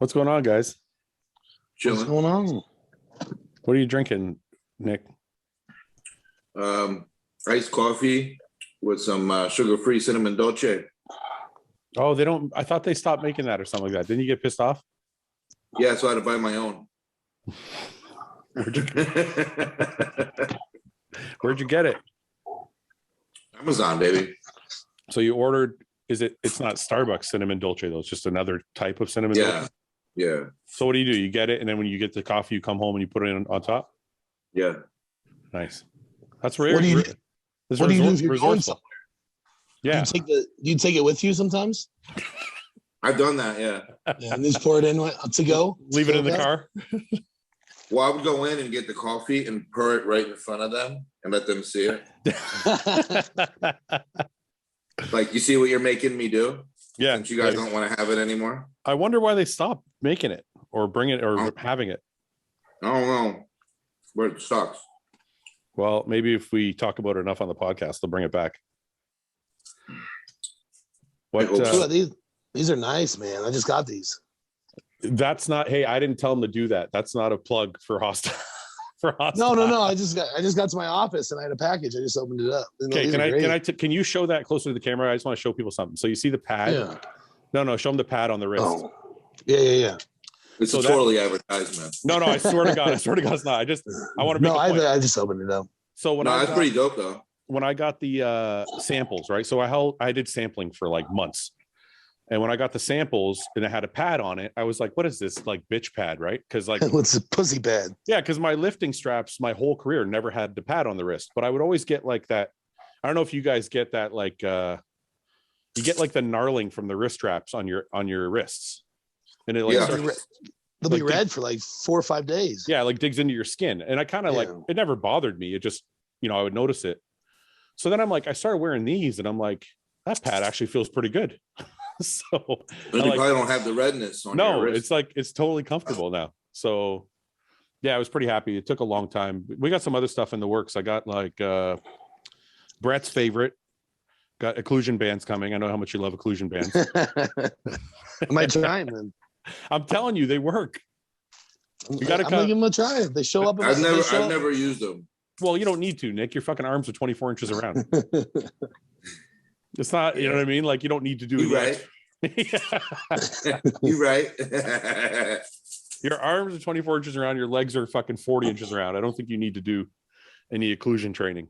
What's going on, guys? Chilling. What's going on? What are you drinking, Nick? Iced coffee with some sugar-free cinnamon dolce. Oh, they don't. I thought they stopped making that or something like that. Didn't you get pissed off? Yeah, so I had to buy my own. Where'd you get it? Amazon, baby. So you ordered, it's not Starbucks cinnamon dolce though, it's just another type of cinnamon dolce? Yeah. So what do? You get it, and then when you get the coffee, you come home and you put it on top? Yeah. Nice. That's rare. What do you do if you're going somewhere? Yeah. Do you take it with you sometimes? I've done that, yeah. And just pour it in to go? Leave it in the car? Well, I would go in and get the coffee and pour it right in front of them and let them see it. Like, you see what you're making me do? Yeah. Since you guys don't want to have it anymore? I wonder why they stopped making it or bringing it or having it. I don't know. But it sucks. Well, maybe if we talk about it enough on the podcast, they'll bring it back. What? These are nice, man. I just got these. That's not. Hey, I didn't tell them to do that. That's not a plug for Hostile. No. I just got to my office and I had a package. I just opened it up. Okay, can you show that closer to the camera? I just want to show people something. So you see the pad? Yeah. No, show them the pad on the wrist. Oh. Yeah. It's totally advertisement. No, I swear to God, it's not. I want to make. I just opened it up. So that's pretty dope though. When I got the samples, right? So I did sampling for like months. And when I got the samples and it had a pad on it, I was like, what is this? Like bitch pad, right? Because like what's a pussy pad? Yeah, because my lifting straps, my whole career never had the pad on the wrist. But I would always get like that. I don't know if you guys get that, like you get like the gnarling from the wrist straps on your wrists. And it like they'll be red for like 4 or 5 days. Yeah, like digs into your skin. And I kind of like it never bothered me. It just, I would notice it. So then I'm like, I started wearing these and I'm like, that pad actually feels pretty good. So you probably don't have the redness on your wrist. It's like it's totally comfortable now. So yeah, I was pretty happy. It took a long time. We got some other stuff in the works. I got like Brett's favorite, got occlusion bands coming. I know how much you love occlusion bands. I might try them then. I'm telling you, they work. You gotta give them a try. They show up. I've never used them. Well, you don't need to, Nick. Your fucking arms are 24 inches around. It's not, you know what I mean? Like, you don't need to do it. Right. You're right. Your arms are 24 inches around. Your legs are fucking 40 inches around. I don't think you need to do any occlusion training.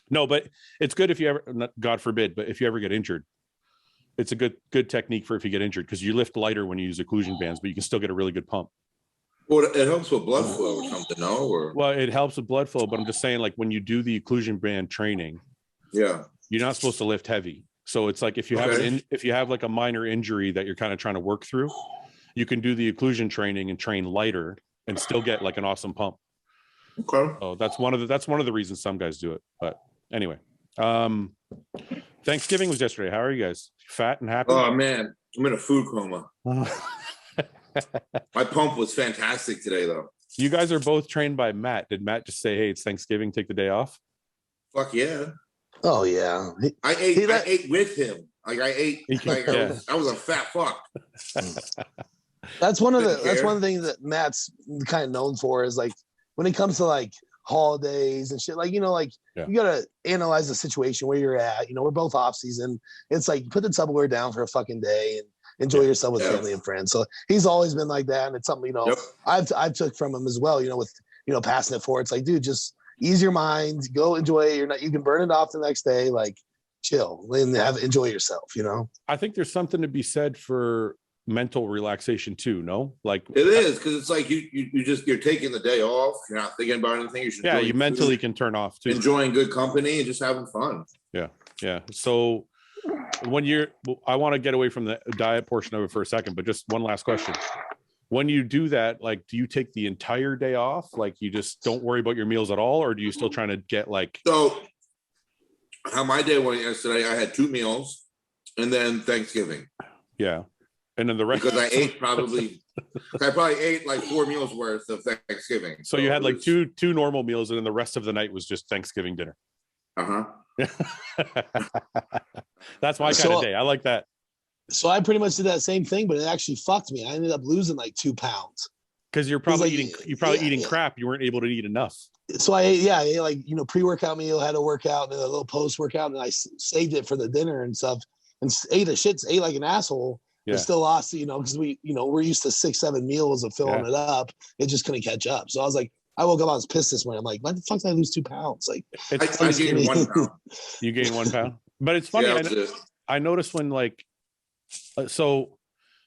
No, but it's good if you ever, God forbid, but if you ever get injured, it's a good technique for if you get injured because you lift lighter when you use occlusion bands, but you can still get a really good pump. Well, it helps with blood flow or something, no? Well, it helps with blood flow, but I'm just saying, like, when you do the occlusion band training, you're not supposed to lift heavy. So it's like if you have like a minor injury that you're kind of trying to work through, you can do the occlusion training and train lighter and still get like an awesome pump. Okay. So that's one of the reasons some guys do it. But anyway, Thanksgiving was yesterday. How are you guys? Fat and happy? Oh man, I'm in a food coma. My pump was fantastic today though. You guys are both trained by Matt. Did Matt just say, hey, it's Thanksgiving, take the day off? Fuck yeah. Oh yeah. I ate with him. Like I ate like I was a fat fuck. That's one of the things that Matt's kind of known for is like when it comes to like holidays and shit, like you gotta analyze the situation where you're at. We're both off season. It's like put the Tupperware down for a fucking day and enjoy yourself with family and friends. So he's always been like that, and it's something I've took from him as well. With passing it forward. It's like, dude, just ease your mind, go enjoy it. You can burn it off the next day, like chill and enjoy yourself. I think there's something to be said for mental relaxation too. No, like it is because it's like you're taking the day off. You're not thinking about anything. You mentally can turn off too. Enjoying good company and just having fun. Yeah. So I want to get away from the diet portion of it for a second, but just one last question. When you do that, like, do you take the entire day off? Like, you just don't worry about your meals at all, or do you still trying to get like? So, how my day went yesterday, I had 2 meals, and then Thanksgiving. Yeah, and then the rest because I probably ate like 4 meals worth of Thanksgiving. So you had like two normal meals, and then the rest of the night was just Thanksgiving dinner. Uh-huh. That's my kind of day. I like that. So I pretty much did that same thing, but it actually fucked me. I ended up losing like 2 pounds. Because you're probably eating crap. You weren't able to eat enough. So I ate like, pre-workout meal, had a workout and then a little post-workout, and I saved it for the dinner and stuff, and ate like an asshole. Yeah. But still lost, because we're used to 6-7 meals of filling it up. It just couldn't catch up. So I was like, I woke up, I was pissed this morning. I'm like, why the fuck did I lose 2 pounds? Like, I gained 1 pound. You gained 1 pound, but it's funny. I noticed when so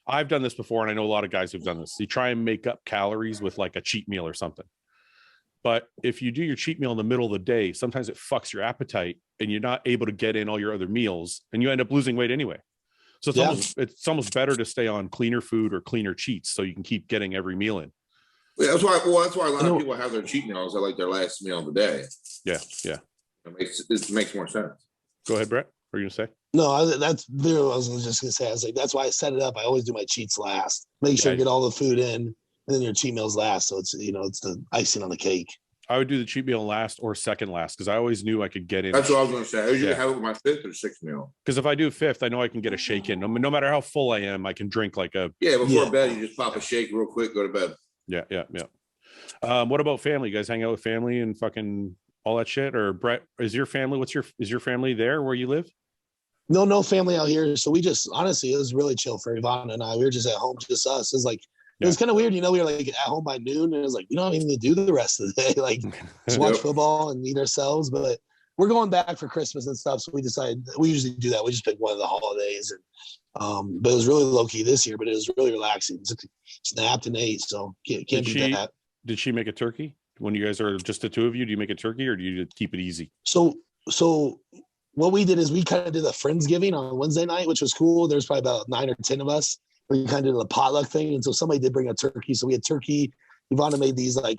I've done this before, and I know a lot of guys who've done this. You try and make up calories with like a cheat meal or something. But if you do your cheat meal in the middle of the day, sometimes it fucks your appetite and you're not able to get in all your other meals and you end up losing weight anyway. So it's almost better to stay on cleaner food or cleaner cheats so you can keep getting every meal in. Yeah, that's why a lot of people have their cheat meals at like their last meal of the day. Yeah. It makes more sense. Go ahead, Brett. What are you gonna say? No, that's there. I was just gonna say. I was like, that's why I set it up. I always do my cheats last. Make sure you get all the food in, and then your cheat meals last. So it's it's the icing on the cake. I would do the cheat meal last or second last because I always knew I could get in. That's what I was gonna say. I usually have it with my 5th or 6th meal. Because if I do 5th, I know I can get a shake in. No matter how full I am, I can drink like a before bed. You just pop a shake real quick, go to bed. Yeah. What about family? You guys hang out with family and fucking all that shit? Or Brett, is your family? Is your family there where you live? No family out here. So we just, honestly, it was really chill for Ivana and I. We were just at home, just us. It was like, it was kind of weird. We were like at home by noon, and it was like, we don't even do the rest of the day. Like, just watch football and eat ourselves. But we're going back for Christmas and stuff. So we decided, we usually do that. We just pick one of the holidays. And but it was really low key this year, but it was really relaxing. Snapped and ate. So can't beat that. Did she make a turkey? When you guys are just the two of you, do you make a turkey or do you keep it easy? So what we did is we kind of did a Friendsgiving on Wednesday night, which was cool. There's probably about 9 or 10 of us. We kind of did a potluck thing. And so somebody did bring a turkey. So we had turkey. Ivana made these like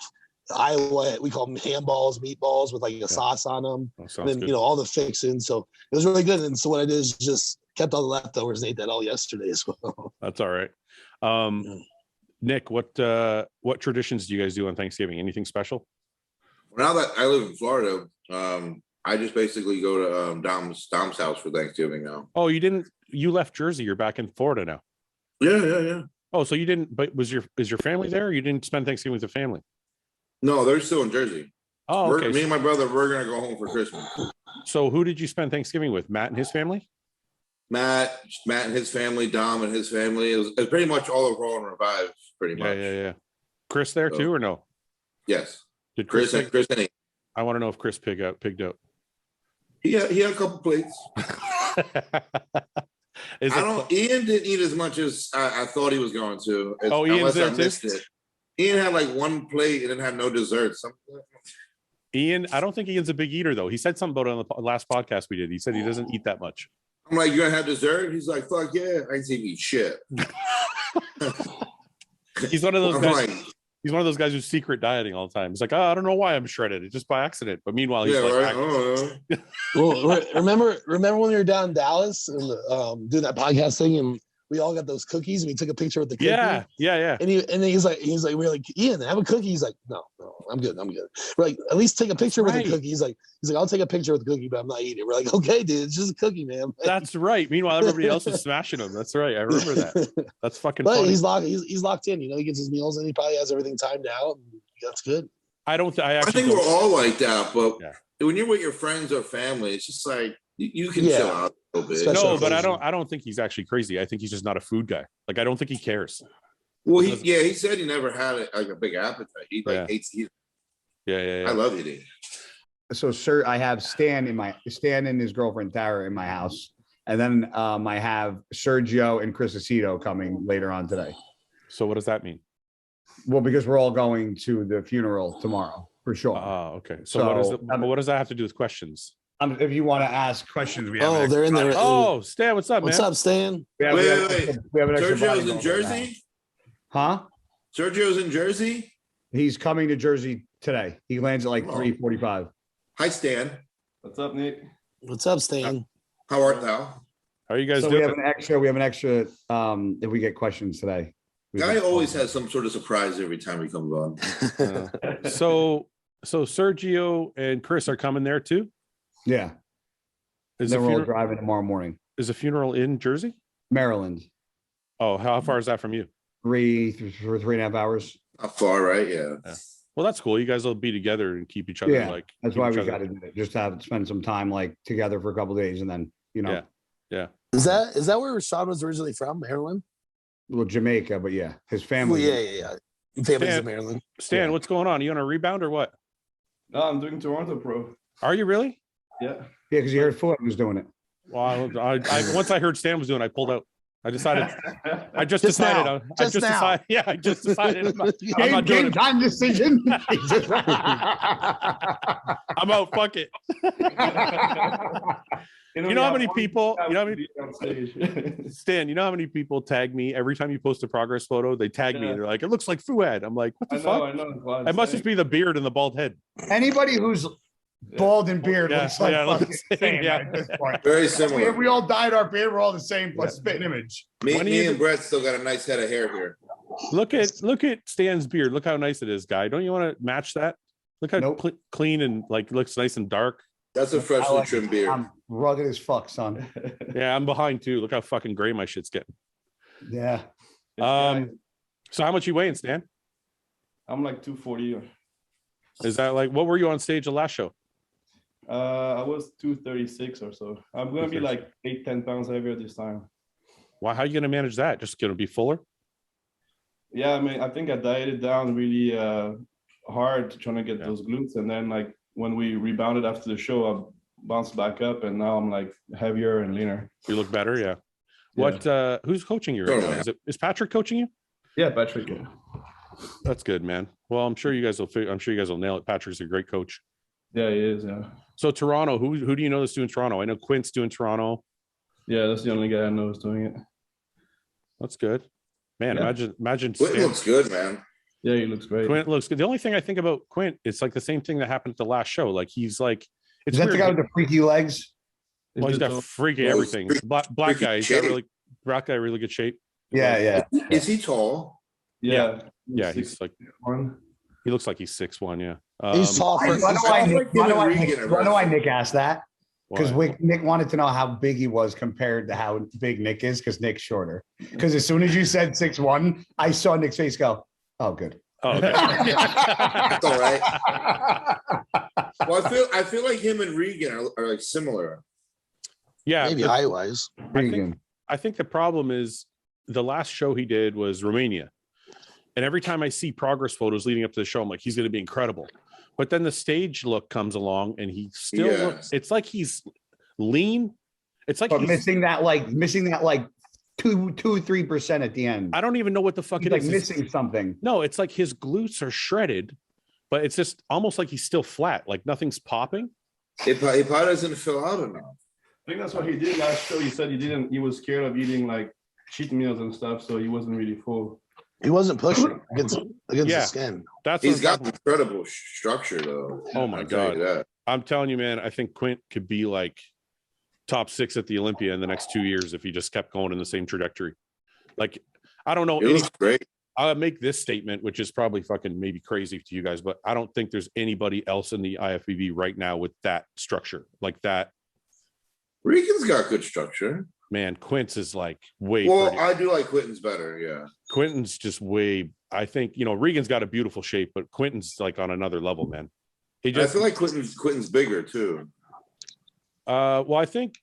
Iowa, we call them handballs, meatballs with like a sauce on them. And then, all the fixings. So it was really good. And so what I did is just kept all the leftovers and ate that all yesterday as well. That's all right. Nick, what traditions do you guys do on Thanksgiving? Anything special? Now that I live in Florida, I just basically go to Dom's house for Thanksgiving now. Oh, you left Jersey. You're back in Florida now. Yeah. Oh, so you didn't, but is your family there? Or you didn't spend Thanksgiving with the family? No, they're still in Jersey. Oh, okay. Me and my brother, we're going to go home for Christmas. So who did you spend Thanksgiving with? Matt and his family? Matt and his family, Dom and his family. It was pretty much all of Raw and Revive, pretty much. Yeah. Chris there too, or no? Yes. Did Chris and he. I want to know if Chris pigged out. He had a couple plates. Ian didn't eat as much as I thought he was going to. Ian's there too? Ian had like 1 plate and then had no dessert. Ian, I don't think Ian's a big eater though. He said something about it on the last podcast we did. He said he doesn't eat that much. I'm like, you gonna have dessert? He's like, fuck yeah. I ain't eat shit. He's one of those guys. He's one of those guys who's secret dieting all the time. He's like, I don't know why I'm shredded. It's just by accident. But meanwhile, he's well, remember when we were down in Dallas and doing that podcast thing, and we all got those cookies, and we took a picture with the cookie. Yeah. And he's like, we're like, Ian, have a cookie. He's like, no, I'm good. We're like, at least take a picture with the cookie. He's like, I'll take a picture with the cookie, but I'm not eating it. We're like, okay, dude, it's just a cookie, man. That's right. Meanwhile, everybody else is smashing them. That's right. I remember that. That's fucking funny. He's locked in. He gets his meals and he probably has everything timed out. And that's good. I think we're all like that, but when you're with your friends or family, it's just like you can chill out a little bit. No, but I don't think he's actually crazy. I think he's just not a food guy. Like I don't think he cares. Well, he said he never had like a big appetite. He hates eating. Yeah. I love eating. So, sir, I have Stan and his girlfriend Tara in my house, and then I have Sergio and Chris Aceto coming later on today. So, what does that mean? Well, because we're all going to the funeral tomorrow for sure. Oh, okay. So what does that have to do with questions? If you want to ask questions, we have. They're in there. Oh, Stan, what's up, man? What's up, Stan? Wait. Sergio's in Jersey? Huh? Sergio's in Jersey? He's coming to Jersey today. He lands at like 3:45. Hi, Stan. What's up, Nick? What's up, Stan? How art thou? How are you guys doing? We have an extra if we get questions today. Guy always has some sort of surprise every time he comes on. So Sergio and Chris are coming there too? Yeah. Then we're all driving tomorrow morning. Is the funeral in Jersey? Maryland. Oh, how far is that from you? 3.5 hours. Not far, right? Yeah. Well, that's cool. You guys will be together and keep each other like. That's why we got to do it. Just have spend some time like together for a couple of days, and then Yeah. Is that where Sean was originally from, Maryland? Well, Jamaica, but yeah, his family. Well, yeah. Family's in Maryland. Stan, what's going on? Are you on a rebound or what? No, I'm doing Toronto Pro. Are you really? Yeah. Yeah, because you heard Fouad was doing it. Well, I once I heard Stan was doing it, I pulled out. I decided. I just decided. Yeah, I just decided. I'm not doing game it. time decision. I'm out. Fuck it. You know how many people? You know how many? Stan, you know how many people tag me every time you post a progress photo? They tag me and they're like, "It looks like Fouad." I'm like, "What the fuck?" I know. It must just be the beard and the bald head. Anybody who's bald and beard looks like look the same, at this point. Very similar. We all dyed our beard. We're all the same, plus spitting image. Me and Brett still got a nice head of hair here. Look at Stan's beard. Look how nice it is, guy. Don't you want to match that? Look how clean and like looks nice and dark. That's a freshly trimmed beard. I'm rugged as fuck, son. Yeah, I'm behind too. Look how fucking gray my shit's getting. Yeah. So how much you weighing, Stan? I'm like 240. Is that like what were you on stage the last show? I was 236 or so. I'm gonna be like 8-10 pounds heavier this time. Why? How are you gonna manage that? Just gonna be fuller? Yeah, I mean, I think I dieted down really hard trying to get those glutes, and then like when we rebounded after the show, I bounced back up, and now I'm like heavier and leaner. You look better, yeah. What? Who's coaching you right now? Is Patrick coaching you? Yeah, Patrick. Yeah. That's good, man. Well, I'm sure you guys will nail it. Patrick's a great coach. Yeah, he is. Yeah. So Toronto, who do you know that's doing Toronto? I know Quint's doing Toronto. Yeah, that's the only guy I know is doing it. That's good, man. Yeah. Imagine. Quint looks good, man. Yeah, he looks great. Quint looks good. The only thing I think about Quint, it's like the same thing that happened at the last show. Like he's like, is that the guy with the freaky legs? Well, he's got freaky everything. Black guy, he's got really good shape. Yeah. Is he tall? Yeah. Yeah, he's like one. He looks like he's 6'1", yeah. He's tall. Why do I Nick asked that? Because Nick wanted to know how big he was compared to how big Nick is, because Nick's shorter. Because as soon as you said 6'1", I saw Nick's face go, oh, good. Oh, okay. That's all right. Well, I feel like him and Regan are like similar. Yeah, maybe height-wise. I think the problem is the last show he did was Romania. And every time I see progress photos leading up to the show, I'm like, he's going to be incredible. But then the stage look comes along and he still looks, it's like he's lean. It's like he's missing that 2-3% at the end. I don't even know what the fuck he's it is. Like missing something. No, it's like his glutes are shredded, but it's just almost like he's still flat, like nothing's popping. He probably doesn't fill out enough. I think that's what he did last show. He said he was scared of eating like cheat meals and stuff, so he wasn't really full. He wasn't pushing against the skin. He's got incredible structure though. Oh my God. I'm telling you, man, I think Quint could be like top 6 at the Olympia in the next 2 years if he just kept going in the same trajectory. Like, I don't know. It looks great. I'll make this statement, which is probably fucking maybe crazy to you guys, but I don't think there's anybody else in the IFBB right now with that structure like that. Regan's got good structure. Man, Quint's is like way. Well, pretty. I do like Quinton's better. Yeah. Quinton's just way. I think, Regan's got a beautiful shape, but Quinton's like on another level, man. I feel like Quinton's bigger too. Well, I think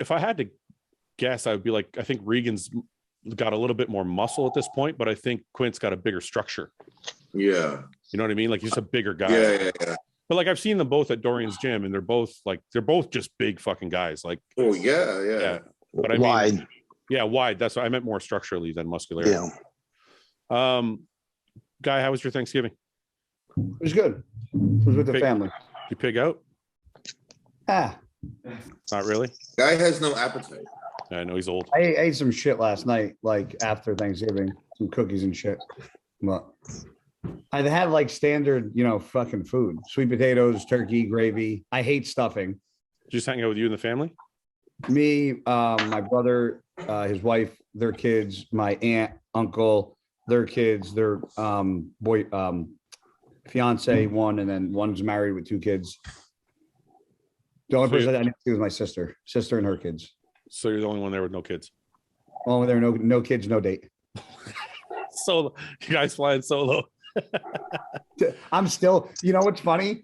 if I had to guess, I would be like, I think Regan's got a little bit more muscle at this point, but I think Quint's got a bigger structure. Yeah. You know what I mean? Like he's a bigger guy. Yeah. But like I've seen them both at Dorian's gym, and they're both just big fucking guys. Like, oh yeah. But I mean, wide. Yeah, wide. That's what I meant, more structurally than muscularity. Yeah. Guy, how was your Thanksgiving? It was good. It was with the family. You pig out? Not really. Guy has no appetite. I know he's old. I ate some shit last night, like after Thanksgiving, some cookies and shit. But I had like standard, fucking food: sweet potatoes, turkey, gravy. I hate stuffing. Just hang out with you and the family? Me, my brother, his wife, their kids, my aunt, uncle, their kids, their fiance, one, and then one's married with 2 kids. The only person I didn't see was my sister and her kids. So you're the only one there with no kids? Oh, there are no kids, no date. So you guys flying solo? I'm still, you know what's funny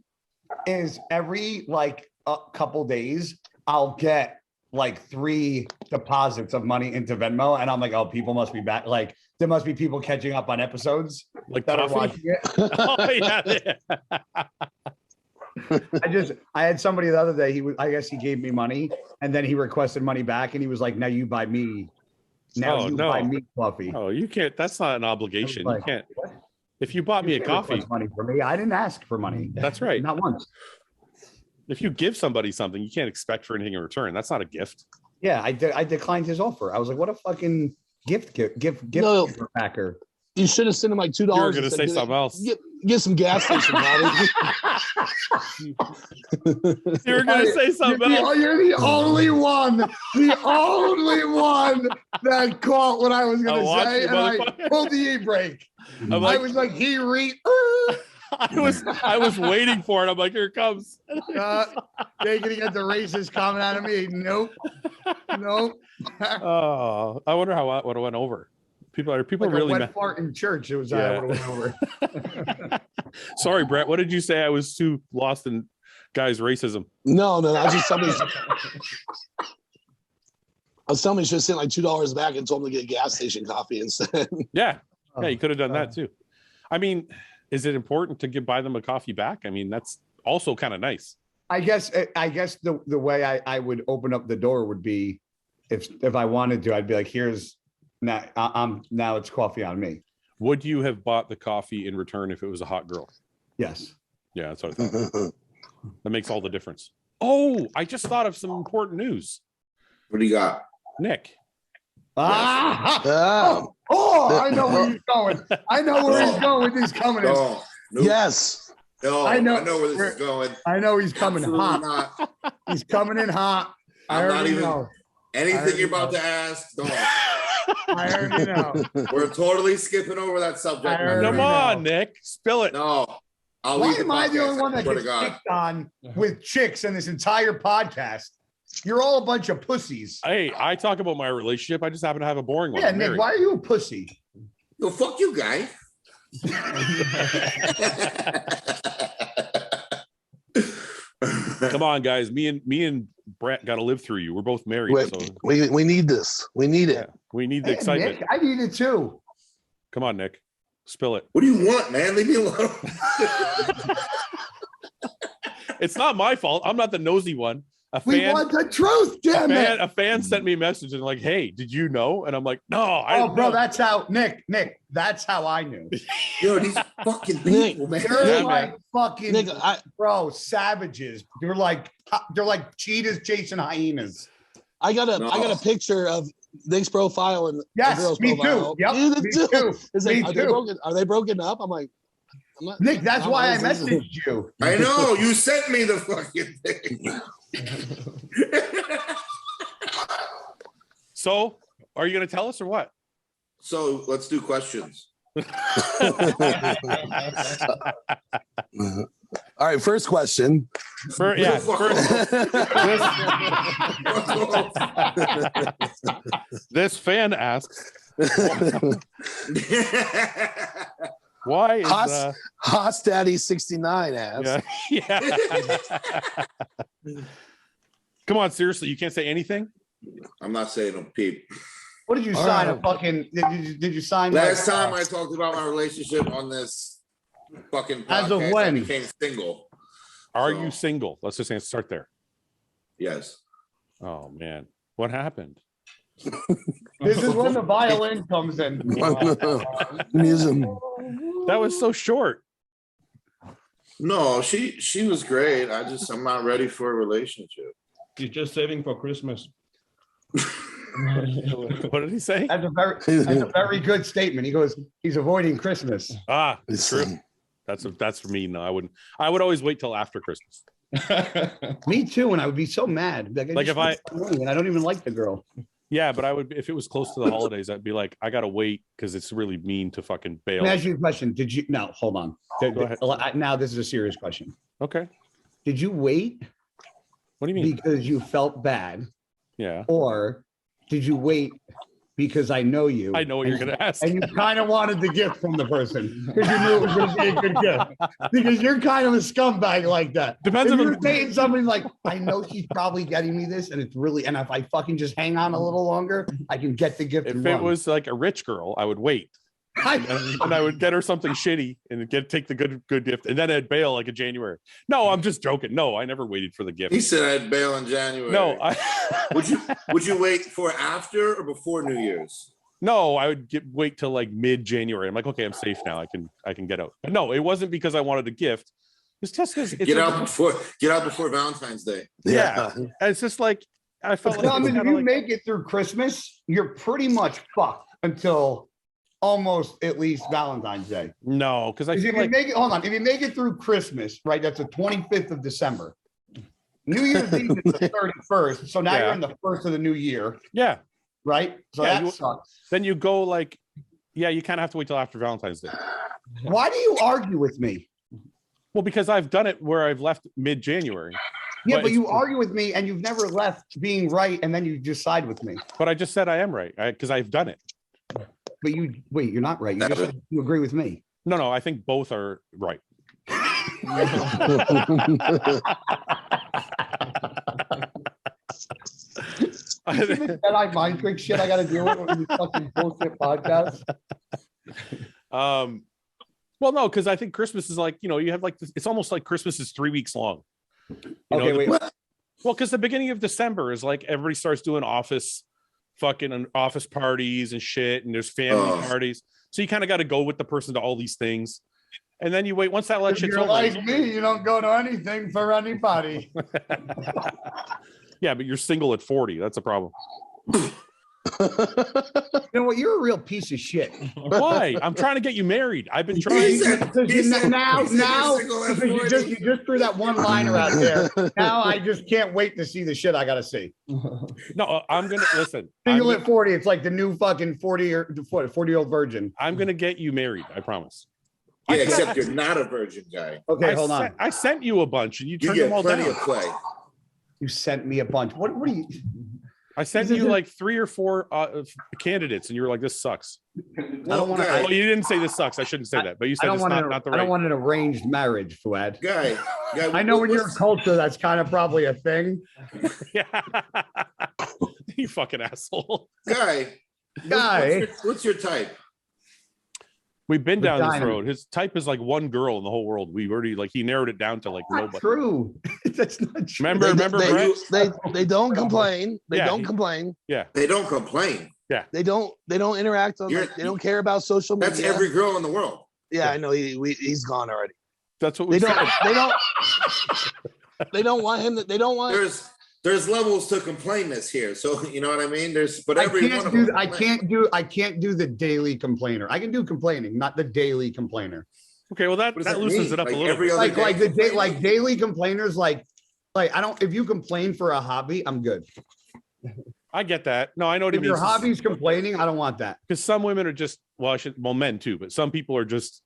is every like a couple days I'll get like 3 deposits of money into Venmo, and I'm like, oh, people must be back. Like there must be people catching up on episodes Like that are coffee? watching it. Oh yeah. I had somebody the other day, I guess he gave me money and then he requested money back and he was like, now you buy me. Now Oh, you no. buy me coffee. Oh, you can't. That's not an obligation. like, You can't. what? If you bought me a You can't coffee, request money for me. I didn't ask for money. that's right. Not once. If you give somebody something, you can't expect for anything in return. That's not a gift. Yeah, I declined his offer. I was like, what a fucking gift No. packer. You should have sent him like $2. You were going to say something else. Get some gas station money. You were going to say something else. You're the only one that caught what I was going to say, and I pulled the e-brake. I was like, I was waiting for it. I'm like, here it comes. They're gonna get the racist comment out of me. Nope. Oh, I wonder how what went over. People Like really a mad. wet fart in church. It was Yeah. what went over. Sorry, Brett. What did you say? I was too lost in guys' racism. No. I was just telling me you should have sent like $2 back and told him to get a gas station coffee instead. Yeah, you could have done that too. I mean, is it important to buy them a coffee back? I mean, that's also kind of nice. I guess the way I would open up the door would be if I wanted to, I'd be like, here's now it's coffee on me. Would you have bought the coffee in return if it was a hot girl? Yes. Yeah, that's what I thought. That makes all the difference. Oh, I just thought of some important news. What do you got? Nick. Oh, I know where he's going. I know where he's going with these coming. No. Nope. yes. No, I know where this is going. I know he's coming Absolutely hot. not. He's coming in hot. I I'm not already even know. anything you're about to ask. Don't. I already know. We're totally skipping over that subject. I already Come know. on, Nick. Spill it. No. I'll Why leave am I the only one that swear gets to God. picked on with chicks in this entire podcast? You're all a bunch of pussies. Hey, I talk about my relationship. I just happen to have a boring one. Yeah, I'm Nick, married. why are you a pussy? No, fuck you, guy. Come on, guys. Me and Brett got to live through you. We're both married. Wait, So we need this. We need it. we need the Hey, excitement. Nick, I need it too. Come on, Nick. Spill it. What do you want, man? Leave me alone. It's not my fault. I'm not the nosy one. We want the truth, damn it. A fan sent me a message and like, hey, did you know? And I'm like, no, I Oh, didn't bro, know. that's how Nick, that's how I knew. Yo, these fucking people, man. They're Yeah, like fucking Nick, bro, savages. They're like cheetahs chasing hyenas. I got a picture of Nick's profile and the Yes, girl's me profile. too. Yep, You me too. too. It's Me like, too. are they broken up? I'm like, I'm not, Nick, that's I'm why I not- messaged you. I know. You sent me the fucking thing. So are you going to tell us or what? So let's do questions. All right, first question. First, this fan asks, why is Haas Daddy 69 asks. yeah. Come on, seriously, you can't say anything? I'm not saying a peep. What did you All sign? right. A fucking did you sign Last like, time I talked about my relationship on this fucking podcast, As of when? I became single. Are So- you single? Let's just start there. Yes. Oh man, what happened? this is when the violin comes in. Music. That was so short. No, she was great. I'm not ready for a relationship. He's just saving for Christmas. What did he say? That's a very good statement. He goes, he's avoiding Christmas. Ah, it's true. That's for me. No, I wouldn't. I would always wait till after Christmas. Me too, and I would be so mad. Like if I and I don't even like the girl. Yeah, but I would if it was close to the holidays, I'd be like, I gotta wait because it's really mean to fucking bail. Let me ask you a question. Did you no, hold on. Go ahead. Now this is a serious question. Okay. Did you wait What do you mean? because you felt bad, Yeah. or did you wait because I know you. I know what you're going to ask. And you kind of wanted the gift from the person because you knew it was going to be a good gift. Because you're kind of a scumbag like that. Depends if on you're dating somebody like, I know she's probably getting me this, and it's really, and if I fucking just hang on a little longer, I can get the gift. If it was like a rich girl, I would wait. And I would get her something shitty and take the good gift, and then I'd bail like in January. No, I'm just joking. No, I never waited for the gift. He said I'd bail in January. No, would you wait for after or before New Year's? No, I would wait till like mid-January. I'm like, okay, I'm safe now. I can get out. But no, it wasn't because I wanted a gift. It's just because get out before Valentine's Day. Yeah. And it's just like I felt like, I mean, if you make it through Christmas, you're pretty much fucked until almost at least Valentine's Day. No, because if you make it through Christmas, right? That's the 25th of December. New Year's Eve is the 31st. So now you're in the first of the new year. Yeah. Right? So that sucks. Then you go like, you kind of have to wait till after Valentine's Day. Why do you argue with me? Well, because I've done it where I've left mid-January. Yeah, but you argue with me and you've never left being right, and then you just side with me. But I just said I am right because I've done it. But you're not right. You just said you agree with me. No, I think both are right. That mind trick shit I got to deal with on these fucking bullshit podcasts. Well, no, because I think Christmas is like, you have like this, it's almost like Christmas is 3 weeks long. Wait. Well, because the beginning of December is like everybody starts doing office parties and shit, and there's family parties. So you kind of got to go with the person to all these things. And then you wait once that shit's over. Like me, you don't go to anything for anybody. Yeah, but you're single at 40. That's a problem. You know what? You're a real piece of shit. Why? I'm trying to get you married. I've been trying. Now, you just threw that one liner out there. Now I just can't wait to see the shit I got to see. No, I'm gonna listen. Single at 40. It's like the new fucking 40-year-old virgin. I'm gonna get you married. I promise. Yeah, except you're not a virgin guy. Okay, hold on. I sent you a bunch, and you turned them all down. Of play. You sent me a bunch. What are you? I sent you like 3 or 4 candidates, and you were like, "This sucks." I don't want to. Well, you didn't say this sucks. I shouldn't say that, but you said it's not the right. I don't want an arranged marriage, Fouad. Guy. I know in your culture that's kind of probably a thing. Yeah. You fucking asshole. Guy. What's your type? We've been down this road. His type is like one girl in the whole world. We've already he narrowed it down to like nobody. True. That's not true. Remember, they don't complain. They don't complain. Yeah. They don't complain. Yeah. They don't interact on. They don't care about social media. That's every girl in the world. Yeah, I know. He's gone already. That's what we They don't want him. They don't want. There's levels to complainness here, so you know what I mean. I can't do the daily complainer. I can do complaining, not the daily complainer. Okay, well that loosens it up a little bit. Like daily complainers, like I don't. If you complain for a hobby, I'm good. I get that. No, I know what if he means. Your hobby's complaining, I don't want that. Because some women are just men too, but some people are just.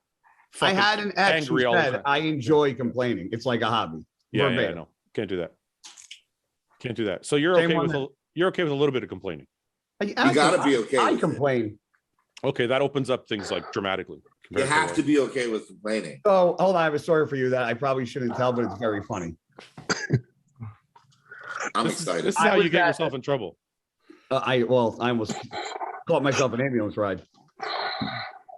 I had an ex who said I enjoy complaining. It's like a hobby. Yeah, I know. Can't do that. Can't do that. So you're okay with a little bit of complaining. You gotta be okay. I complain. Okay, that opens up things like dramatically. You have to be okay with complaining. Oh, hold on. I have a story for you that I probably shouldn't tell, but it's very funny. I'm excited. This is how you get yourself in trouble. I almost caught myself an ambulance ride.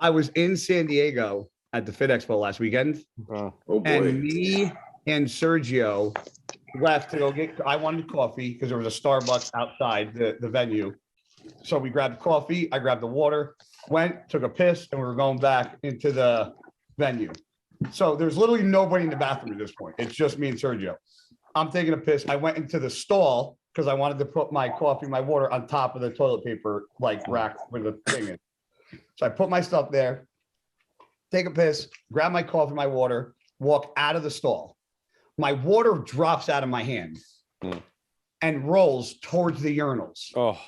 I was in San Diego at the Fit Expo last weekend. Oh boy. And me and Sergio left to go get. I wanted coffee because there was a Starbucks outside the venue. So we grabbed coffee. I grabbed the water, went, took a piss, and we were going back into the venue. So there's literally nobody in the bathroom at this point. It's just me and Sergio. I'm taking a piss. I went into the stall because I wanted to put my coffee, my water on top of the toilet paper, like rack where the thing is. So I put my stuff there, take a piss, grab my coffee, my water, walk out of the stall. My water drops out of my hand and rolls towards the urinals. Oh.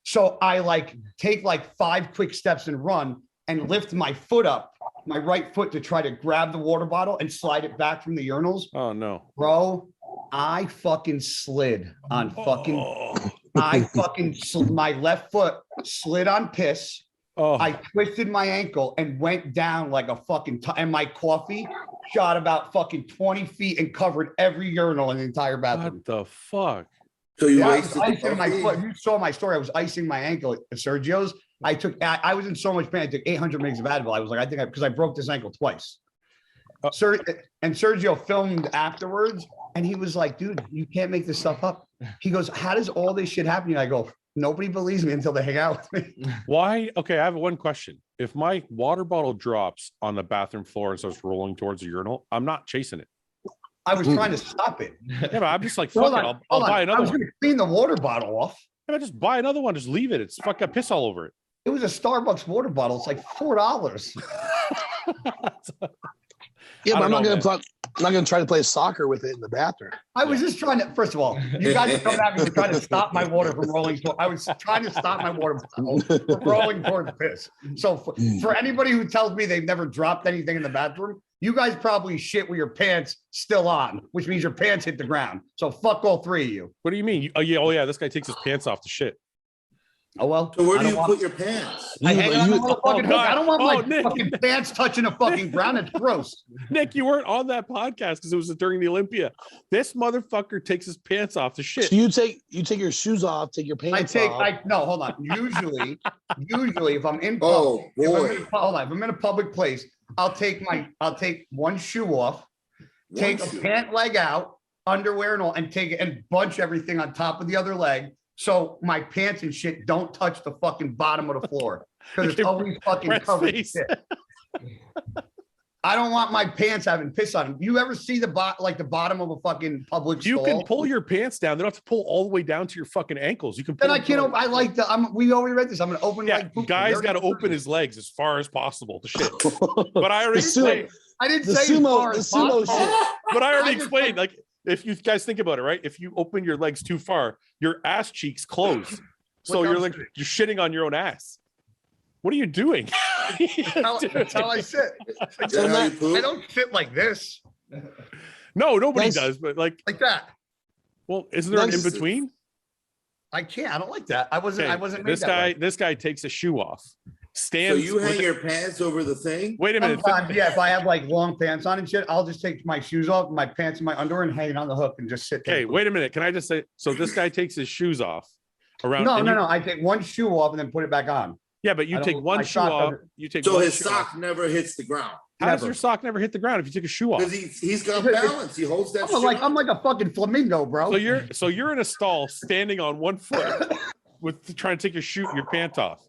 So I take 5 quick steps and run and lift my foot up, my right foot, to try to grab the water bottle and slide it back from the urinals. Oh no. Bro, I fucking slid on fucking my left foot slid on piss. Oh, I twisted my ankle and went down like a fucking, and my coffee shot about fucking 20 feet and covered every urinal in the entire bathroom. what the fuck? So you Yeah, I was wasted the icing my coffee? foot. You saw my story. I was icing my ankle at Sergio's. I was in so much pain. I took 800 mgs of Advil. I was like, because I broke this ankle twice. And Sergio filmed afterwards, and he was like, dude, you can't make this stuff up. He goes, how does all this shit happen? And I go, nobody believes me until they hang out with me. Why? Okay, I have one question. If my water bottle drops on the bathroom floor and starts rolling towards the urinal, I'm not chasing it. I was trying to stop it. Yeah, but I'm just like, Hold fuck it. on, I'll hold buy on. I another was one. going to clean the water bottle off. Yeah, just buy another one. Just leave it. It's fuck got piss all over it. It was a Starbucks water bottle. It's like $4. Yeah, but I I'm don't not know, gonna I'm not gonna try to play soccer with it in the bathroom. I was just trying to, first of all, you guys are coming at me to try to stop my water from rolling. I was trying to stop my water bottle from rolling towards piss. So for anybody who tells me they've never dropped anything in the bathroom, you guys probably shit with your pants still on, which means your pants hit the ground. So fuck all three of you. What do you mean? Oh yeah, this guy takes his pants off to shit. Oh, well. So where do you put your pants? I hang it on the motherfucking hook. God. I don't want Oh, my Nick. fucking pants touching the fucking ground. It's gross. Nick, you weren't on that podcast because it was during the Olympia. This motherfucker takes his pants off to shit. So you take your shoes off, take your pants off. No, hold on. Usually if I'm in Oh, public, boy. if I'm in a public place, I'll take one shoe off, take a pant leg out, underwear and all, and take it and bunch everything on top of the other leg. So my pants and shit don't touch the fucking bottom of the floor because it's always fucking Brett's covered in face. shit. I don't want my pants having piss on them. You ever see the bottom of a fucking public You stall? can pull your pants down. They don't have to pull all the way down to your fucking ankles. You can. Then pull I can't. I like the. We already read this. I'm gonna open. Yeah, like poop. guys got to open his legs as far as possible to shit. But I already explained. I didn't The say sumo- as the far sumo as possible. But I already I just explained. Like, if you guys think about it, right? If you open your legs too far, your ass cheeks close. So What you're else like is it? you're shitting on your own ass. What are you doing? That's how I sit. Is that how you poop? I don't sit like this, No, nobody Nice. does. But like, that. well, isn't there an in Nice. between? I can't. I don't like that. I wasn't made This that guy, way. this guy takes a shoe off. So Stands. you with hang it- your pants over the thing? Wait a minute. Sometimes, yeah, if I have like long pants on and shit, I'll just take my shoes off, my pants and my underwear and hang it on the hook and just sit there. Okay, wait a minute. Can I just say? So this guy takes his shoes off. Around. No, and no, you- no. I take one shoe off and then put it back on. Yeah, but you I take don't- one my shoe sock off. doesn't- You take. So one his shoe sock off. never hits the ground How does Never. your sock never hit the ground if you took a shoe off? because he's got It's- balance. He holds that. shit I'm up. like a fucking flamingo, bro. So you're in a stall standing on one foot with trying to take your pants off.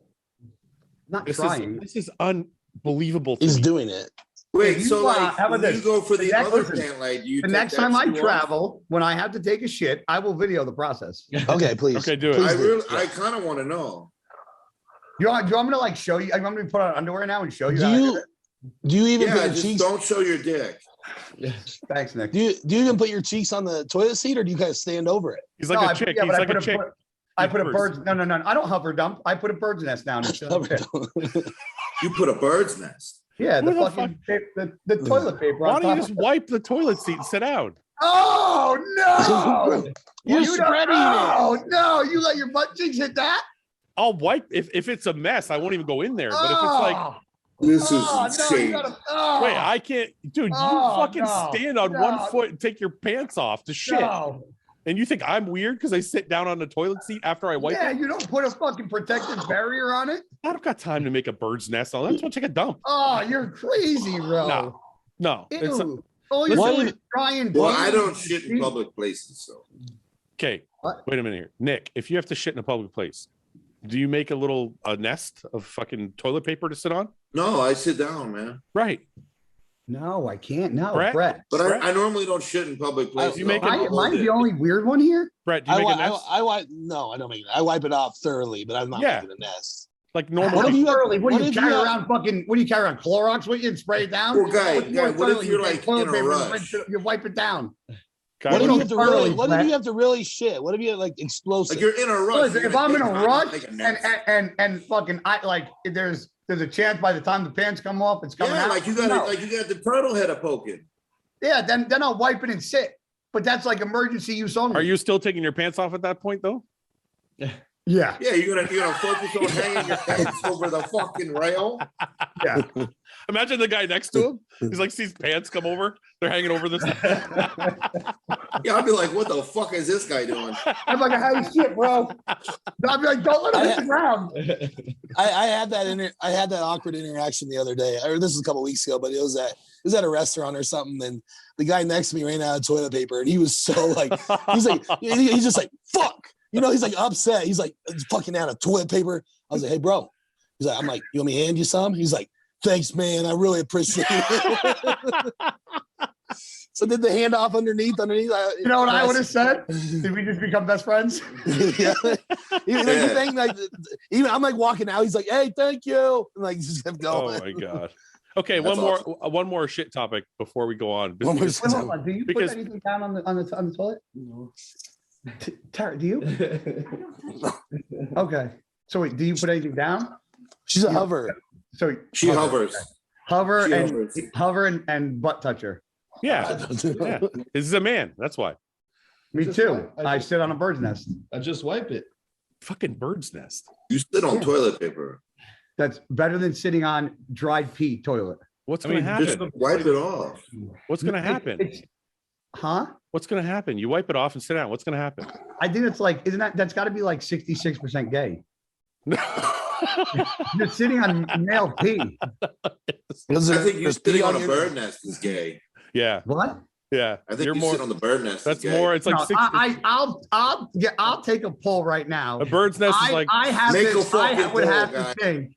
not This trying. is unbelievable. To He's me. doing it. Wait, you, so like how about when you this? go for The the next- other listen, pant leg, you The take next that time I shoe off? travel, when I have to take a shit, I will video the process. Okay, please. Okay, do it. Please I kind of want to know. Do you want me to like show you? I want me to put on underwear now and show you? Do how I you do you even put Yeah, your just cheeks? don't show your dick. Thanks, Nick. Do you even put your cheeks on the toilet seat, or do you guys stand over it? He's like No, a chick. yeah, He's but like a chick. I put a Birds. bird's. No. I don't hover dump. I put a bird's nest down. And shit. You put a bird's nest. Yeah, the Who the fucking the toilet paper. Why on don't you top just of- wipe the toilet seat and sit down? Oh no! You're You don't- spreading it. Oh no! You let your butt cheeks hit that? I'll wipe if it's a mess. I won't even go in there. But if it's like, Oh, This is no, you insane. gotta. Oh, wait, I can't, dude. Oh, You fucking no, stand on no. one foot and take your pants off to shit. no. And you think I'm weird because I sit down on the toilet seat after I wipe Yeah, it? you don't put a fucking protective barrier on it. I don't got time to make a bird's nest on that. I just want to take a dump. Oh, you're crazy, bro. No. No. It's Ew. All you're Why doing you- is trying. Well, I don't shit in public places, so okay. What? Wait a minute here. Nick, if you have to shit in a public place, do you make a nest of fucking toilet paper to sit on? no, I sit down, man. Right. No, I can't. No, Brett? Brett. But Brett? I normally don't shit in public places. you make I'll it- hold Am I it. the only weird one here? Brett, do you make a nest? I wipe. No, I don't make it. I wipe it off thoroughly, but I'm not Yeah. making a nest. Like normal. What if people. you have- Early, what do what you if you carry have- around fucking? What do you carry around? Clorox with you and spray it down? Well, guy, What's more what if thoroughly? you're You like take toilet in a paper and rush? rinse it- You wipe it down. God, What if don't you have to thoroughly, really? What if Brett. you have to really shit? What if you like Like explosive? you're in a rush. Listen, you're if I'm in a gonna take rush take a and nap. and fucking I like there's a chance by the time the pants come off, it's coming Yeah, out. like you got No. the turtle head a poking. Yeah, then I'll wipe it and sit. But that's like emergency use only. Are you still taking your pants off at that point though? Yeah. Yeah, you're gonna focus on hanging your pants over the fucking rail. Yeah. Imagine the guy next to him. He's like, sees pants come over. They're hanging over this. Yeah, I'd be like, what the fuck is this guy doing? I'm like, how you shit, bro? I'd be like, don't let him hit the ground. I had that awkward interaction the other day. Or this was a couple weeks ago, but it was at a restaurant or something, and the guy next to me ran out of toilet paper, and he was so like, he's just like, fuck. You know, he's like upset. He's like, fucking out of toilet paper. I was like, hey, bro. He's like, I'm like, you want me to hand you some? He's like, thanks, man. I really appreciate it. So did the handoff underneath? You know what I would have said? Did we just become best friends? Yeah. Even I'm like walking out. He's like, hey, thank you. And like, just kept going. Oh my God. Okay, That's one more shit topic before we go on. One more Wait, hold on. Do you put anything down on the toilet? No. Tara, do you? Okay. So wait, do you put anything down? She's a hover. So She hovers. Hover and butt toucher. Yeah. This is a man. That's why. Me too. I sit on a bird's nest. I just wipe it. Fucking bird's nest. You sit on toilet paper. That's better than sitting on dried pea toilet. What's going to Just happen? wipe it off. What's going to happen? Huh? What's going to happen? You wipe it off and sit down. What's going to happen? I think it's like, that's got to be like 66% gay. You're sitting on male pee. I think you sitting on a bird nest is gay. Yeah. What? Yeah. I think you sit on the bird nest. That's is gay. more. It's like No, 60. I'll take a poll right now. A bird's nest is like. I would have to think.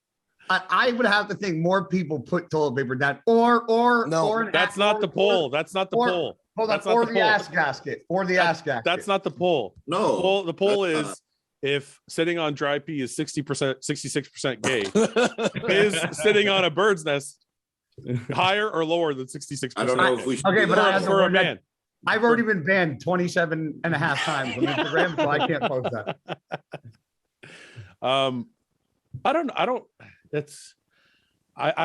I would have to think more people put toilet paper down, or That's not the poll. That's not the poll. Hold on, or the ass gasket, or the ass gasket. That's not the poll. No, The poll is if sitting on dry pea is 60%, 66% gay, is sitting on a bird's nest higher or lower than 66%? I don't know if we should. Okay, but I have for a man. I've already been banned 27 and a half times on Instagram, so I can't post that. I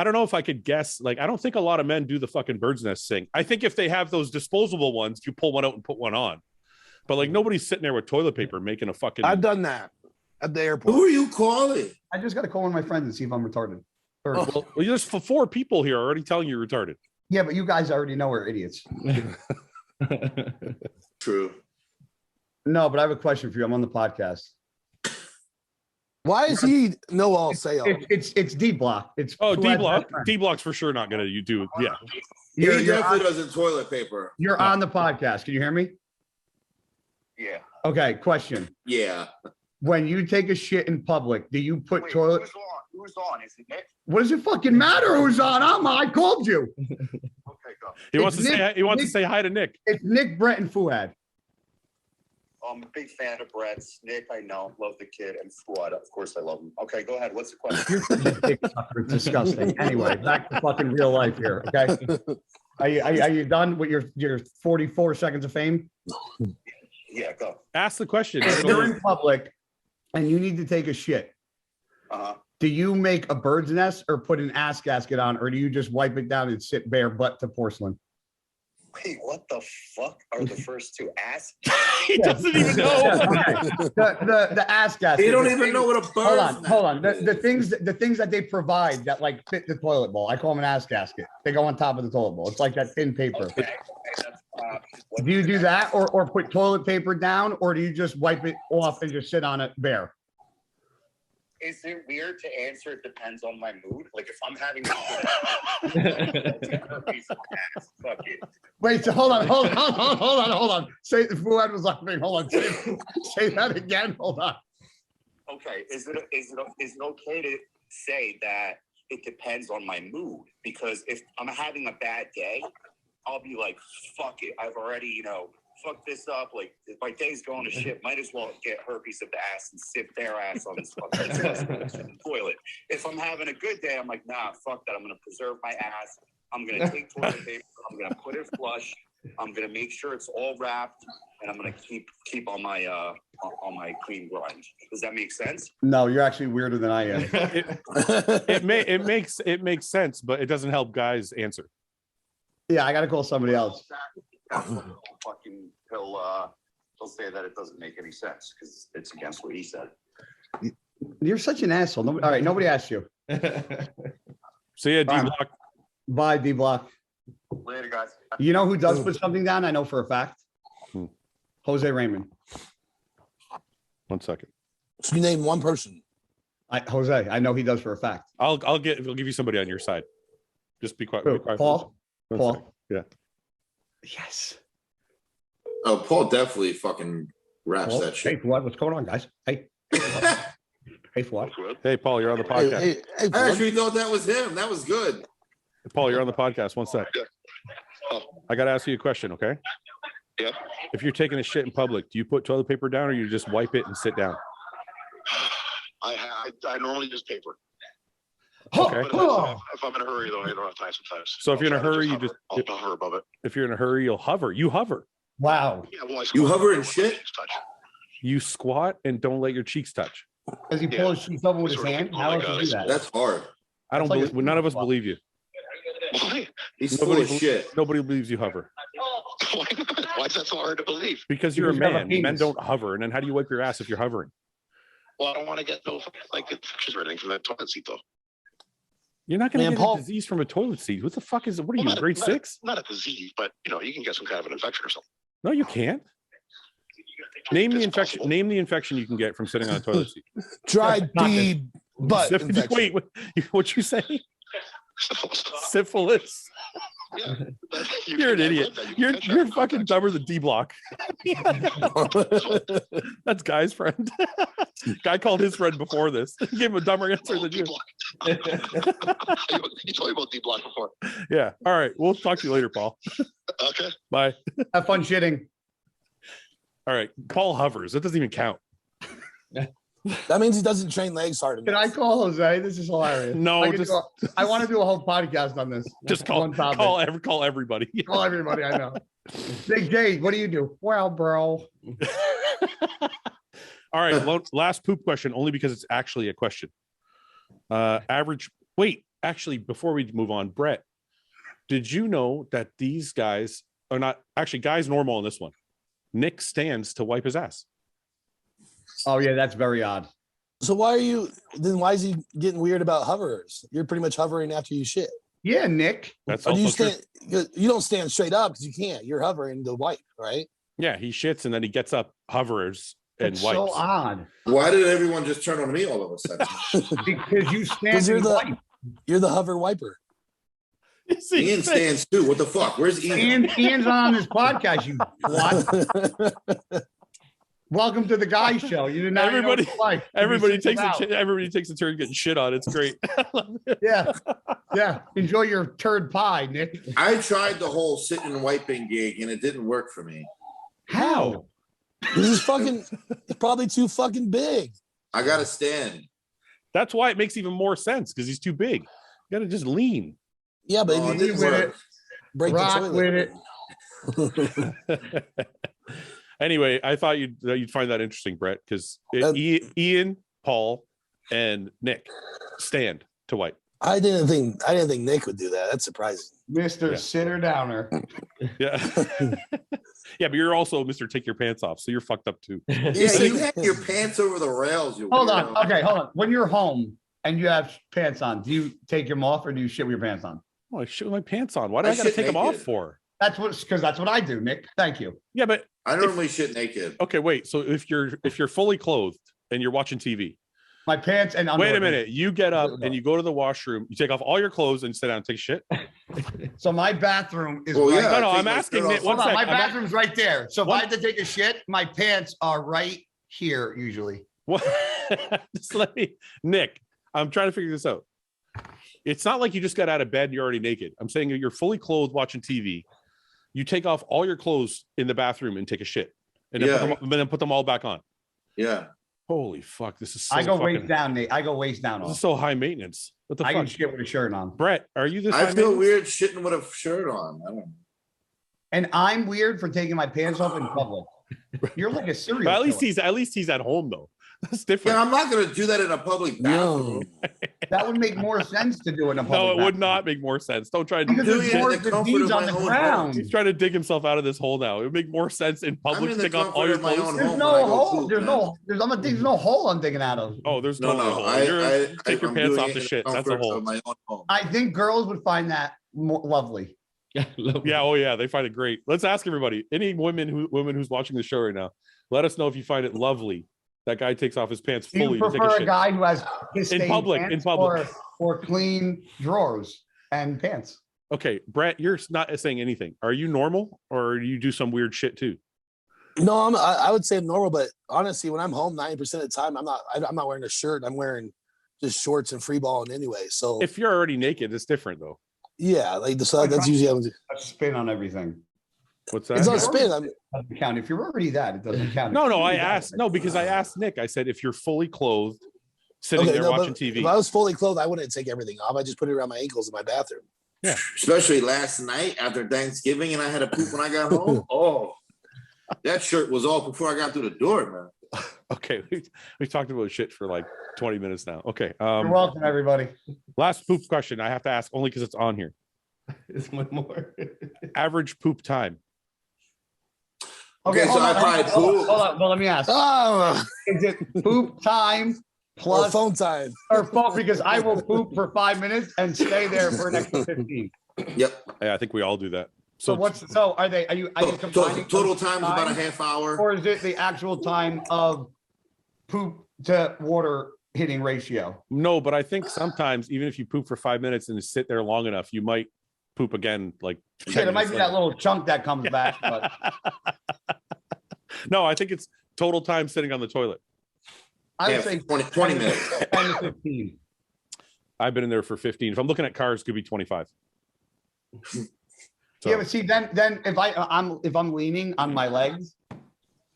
don't know if I could guess. Like, I don't think a lot of men do the fucking bird's nest thing. I think if they have those disposable ones, you pull one out and put one on. But like, nobody's sitting there with toilet paper making a fucking. I've done that at the airport. Who are you calling? I just got to call one of my friends and see if I'm retarded. Or, Well, there's 4 people here already telling you you're retarded. yeah, but you guys already know we're idiots. True. No, but I have a question for you. I'm on the podcast. Why is he no all sale? It's D block. It's D block. D block's for sure not gonna. You do. Yeah. He definitely doesn't toilet paper. You're on the podcast. Can you hear me? Yeah. Okay. Question. Yeah. When you take a shit in public, do you put toilet? Who's on? Is it Nick? What does it fucking matter who's on? I called you. Okay, go. He wants to say hi to Nick. It's Nick, Brett, and Fouad. I'm a big fan of Brett's. Nick, I know, love the kid, and Fouad, of course, I love him. Okay, go ahead. What's the question? You're such a dick sucker. It's disgusting. Anyway, back to fucking real life here. Okay. Are you done with your 44 seconds of fame? Yeah, go. Ask the question. If you're in public and you need to take a shit, do you make a bird's nest or put an ass gasket on, or do you just wipe it down and sit bare butt to porcelain? Wait, what the fuck are the first two? Ass? He doesn't even know. The ass gasket. They don't even know what a bird. Hold on. The things that they provide that like fit the toilet bowl. I call them an ass gasket. They go on top of the toilet bowl. It's like that thin paper. Okay, Do you do that or put toilet paper down, or do you just wipe it off and just sit on it bare? Is it weird to answer? It depends on my mood. Like if I'm having fuck it. Wait, so hold on. Say Fouad was laughing. Hold on. Say that again. Hold on. Okay, is it okay to say that it depends on my mood? Because if I'm having a bad day, I'll be like, fuck it. I've already, fuck this up. Like, if my day's going to shit, might as well get herpes of the ass and sit bare ass on this fucking toilet. If I'm having a good day, I'm like, nah, fuck that. I'm going to preserve my ass. I'm going to take toilet paper. I'm going to put it flush. I'm going to make sure it's all wrapped, and I'm going to keep on my clean grind. Does that make sense? No, you're actually weirder than I am. It makes sense, but it doesn't help guys answer. Yeah, I got to call somebody else. Fucking, he'll say that it doesn't make any sense because it's against what he said. You're such an asshole. All right, nobody asked you. So yeah, D-Block. Bye, D-Block. Later, guys. You know who does put something down? I know for a fact. Jose Raymond. 1 second. So you name one person. Jose, I know he does for a fact. I'll give you somebody on your side. Just be quiet. Be quiet. Paul. Yeah. Yes. Oh, Paul definitely fucking raps Paul, that shit. Hey, what's going on, guys? Hey. Hey, Fouad. Hey, Paul, you're on the podcast. Hey, I actually thought that was him. That was good. Paul, you're on the podcast. 1 sec. Oh. I got to ask you a question, okay? Yeah. If you're taking a shit in public, do you put toilet paper down or you just wipe it and sit down? I normally use paper. Okay. But if I'm in a hurry, though, I don't have time sometimes. So if you're in a hurry, you I'll hover above it. if you're in a hurry, you'll hover. You hover. Wow. Yeah, well, You hover and shit? You squat and don't let your cheeks touch. Does he pull his cheeks over with his hand? How does he do that? That's hard. I don't That's like believe. None of us believe you. Why? He's full of shit. Nobody believes you hover Why is that so hard to believe? because you're a Because you have a man. Men penis. don't hover. And then how do you wipe your ass if you're hovering? Well, I don't want to get no like infections or anything from that toilet seat, though. You're not going to Man, get Paul- a disease from a toilet seat. What the fuck is it? What are Well, you, grade 6? Not a disease, but you can get some kind of an infection or something. No, you can't. Name the It's infection. possible. Name the infection you can get from sitting on a toilet seat. Dry pee butt infection. Wait, what you say? Syphilis. Yeah. You're an idiot. You're fucking dumber than D-Block. That's Guy's friend. Guy called his friend before this. He gave him a dumber answer than you. You told me about D-Block before. Yeah. All right. We'll talk to you later, Paul. Okay. Bye. Have fun shitting. All right. Paul hovers. That doesn't even count. That means he doesn't train legs hard enough. Can I call Jose? This is hilarious. No, I want to do a whole podcast on this. just One topic. call everybody. Call everybody I know. Big J, what do you do? Well, bro. All right. Last poop question, only because it's actually a question. Actually, before we move on, Brett, did you know that these guys are not actually guys normal on this one? Nick stands to wipe his ass. Oh, yeah, that's very odd. So why is he getting weird about hoverers? You're pretty much hovering after you shit. Yeah, Nick. That's Or do you also true. you don't stand straight up because you can't. You're hovering to wipe, right? Yeah, he shits and then he gets up, hovers, and That's wipes. so odd. Why did everyone just turn on me all of a sudden? Because you stand Because you're and wipe. you're the hover wiper. Ian stands too. What the fuck? Where's Ian? Ian's on this podcast, you what? Welcome to the Guy Show. You didn't Everybody takes out. everybody takes a turn getting shit on. It's great. Yeah. Enjoy your turd pie, Nick. I tried the whole sitting and wiping gig and it didn't work for me. How? He's probably too fucking big. I gotta stand. That's why it makes even more sense because he's too big. You gotta just lean. Yeah, but Oh, if it you didn't didn't work. break Rock the toilet. with it. Anyway, I thought you'd find that interesting, Brett, because Ian, Paul, and Nick stand to wipe. I didn't think Nick would do that. That's surprising. Mr. Yeah. Sitter Downer. Yeah. Yeah, but you're also Mr. Take Your Pants Off, so you're fucked up too. Yeah, you had your pants over the rails. You Hold weirdo. on. Okay, hold on. When you're home and you have pants on, do you take them off or do you shit with your pants on? Oh, I shit with my pants on. Why do I gotta shit take them off naked. for? That's what I do, Nick. Thank you. Yeah, but I normally shit naked. okay, wait. So if you're fully clothed and you're watching TV, My pants and underwear. wait a minute. You get up and you go to the washroom. You take off all your clothes and sit down and take a shit. So my bathroom is Well, right. yeah. No, I I'm take my asking shirt Nick. off. One Hold on, sec. my bathroom's right there. So if What? I have to take a shit, my pants are right here usually. What? Just let me, Nick. I'm trying to figure this out. It's not like you just got out of bed and you're already naked. I'm saying you're fully clothed watching TV. You take off all your clothes in the bathroom and take a shit, and then put them all back on. Yeah. Holy fuck! This is so I go fucking, waist down, Nate. I go waist down. This is Off. so high maintenance. What the I can fuck, shit with a shirt on. Brett? Are you this? I high feel maintenance? weird shitting with a shirt on. I don't know. And I'm weird for taking my pants off in public. You're like a serial But at least killer. he's at home though. That's different. Yeah, I'm not gonna do that in a public bathroom. That would make more sense to do in a public No, it would bathroom. not make more sense. Don't try to Because doing there's it in more the comfort disease of on my the own ground. He's trying to dig himself out of this hole now. It would make more sense in I'm public in to the take off all comfort your of my clothes. own There's home no when I go hole. poop, There's man. there's no hole I'm digging out of. Oh, there's No, totally a no. hole. Take your I'm pants doing off it the in shit. That's a comfort hole. of my own home. I think girls would find that more lovely. Yeah, oh yeah, they find it great. Let's ask everybody. Any women who's watching the show right now, let us know if you find it lovely. That guy takes off his pants Do you fully to take a prefer a shit. guy who has his In stained public, pants or clean drawers and pants? Okay, Brett, you're not saying anything. Are you normal or do you do some weird shit too? No, I would say I'm normal, but honestly, when I'm home 90% of the time, I'm not wearing a shirt. I'm wearing just shorts and free balling anyway. So If you're already naked, it's different though. yeah, like so that's usually how A spin on everything. What's that? it's not If spin. you're It doesn't count. If you're already that, it doesn't count. No, I asked. No, because I asked Nick. I said, if you're fully clothed, sitting there watching but TV. If I was fully clothed, I wouldn't take everything off. I just put it around my ankles in my bathroom. Yeah. Especially last night after Thanksgiving and I had to poop when I got home. Oh, that shirt was off before I got through the door, man. Okay, we talked about shit for like 20 minutes now. Okay. You're welcome, everybody. Last poop question I have to ask only because it's on here. It's one more. Average poop time. Okay, so I probably poop. Hold on. Well, let me ask. Oh, Is it poop time or plus phone time. or phone? Because I will poop for 5 minutes and stay there for an extra 15. Yep. Yeah, I think we all do that. So are you combining Total time is about a half hour. or is it the actual time of poop to water hitting ratio? No, but I think sometimes even if you poop for 5 minutes and sit there long enough, you might poop again. Like Yeah, there might be that little chunk that comes back. But No, I think it's total time sitting on the toilet. I would Yeah, say 20 minutes. 10 to 15. I've been in there for 15. If I'm looking at cars, it could be 25. So, Yeah, but see, then if I'm leaning on my legs,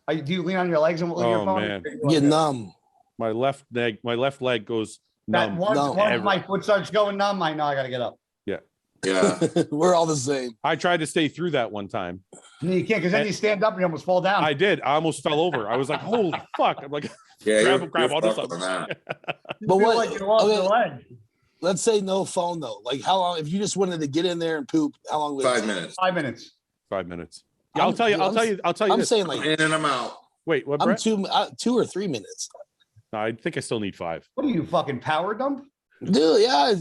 do you lean on your legs and lean your Oh, phone? man. Get numb. my left leg goes That numb. once Ever. my foot starts going numb, I know I gotta get up. Yeah. We're all the same. I tried to stay through that one time. No, you can't because then you stand up and you almost fall down. I did. I almost fell over. I was like, holy fuck. I'm like, Yeah. grab all this fucked up. on that. You But feel what- like you lost okay. your leg. Let's say no phone though. Like how long? If you just wanted to get in there and poop, how long would it 5 take? minutes. 5 minutes. 5 minutes. Yeah, I'll tell you. I'll tell you I'm this. saying like In and I'm out. Wait, what, I'm Brett? 2 or 3 minutes. No, I think I still need 5. What are you fucking power dump? Dude, yeah,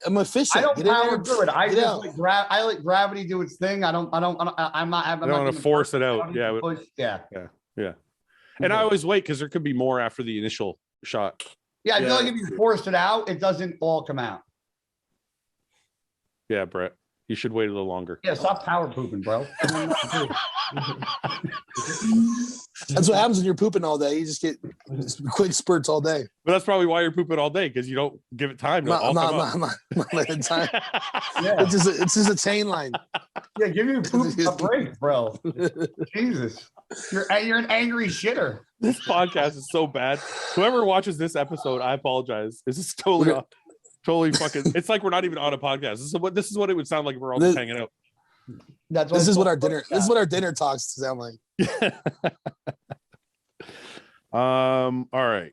I'm efficient. I don't Get in power there, through it. I get just out. I let gravity do its thing. I'm not. I'm I not don't want gonna to force it I out. don't need Yeah. to push. Yeah. And I always wait because there could be more after the initial shot. Yeah, I feel Yeah. like if you force it out, it doesn't all come out. Yeah, Brett. You should wait a little longer. Yeah, stop power pooping, bro. That's what happens when you're pooping all day. You just get quick spurts all day. But that's probably why you're pooping all day because you don't give it time to all come up. I'm not letting time. Yeah, It's just a chain line. yeah, give your poop a break, bro. Jesus, you're an angry shitter. This podcast is so bad. Whoever watches this episode, I apologize. This is totally fucking. It's like we're not even on a podcast. This is what it would sound like if we're all just hanging out. That's This is what our dinner talks sound like. All right.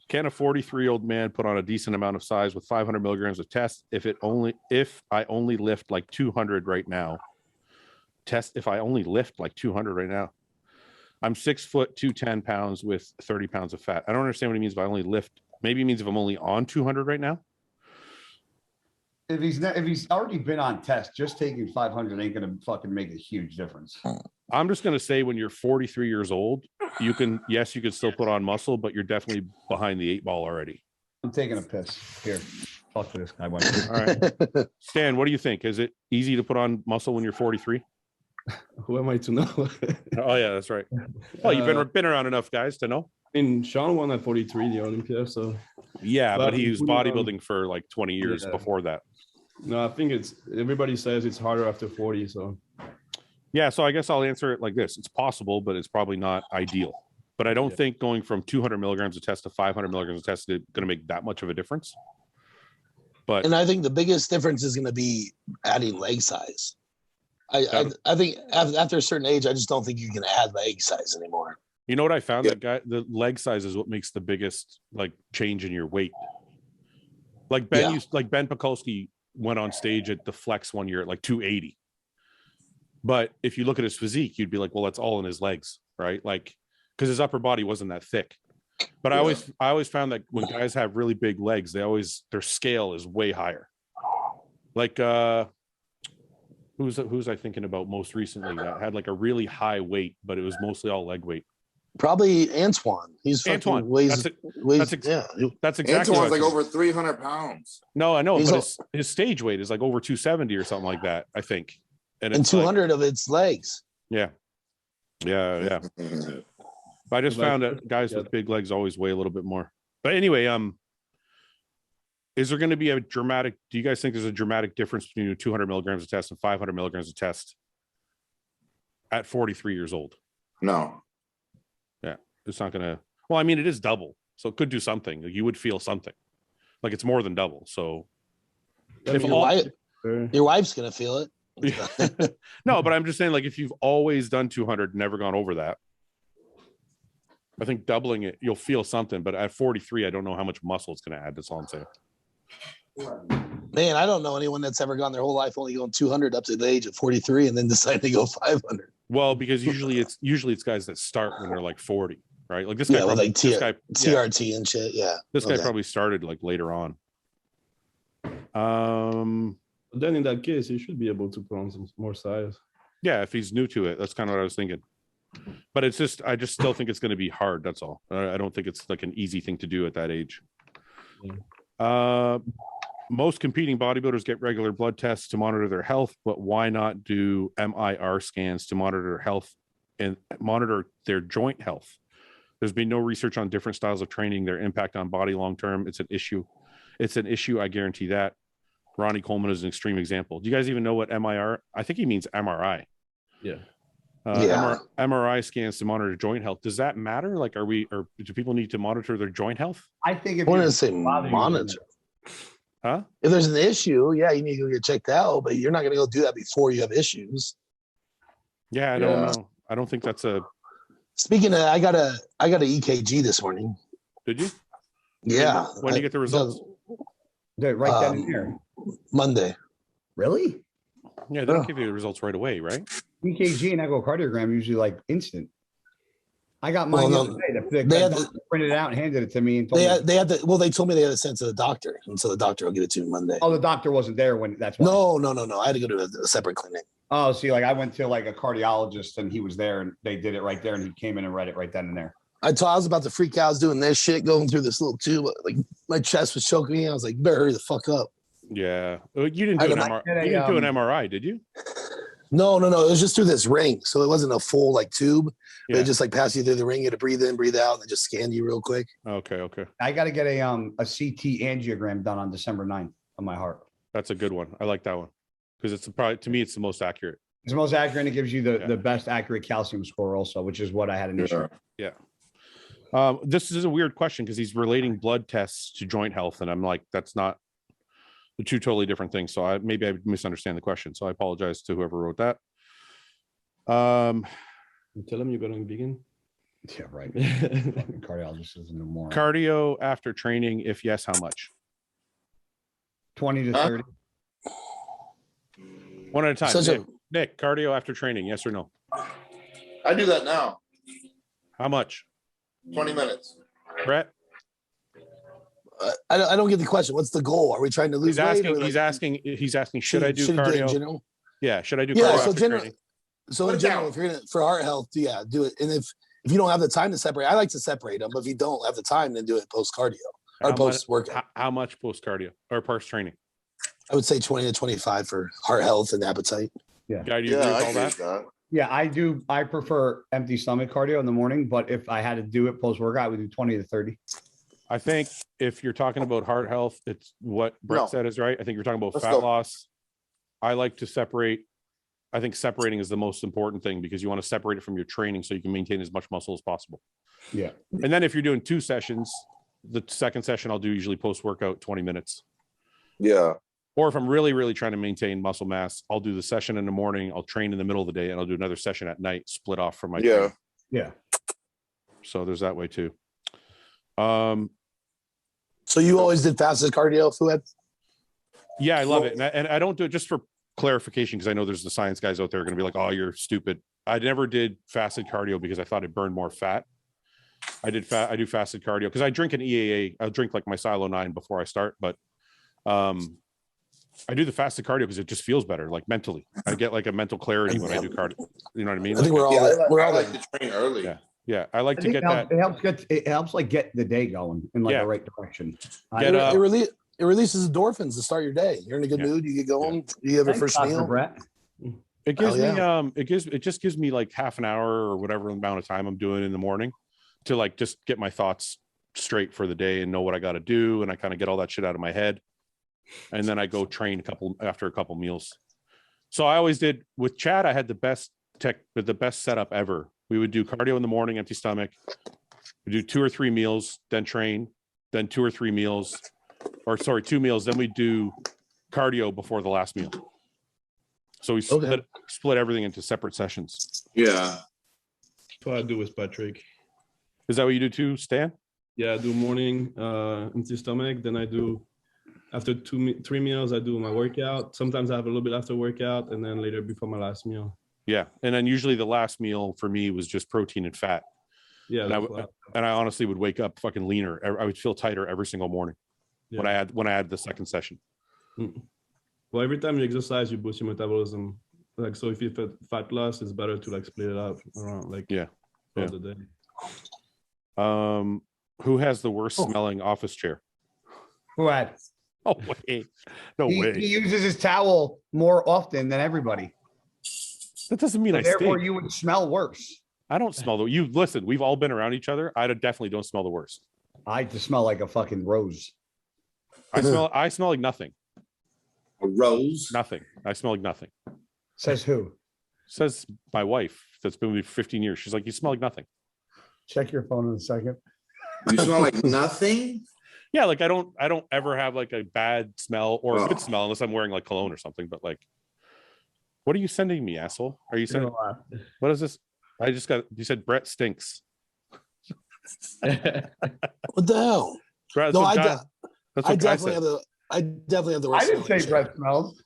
Can a 43-year-old man put on a decent amount of size with 500 milligrams of test if I only lift like 200 right now? Test if I only lift like 200 right now. I'm 6 foot 210 pounds with 30 pounds of fat. I don't understand what he means by only lift. Maybe it means if I'm only on 200 right now. If he's already been on test, just taking 500 ain't gonna fucking make a huge difference. I'm just going to say when you're 43 years old, you can still put on muscle, but you're definitely behind the 8 ball already. I'm taking a piss here. Fuck this guy. All right. Stan, what do you think? Is it easy to put on muscle when you're 43? Who am I to know? Oh yeah, that's right. Well, you've been around enough guys to know. I mean, Sean won at 43 the Olympia, so Yeah, but he was putting on- bodybuilding for like 20 years Yeah. before that. no, I think everybody says it's harder after 40. So Yeah, so I guess I'll answer it like this. It's possible, but it's probably not ideal. But I don't think going from 200 milligrams of test to 500 milligrams of test is going to make that much of a difference. But And I think the biggest difference is going to be adding leg size. I think after a certain age, I just don't think you can add leg size anymore. You know what I found? That guy, the leg size is what makes the biggest like change in your weight. Like Ben Pekulski went on stage at the Flex one year at like 280. But if you look at his physique, you'd be like, well, that's all in his legs, right? Like, because his upper body wasn't that thick. But I always found that when guys have really big legs, their scale is way higher. Like who's I thinking about most recently that had like a really high weight, but it was mostly all leg weight? Probably Antoine. He's Antoine. Weighs, that's exactly. Antoine's like over 300 pounds. No, I know, but his stage weight is like over 270 or something like that, I think. And 200 of its legs. Yeah. I just found that guys with big legs always weigh a little bit more. But anyway, is there going to be do you guys think there's a dramatic difference between 200 milligrams of test and 500 milligrams of test at 43 years old? No. Yeah, it's not going to. Well, I mean, it is double, so it could do something. You would feel something. Like it's more than double. So if your wife's going to feel it. No, but I'm just saying, like, if you've always done 200, never gone over that, I think doubling it, you'll feel something. But at 43, I don't know how much muscle it's going to add. That's all I'm saying. Man, I don't know anyone that's ever gone their whole life only going 200 up to the age of 43 and then decide to go 500. Well, because usually it's guys that start when they're like 40, right? Like this guy, TRT and shit. Yeah, this guy probably started like later on. Then in that case, he should be able to put on some more size. Yeah, if he's new to it, that's kind of what I was thinking. But I just still think it's going to be hard. That's all. I don't think it's like an easy thing to do at that age. Yeah. Most competing bodybuilders get regular blood tests to monitor their health, but why not do MIR scans to monitor their health and monitor their joint health? There's been no research on different styles of training, their impact on body long term. It's an issue. I guarantee that. Ronnie Coleman is an extreme example. Do you guys even know what MIR? I think he means MRI. Yeah. MRI scans to monitor joint health. Does that matter? Like, do people need to monitor their joint health? I think if I want to say monitor. Huh? If there's an issue, yeah, you need to go get checked out, but you're not going to go do that before you have issues. Yeah, I don't know. I don't think that's a. Speaking of, I got a EKG this morning. Did you? Yeah. When do you get the results? Right then and there. Monday. Really? Yeah, they don't give you the results right away, right? EKG and echocardiogram usually like instant. I got mine the other day. They printed it out and handed it to me. And told they told me they had to send it to the doctor, and so the doctor will get it to me Monday. Oh, the doctor wasn't there when that's why. No. I had to go to a separate clinic. Oh, see, like I went to like a cardiologist and he was there and they did it right there and he came in and read it right then and there. I was about to freak out. I was doing this shit, going through this little tube. Like my chest was choking me. I was like, you better hurry the fuck up. Yeah. You didn't do an MRI. You didn't do an MRI, did you? No. It was just through this ring. So it wasn't a full like tube. Yeah. They just like pass you through the ring. You had to breathe in, breathe out, and they just scanned you real quick. Okay. I got to get a CT angiogram done on December 9th on my heart. That's a good one. I like that one because it's probably, to me, it's the most accurate. It's the most accurate. And it gives you the best accurate calcium score also, which is what I had initially. Yeah. This is a weird question because he's relating blood tests to joint health, and I'm like, that's not the two totally different things. So I misunderstand the question. So I apologize to whoever wrote that. Tell him you're going vegan. Yeah, right. Cardiologist doesn't know more. Cardio after training, if yes, how much? 20 to 30. One at a time. Nick, cardio after training, yes or no? I do that now. How much? 20 minutes. Brett? I don't get the question. What's the goal? Are we trying to lose weight? He's asking, should I do cardio? Yeah, should I do cardio after training? So in general, if you're gonna for heart health, do it. And if you don't have the time to separate, I like to separate them. But if you don't have the time, then do it post cardio or post workout. How much post cardio or post training? I would say 20 to 25 for heart health and appetite. Yeah. Guy, do you agree with all that? Yeah, I do. I prefer empty stomach cardio in the morning, but if I had to do it post workout, I would do 20 to 30. I think if you're talking about heart health, it's what Brett said is right. I think you're talking about fat loss. I like to separate. I think separating is the most important thing because you want to separate it from your training so you can maintain as much muscle as possible. Yeah. And then if you're doing 2 sessions, the second session I'll do usually post-workout 20 minutes. Yeah. Or if I'm really, really trying to maintain muscle mass, I'll do the session in the morning, I'll train in the middle of the day, and I'll do another session at night, split off from my training. Yeah. So there's that way too. So you always did fastest cardio, Fouad? Yeah, I love it. And I don't do it, just for clarification, because I know there's the science guys out there going to be like, oh, you're stupid. I never did fasted cardio because I thought it burned more fat. I do fasted cardio because I drink an EAA. I'll drink like my Silo 9 before I start, but I do the fasted cardio because it just feels better, like mentally. I get like a mental clarity when I do cardio. You know what I mean? I think we're all like to train early. Yeah. I like to get that. It helps like get the day going in like the right direction. It releases endorphins to start your day. You're in a good mood. You get going. You have your first meal. Brett. It gives me it just gives me like half an hour or whatever amount of time I'm doing in the morning to like just get my thoughts straight for the day and know what I got to do, and I kind of get all that shit out of my head, and then I go train after a couple meals. So I always did with Chad. I had the best setup ever. We would do cardio in the morning, empty stomach. We do 2 or 3 meals, then train, then 2 or 3 meals, 2 meals. Then we do cardio before the last meal. So we split everything into separate sessions. Yeah. That's what I do with Patrick. Is that what you do too, Stan? Yeah, I do morning empty stomach. Then I do after 3 meals, I do my workout. Sometimes I have a little bit after workout, and then later before my last meal. Yeah, and then usually the last meal for me was just protein and fat. Yeah, and I honestly would wake up fucking leaner. I would feel tighter every single morning when I had the second session. Well, every time you exercise, you boost your metabolism. Like, so if you fat loss, it's better to like split it up around like throughout the day. Who has the worst smelling office chair? Fouad. Oh wait, no way. He uses his towel more often than everybody. That doesn't mean therefore stink. You would smell worse. I don't smell you listen, we've all been around each other. I definitely don't smell the worst. I just smell like a fucking rose. I smell like nothing. A rose? Nothing. I smell like nothing. Says who? Says my wife that's been with me for 15 years. She's like, you smell like nothing. Check your phone in a second. You smell like nothing? Yeah, like I don't ever have like a bad smell or a good smell unless I'm wearing like cologne or something. But like, what are you sending me, asshole? Are you sending? What is this? You said Brett stinks. What the hell? Brett, no, I definitely have the worst. I didn't say Brett smells.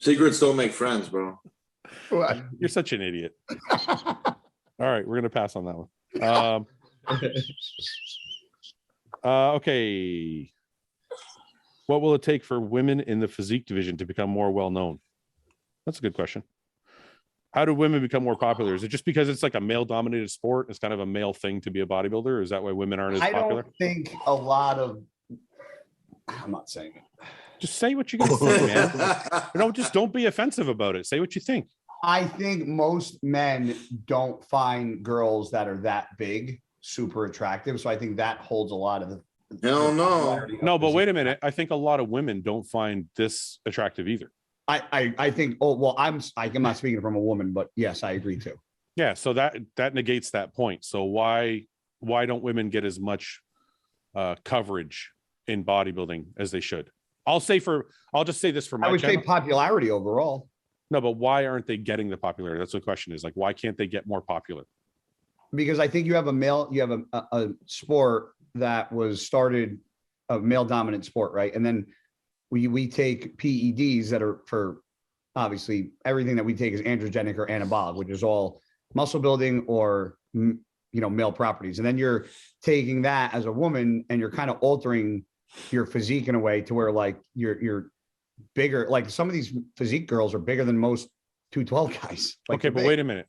Secrets don't make friends, bro. You're such an idiot. All right, we're gonna pass on that one. Okay. What will it take for women in the physique division to become more well known? That's a good question. How do women become more popular? Is it just because it's like a male dominated sport? It's kind of a male thing to be a bodybuilder? Or is that why women aren't as popular? I don't think a lot of, I'm not saying it. Just say what you're going to say, man. Just don't be offensive about it. Say what you think. I think most men don't find girls that are that big super attractive. So I think that holds a lot of the. Hell no. No, but wait a minute. I think a lot of women don't find this attractive either. I think, I'm not speaking from a woman, but yes, I agree too. Yeah. So that negates that point. So why don't women get as much coverage in bodybuilding as they should? I'll just say this for my I would say popularity overall. No, but why aren't they getting the popularity? That's the question is, like, why can't they get more popular? Because I think you have a sport that was started, a male dominant sport, right? And then we take PEDs that are for, obviously everything that we take is androgenic or anabolic, which is all muscle building or, male properties. And then you're taking that as a woman and you're kind of altering your physique in a way to where like you're bigger. Like some of these physique girls are bigger than most 212 guys. Like okay, but wait a minute.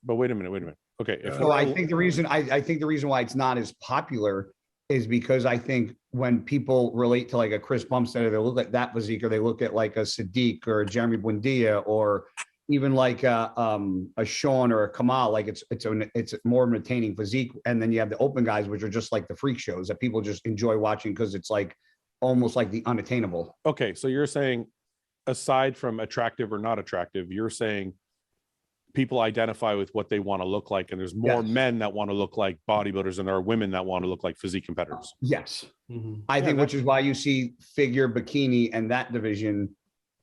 Okay. So I think the reason why it's not as popular is because I think when people relate to like a Chris Bumstead, they look at that physique, or they look at like a Sadiq or a Jeremy Buendia, or even like a Sean or a Kamal, like it's more maintaining physique. And then you have the open guys, which are just like the freak shows that people just enjoy watching because it's like almost like the unattainable. Okay, so you're saying, aside from attractive or not attractive, you're saying people identify with what they want to look like, and there's more men that want to look like bodybuilders than there are women that want to look like physique competitors. Yes. Mm-hmm. I think which is why you see figure, bikini, and that division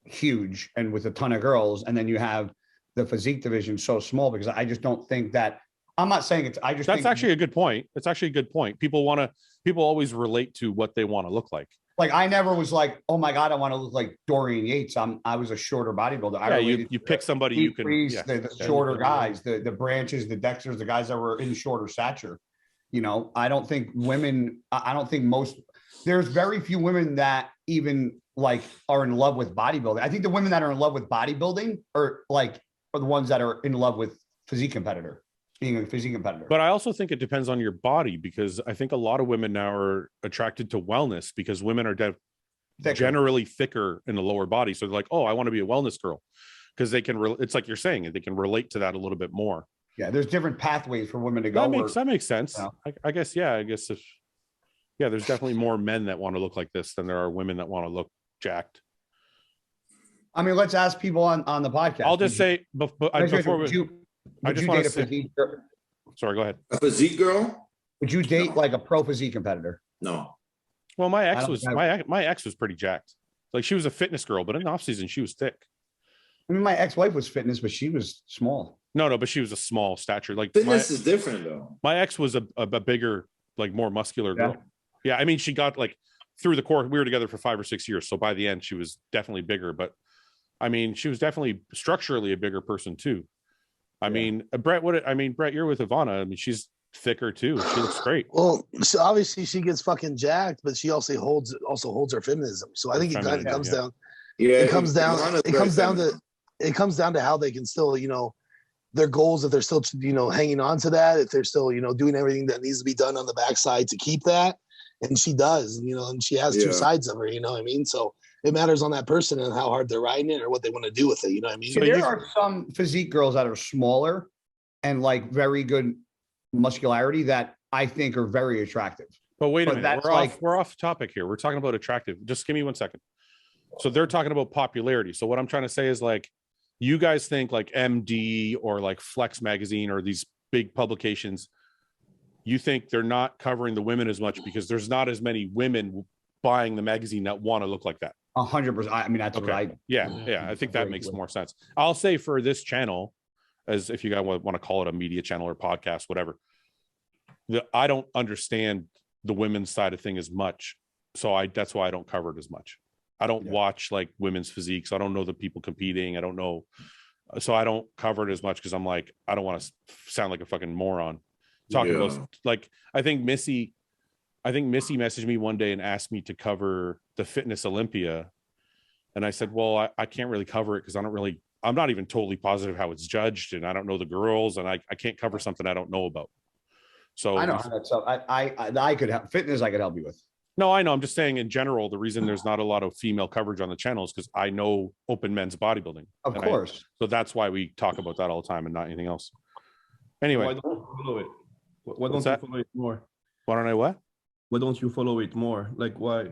huge and with a ton of girls, and then you have the physique division so small, because I just don't think that I'm not saying it's. I just that's think actually a good point. It's actually a good point. People always relate to what they want to look like. Like I never was like, oh my God, I want to look like Dorian Yates. I was a shorter bodybuilder. Yeah, you pick somebody you can. The shorter guys, the Branches, the Dexters, the guys that were in shorter stature. You know, I don't think women. I don't think most. There's very few women that even like are in love with bodybuilding. I think the women that are in love with bodybuilding are the ones that are in love with physique competitor. Being a physique competitor. But I also think it depends on your body, because I think a lot of women now are attracted to wellness because women are generally thicker in the lower body. So they're like, oh, I want to be a wellness girl, because they can, it's like you're saying, they can relate to that a little bit more. Yeah. There's different pathways for women to go. That makes sense. You know? I guess there's definitely more men that want to look like this than there are women that want to look jacked. I mean, let's ask people on the podcast. I'll just say before we, I just want to say, sorry, go ahead. A physique girl? Would you date like a pro physique competitor? No. Well, my ex was pretty jacked. Like she was a fitness girl, but in the off season she was thick. I mean, my ex-wife was fitness, but she was small. No, but she was a small stature. Like fitness is different though. My ex was a bigger, like more muscular girl. Yeah, I mean, she got like through the course. We were together for 5 or 6 years, so by the end she was definitely bigger. But I mean, she was definitely structurally a bigger person too. I mean, Brett, Brett, you're with Ivana. I mean, she's thicker too. She looks great. Well, so obviously she gets fucking jacked, but she also holds her feminism. So I think it kind of comes down. Yeah, it comes down to how they can still, you know, their goals, if they're still, you know, hanging on to that, if they're still, you know, doing everything that needs to be done on the backside to keep that. And she does, you know, and she has two sides of her, you know what I mean? So it matters on that person and how hard they're riding it or what they want to do with it. You know what I mean? So there are some physique girls that are smaller and like very good muscularity that I think are very attractive. But wait a minute, we're off topic here. We're talking about attractive. Just give me 1 second. So they're talking about popularity. So what I'm trying to say is like, you guys think like MD or like Flex Magazine or these big publications, you think they're not covering the women as much because there's not as many women buying the magazine that want to look like that. 100%. I mean, that's what I. Yeah. I think that makes more sense. I'll say for this channel, as if you guys want to call it a media channel or podcast, whatever, I don't understand the women's side of thing as much. So that's why I don't cover it as much. I don't watch like women's physiques. I don't know the people competing. I don't know. So I don't cover it as much because I'm like, I don't want to sound like a fucking moron talking about like, I think Missy messaged me one day and asked me to cover the Fitness Olympia. And I said, well, I can't really cover it because I'm not even totally positive how it's judged. And I don't know the girls and I can't cover something I don't know about. So I know. So I could help fitness. I could help you with. No, I know. I'm just saying in general, the reason there's not a lot of female coverage on the channel is because I know open men's bodybuilding. Of course. So that's why we talk about that all the time and not anything else. Anyway. Why don't you follow it? Why don't you follow it more? Why don't I what? Why don't you follow it more? Like why?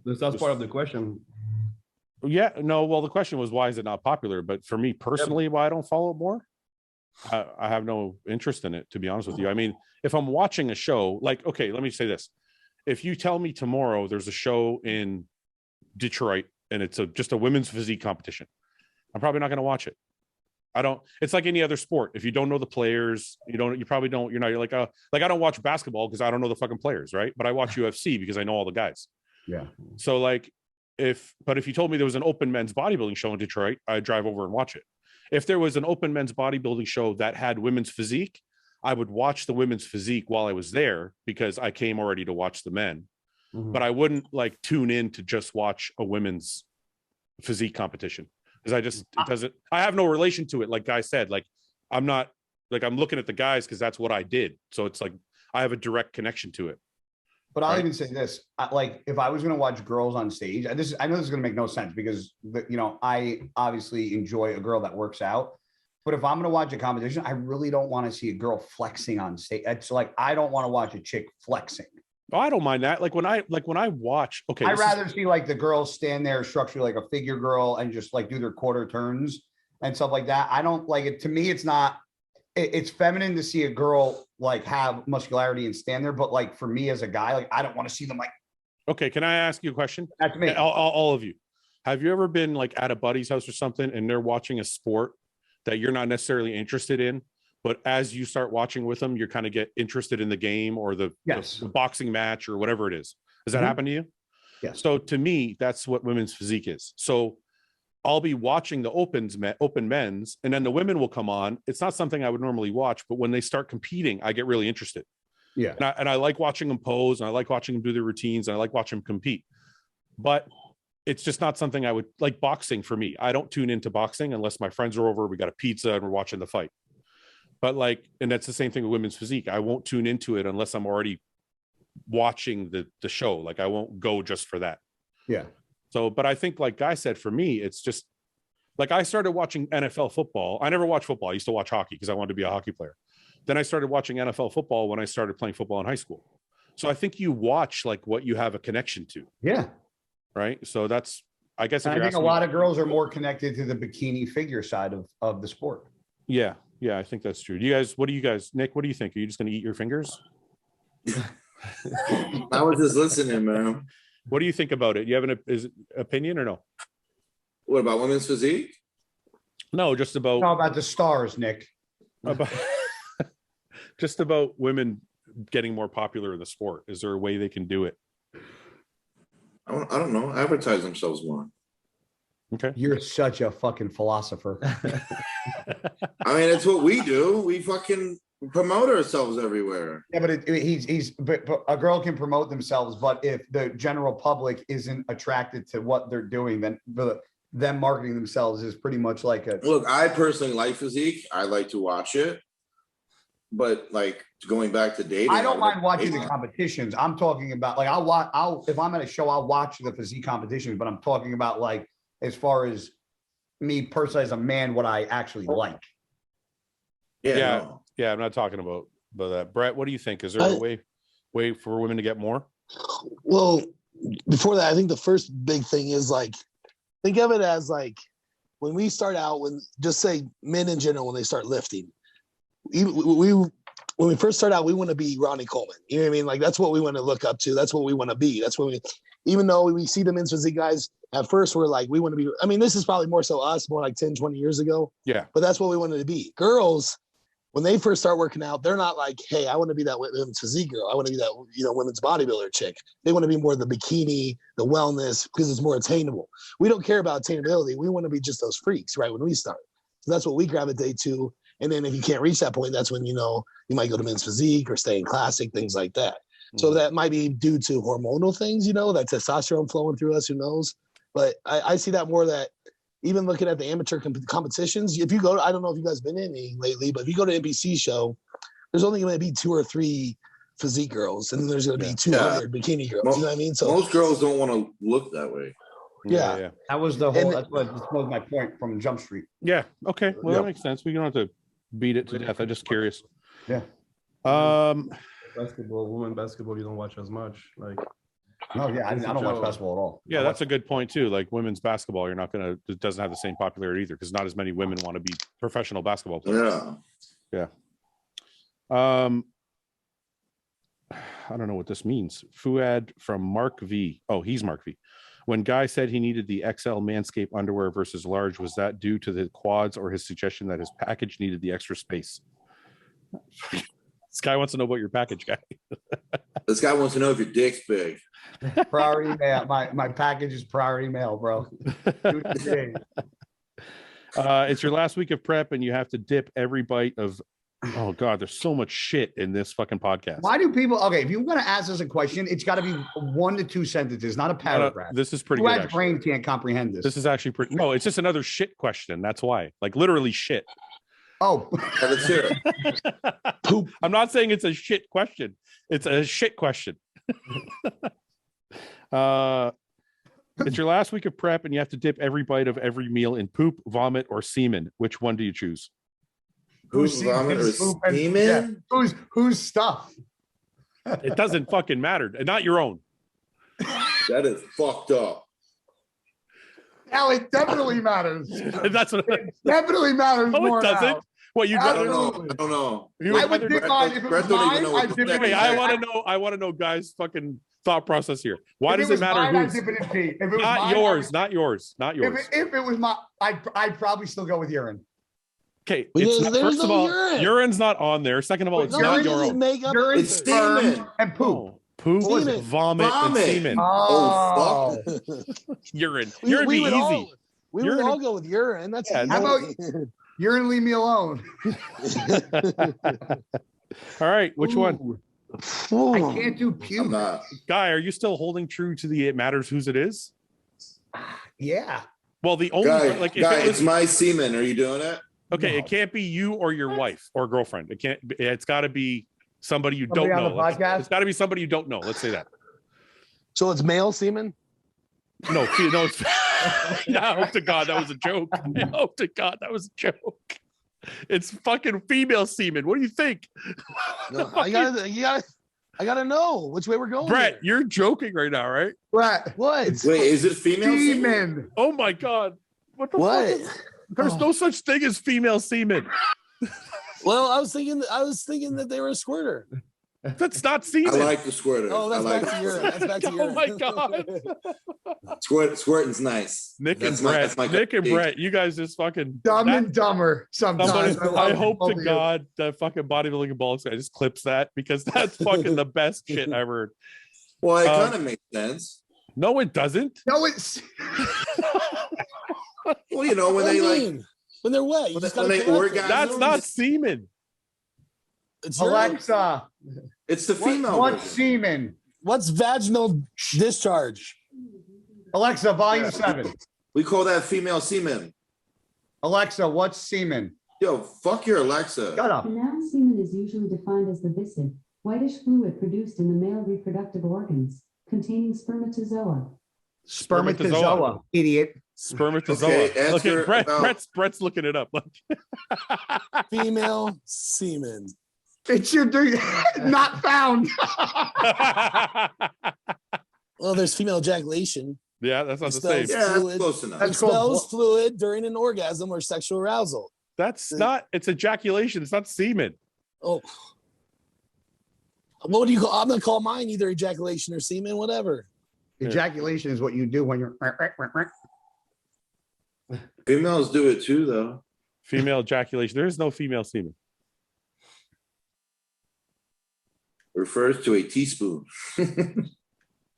That's part of the question. Yeah, no. Well, the question was, why is it not popular? But for me personally, why I don't follow it more? I have no interest in it, to be honest with you. I mean, if I'm watching a show, like, okay, let me say this. If you tell me tomorrow there's a show in Detroit and it's just a women's physique competition, I'm probably not going to watch it. It's like any other sport. If you don't know the players, you're like, I don't watch basketball because I don't know the fucking players, right? But I watch UFC because I know all the guys. Yeah. So like, if you told me there was an open men's bodybuilding show in Detroit, I'd drive over and watch it. If there was an open men's bodybuilding show that had women's physique, I would watch the women's physique while I was there because I came already to watch the men. Mm-hmm. But I wouldn't like tune in to just watch a women's physique competition because I have no relation to it. Like I said, like I'm looking at the guys because that's what I did. So it's like I have a direct connection to it. But I'll even say this, like if I was going to watch girls on stage, I know this is going to make no sense because, you know, I obviously enjoy a girl that works out. But if I'm going to watch a competition, I really don't want to see a girl flexing on stage. It's like, I don't want to watch a chick flexing. Oh, I don't mind that. Like when I watch, okay. I'd rather see like the girls stand there structurally like a figure girl and just like do their quarter turns and stuff like that. I don't like it. To me, it's feminine to see a girl like have muscularity and stand there. But like for me as a guy, like I don't want to see them like. Okay. Can I ask you a question? That's me. All of you. Have you ever been like at a buddy's house or something and they're watching a sport that you're not necessarily interested in, but as you start watching with them, you kind of get interested in the game or the boxing match or whatever it is. Does that happen to you? Yes. So to me, that's what women's physique is. So I'll be watching the open men's, and then the women will come on. It's not something I would normally watch, but when they start competing, I get really interested. Yeah. And I like watching them pose, and I like watching them do their routines, and I like watching them compete. But it's just not something I would like. Boxing for me, I don't tune into boxing unless my friends are over, we got a pizza and we're watching the fight. But like, and that's the same thing with women's physique. I won't tune into it unless I'm already watching the show. Like I won't go just for that. Yeah. So, but I think like Guy said, for me, it's just like I started watching NFL football. I never watched football. I used to watch hockey because I wanted to be a hockey player. Then I started watching NFL football when I started playing football in high school. So I think you watch like what you have a connection to. Yeah. Right. So that's, I guess. I think a lot of girls are more connected to the bikini figure side of the sport. Yeah. Yeah. I think that's true. Nick, what do you think? Are you just going to eat your fingers? I was just listening, man. What do you think about it? You have an opinion or no? What about women's physique? No, just about. No, about the stars, Nick. Just about women getting more popular in the sport. Is there a way they can do it? I don't know. Advertise themselves more. Okay. You're such a fucking philosopher. I mean, it's what we do. We fucking promote ourselves everywhere. Yeah, but a girl can promote themselves, but if the general public isn't attracted to what they're doing, then them marketing themselves is pretty much like a look. I personally like physique. I like to watch it, but like going back to dating, I don't mind watching the competitions. I'm talking about like I'll if I'm at a show, I'll watch the physique competitions, but I'm talking about like as far as me personally as a man, what I actually like. Yeah. Yeah, I'm not talking about that. Brett, what do you think? Is there a way for women to get more? Well, before that, I think the first big thing is like, think of it as like when we start out, when just say men in general, when they start lifting, when we first start out, we want to be Ronnie Coleman. You know what I mean? Like that's what we want to look up to. That's what we want to be. That's what even though we see the men's physique guys at first, we're like, we want to be, I mean, this is probably more so us, more like 10, 20 years ago. Yeah. But that's what we wanted to be. Girls, when they first start working out, they're not like, hey, I want to be that women's physique girl. I want to be that, women's bodybuilder chick. They want to be more the bikini, the wellness, because it's more attainable. We don't care about attainability. We want to be just those freaks, right? When we start. So that's what we gravitate to. And then if you can't reach that point, that's when, you might go to men's physique or stay in classic, things like that. Mm-hmm. So that might be due to hormonal things, that testosterone flowing through us, who knows? But I see that more that even looking at the amateur competitions, if you go to, I don't know if you guys been in any lately, but if you go to NBC show, there's only going to be 2 or 3 physique girls, and then there's going to be 200 bikini girls. You know what I mean? So most girls don't want to look that way. Yeah. That was the whole. That was my point from Jump Street. Yeah. Okay. Well, that makes sense. We don't have to beat it to death. I'm just curious. Yeah. Basketball, women basketball, you don't watch as much. Like. No, yeah, I don't watch basketball at all. Yeah, that's a good point too. Like women's basketball, it doesn't have the same popularity either because not as many women want to be professional basketball players. Yeah. I don't know what this means. Fouad from Mark V. Oh, he's Mark V. When Guy said he needed the XL Manscaped underwear versus large, was that due to the quads or his suggestion that his package needed the extra space? This guy wants to know about your package, Guy. This guy wants to know if your dick's big. Priority mail. My package is priority mail, bro. It's your last week of prep and you have to dip every bite of, oh God, there's so much shit in this fucking podcast. Why do people, if you're going to ask us a question, it's got to be 1 to 2 sentences, not a paragraph. This is pretty good. Brain can't comprehend this. This is actually pretty, no, it's just another shit question. That's why, like literally shit. Oh, let's hear it. Poop. I'm not saying it's a shit question. It's a shit question. It's your last week of prep and you have to dip every bite of every meal in poop, vomit, or semen. Which one do you choose? Who's vomit or semen? Yeah. Who's stuff? It doesn't fucking matter. Not your own. That is fucked up. Now it definitely matters. That's what it definitely matters. No, more it doesn't. now. What you? I don't know. I would dip mine if it was mine. I want to know, guys. Fucking thought process here. Why does it matter? I'd dip it in pee. If it was not yours. Not yours. If it was my, I'd probably still go with urine. Okay, There's first of no all, urine. urine's not on there. Second of all, it's No, not it your doesn't own. make up Urine, It's anything. semen. and poop. Oh, poop, Semen. vomit, and semen. Oh, fuck. Urine. Urine we be would easy. would Urine- all go with urine. That's Yeah, easy. How about urine? Leave me alone. All right, which one? I can't do I'm puke. not. Guy, are you still holding true to the it matters whose it is? Yeah. Well, the only Guy, like if guy, it was it's my semen. Are you doing it? okay, No. it can't be you or your wife or girlfriend. It can't. It's got to be somebody you Somebody don't on know. the Let's- podcast? It's got to be somebody you don't know. Let's say that. So it's male semen. No, it's. I hope to God that was a joke. I hope to God that was a joke. It's fucking female semen. What do you think? No, I gotta know which way we're going. Brett, here. you're joking right now, right? What? What? Wait, is it female semen? Semen. Oh my God. What the What? fuck? There's no such thing as female semen. Well, I was thinking that they were a squirter. That's not I semen. like the squirter. Oh, that's I like back to the urine. That's back to urine. Oh my God. Squirting's nice. Nick That's and my- Brett. that's my Nick and cup of Brett, you guys just fucking Dumb that- and dumber. Sometimes. somebody, I hope to God that fucking bodybuilding and balls guy just clips that because that's fucking the best shit I've heard. Well, it kind of makes sense. No, it doesn't. No, it's Well, you know, when What do they you like mean? When they're wet, you when just they- gotta when they collect it. orgasm. That's not semen. It's urine. Alexa. it's the female. What's version. semen? What's vaginal discharge? Alexa, volume 7. We call that female semen. Alexa, what's semen? Yo, fuck your Alexa. Shut up. The noun semen is usually defined as the viscid, whitish fluid produced in the male reproductive organs, containing spermatozoa. Spermatozoa, idiot. Spermatozoa. Okay, Okay, answer about- Brett's looking it up. Female semen. It's your not found. Well, there's female ejaculation. Yeah, that's not the Spells- same. Yeah, that's Fluid. close enough. It That's called expels fluid during an orgasm or sexual arousal. That's not. It's ejaculation. It's not semen. Oh. What do you call? I'm gonna call mine either ejaculation or semen, whatever. Ejaculation is what you do when you're. Females do it too, though. Female ejaculation. There is no female semen. Refers to a teaspoon.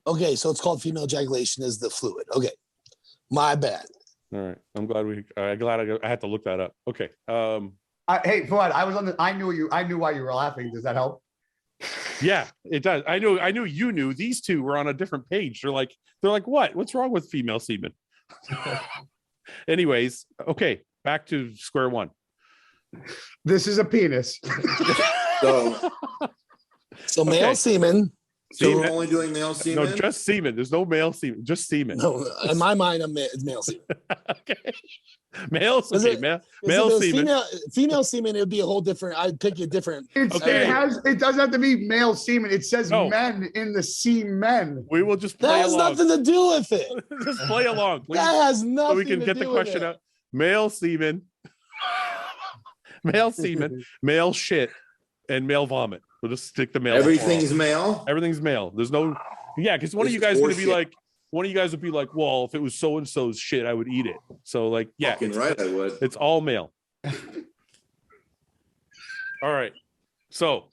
Okay, so it's called female ejaculation is the fluid. Okay, my bad. All right. I'm glad I had to look that up. Okay. Hey, Fouad, I was on the. I knew why you were laughing. Does that help? Yeah, it does. I knew you knew. These two were on a different page. They're like, what? What's wrong with female semen? Anyways, okay, back to square one. This is a penis. So Male Okay. semen. we're only doing male semen? No, just semen. There's no male semen. Just semen. No, in my mind, it's male semen. Okay. Males. Is Okay, it- male If it was semen. female semen, it would be a whole different. I'd pick a different. Okay. It doesn't have to be male semen. It says No. men in the semen. We will just play That has along. nothing to do with it. Just play along, please. That has nothing. So we can to get the do question with it. out. Male semen, male semen, male shit, and male vomit. We'll just stick the male. Everything's male? Everything's male. There's no, yeah, because one of This you is guys would be horseshit. like, well, if it was so and so's shit, I would eat it. So like, yeah, Fucking it's, right, I would. it's all male. All right, so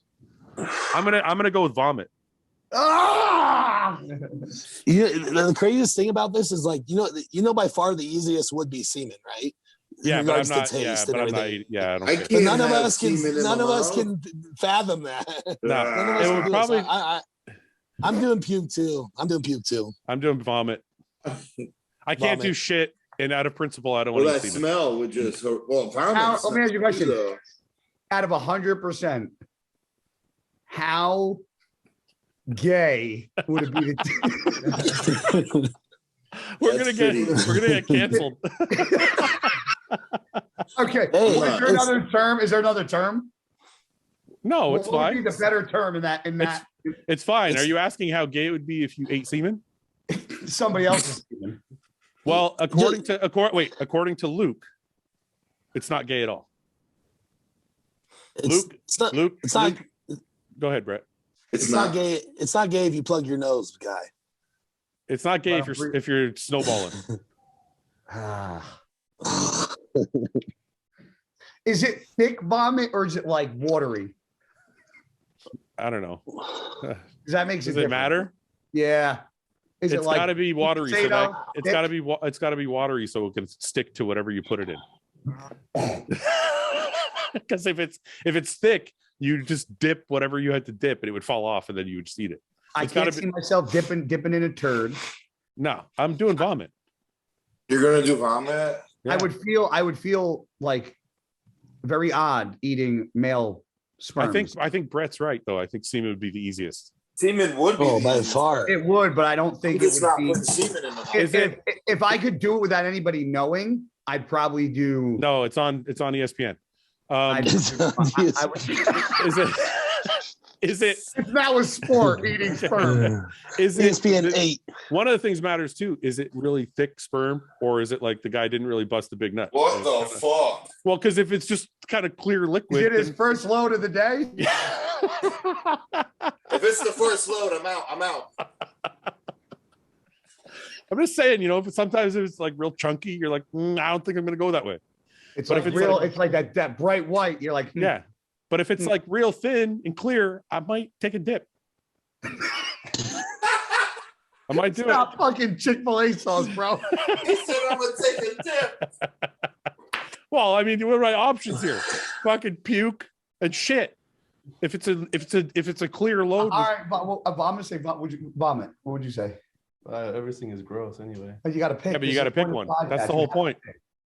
I'm gonna go with vomit. Ah! The craziest thing about this is like you know by far the easiest would be semen, right? In Yeah, but I'm regards to not. taste Yeah, and but I'm not. everything. Eating, yeah, I don't. I care. But can't none of have us can. semen in None my of us mouth. can fathom that. No, None of us it can would do probably. this. I'm doing puke too. I'm doing vomit. I can't do Vomit. shit, and out of principle, I don't Well, want that to see them. smell would just hurt. Well, Now, let me ask you a question. though. Out of 100%, how gay would it be to We're That's gonna get canceled. Okay. Hey, Is there another term? Is there another term? No, it's What would fine. be the better term in that It's fine. Are you asking how gay it would be if you ate semen? somebody else's? Well, according to Luke, it's not gay at all. Luke, It's not. Luke, It's not. Luke, go ahead, Brett. It's not gay. It's not gay if you plug your nose, guy. It's not gay if you're snowballing. Is it thick vomit or is it like watery? I don't know. Because that makes Does it it different. matter? Yeah. Is It's it like got to be watery. So that potato, it's got to be it's got to be watery so it can stick to whatever you put it in. Because if it's thick, you just dip whatever you had to dip, and it would fall off, and then you would just eat it. I can't see myself dipping in a turd. No, I'm doing vomit. You're gonna do vomit? Yeah. I would feel like very odd eating male sperm. I think Brett's right though. I think semen would be the easiest. Semen would be. Oh, by far. It would, but I don't think it It's not would be. putting semen in the mouth. If I could do it without anybody knowing, I'd probably do. No, it's on ESPN. I would, Is it if that was sport, eating sperm? Is it ESPN 8? One of the things matters too. Is it really thick sperm, or is it like the guy didn't really bust a big nut? What the fuck? Well, because if it's just kind of clear liquid, Is it his first load of the day? If it's the first load, I'm out. I'm just saying, if sometimes it's like real chunky, you're like, I don't think I'm gonna go that way. It's But like if it's real. like- It's like that bright white. You're like, Yeah. But if it's like real thin and clear, I might take a dip. I might It's do not fucking Chick-fil-A sauce, bro. He said I'm gonna take a dip. it. Well, I mean, what are my options here? Fucking puke and shit. If it's a clear load. All right, I'm gonna say vomit. What would you say? Everything is gross anyway. You got to pick. Yeah, but you This got to is pick point one. of podcast. That's the whole point.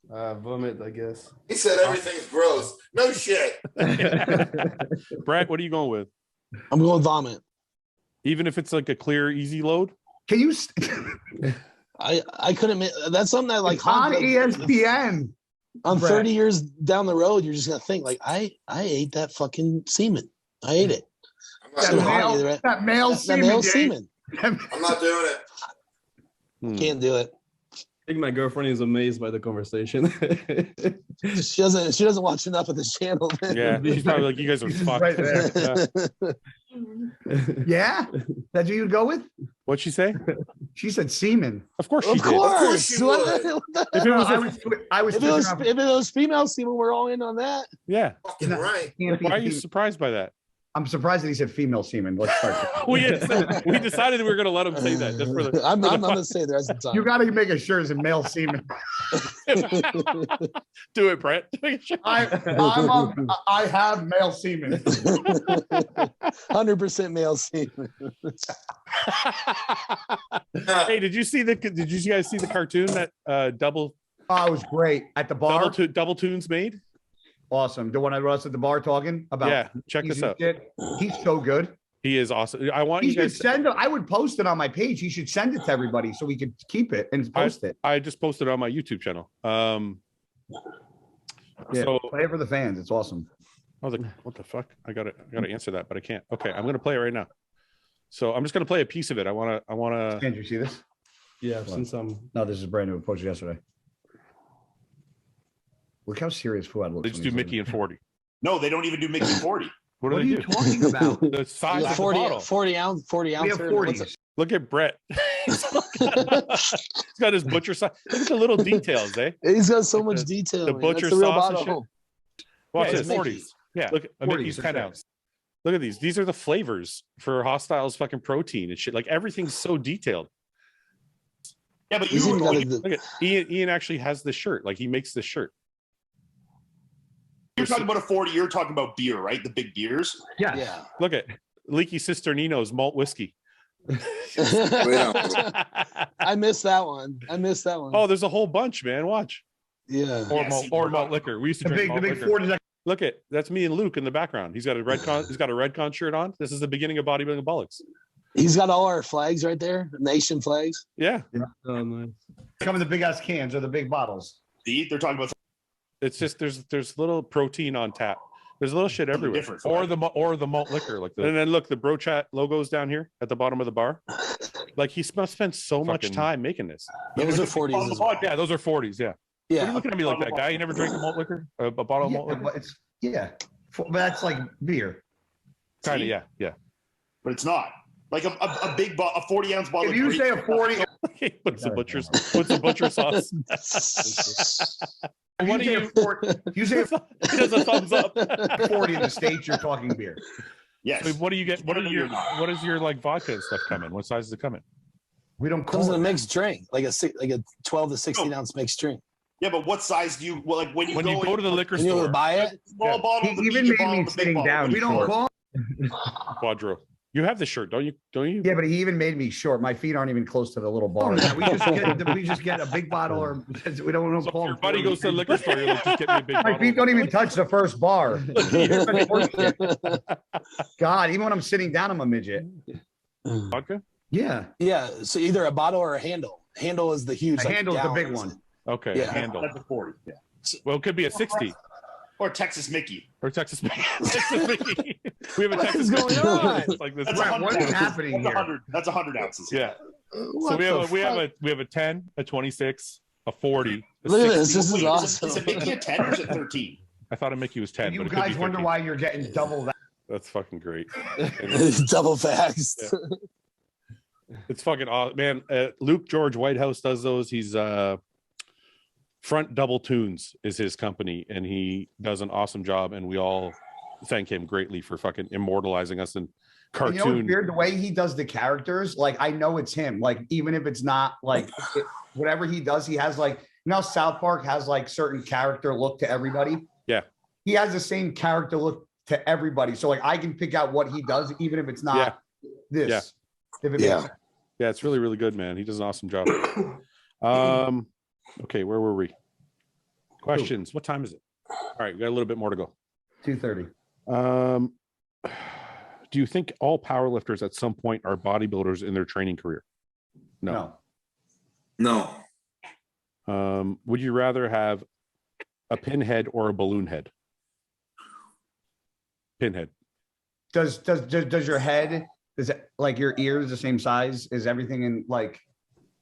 Vomit, I guess. He said everything's gross. No shit. Brad, what are you going with? I'm going vomit. Even if it's like a clear, easy load? Can you? I couldn't admit that's something that like On ESPN. on Brett. 30 years down the road, you're just gonna think like I ate that fucking semen. I ate it. I'm not doing it. That male That semen. male Jay. semen. I'm not doing it. Can't do it. I think my girlfriend is amazed by the conversation. She doesn't watch enough of this channel. Yeah, he's probably like, you guys are fucked. Right there. Yeah. Yeah, that's who you'd go with. What'd she say? She said semen. Of course she Of did. course. Of course you If it was, I was if it was female semen, we're all in on that. yeah. Fucking right. Why are you surprised by that? I'm surprised that he said female semen. Let's start. We decided we were going to let him say that. Just for the, I'm gonna say the rest of the time. You got to make a sure it's a male semen. do it, Brett. I have male semen. 100% male semen. Hey, did you guys see the cartoon that double Oh, it was great at the bar. double tunes made? Awesome. The one I was at the bar talking about. Yeah, check this out. Shit. He's so good. He is awesome. I want He you should guys. send it. I would post it on my page. He should send it to everybody so we could keep it and post it. I just posted it on my YouTube channel. Yeah, So play it for the fans. It's awesome. I was like, what the fuck? I gotta answer that, but I can't. Okay, I'm gonna play it right now. So I'm just gonna play a piece of it. I wanna Can you see this? Yeah, I've seen some. No, this is brand new. Posted yesterday. Look how serious Fouad looks. they just when do he's Mickey looking. and 40. No, they don't even do Mickey 40. What do What are they you do? talking about? The size of the 40 bottle. 40 ounce We have what's 40s. it? Look at Brett. He's got his butcher size. Look at the little details, eh? He's got so much detail. the man. butcher That's the real sauce and bottle. Watch Yeah, this. it's 40s. Yeah. Look at 40s, Mickey's for 10 sure. ounce. Look at these. These are the flavors for Hostile's fucking protein and shit. Like everything's so detailed. Yeah, but He's you even were, got you're the- Look at Ian actually has the shirt. Like he makes the shirt. talking about a 40. You're talking about beer, right? The big beers. Yeah. Yeah. Look at Leaky Cisternino's malt whiskey. I missed that one. Oh, there's a whole bunch, man. Watch. Yeah. Or Yeah, malt, see, or we're malt not- liquor. We used to The drink big malt liquor. 40s. Look at that's me and Luke in the background. He's got a Redcon shirt on. This is the beginning of bodybuilding bollocks. He's got all our flags right there, nation flags. Yeah. Oh, nice. Come in the big ass cans or the big bottles. They're talking about It's just there's little protein on tap. There's little shit something everywhere. different. Or the malt liquor. Like and then look, the Bro Chat logo's down here at the bottom of the bar. Like he must spend so much Fucking- time making this. Those are 40s. as well. Yeah, those are 40s. Yeah. What are you Yeah. looking at me like that guy? You never drank a malt liquor? A bottle of Yeah, malt liquor? but it's but that's like beer. Kind of, yeah. But it's not. Like a big a 40-ounce bottle. If of you grape- say a 40, What's the butcher sauce? What do you? You say He does a thumbs up. 40 in the States, you're talking beer. Yes. So what do you get? What is your like vodka and stuff come in? What size does it come in? We don't Comes call in a it. mixed drink, like a 12 to 16 ounce mixed drink. Yeah, but what size do you like when you go to the liquor When you store? buy it, small bottle? He the even medium made me bottle, the big sitting bottle? down. What We do you don't call call. Quadro. You have the shirt, don't you? Don't you? Yeah, but he even made me short. My feet aren't even close to the little bar. we just get a big bottle, or we don't So call if your him. buddy goes to the liquor store, you're like, just get me a big My bottle. feet don't even touch the first bar. God, even when I'm sitting down, I'm a midget. Vodka? Yeah. yeah. So either a bottle or a handle. Handle is the huge. The like, handle's the big gallons. one. Okay, Yeah. handle. That's a 40. Yeah. Well, it could be a 60 Or Texas Mickey. or Texas Mickey. We have a What Texas is going Mickey. on? It's like this. That's Right, 100 what's ounces. happening That's here? 100. That's 100 ounces. Yeah. So What we the have fuck? a 10, a 26, a 40. A Look at this. 60. This is Wait, awesome. Is it Mickey a 10 or is it 13? I thought a Mickey was 10. You but it could be guys wonder 13. why you're getting double that. That's fucking great. Double facts. Yeah. It's fucking awesome, man. Luke George Whitehouse does those. He's Front Double Tunes is his company, and he does an awesome job. And we all thank him greatly for fucking immortalizing us in cartoon. You know what's weird? The way he does the characters, like I know it's him. Like even if it's not like whatever he does, he has like South Park has like certain character look to everybody. Yeah. He has the same character look to everybody. So like I can pick out what he does, even if it's not this. Yeah. If it Yeah. makes sense. Yeah, it's really, really good, man. He does an awesome job. Okay, where were we? Questions. What time is it? All right, we got a little bit more to go. 2:30. Do you think all powerlifters at some point are bodybuilders in their training career? No. No. Would you rather have a pinhead or a balloon head? Pinhead. Does your head, is it like your ears the same size? Is everything in like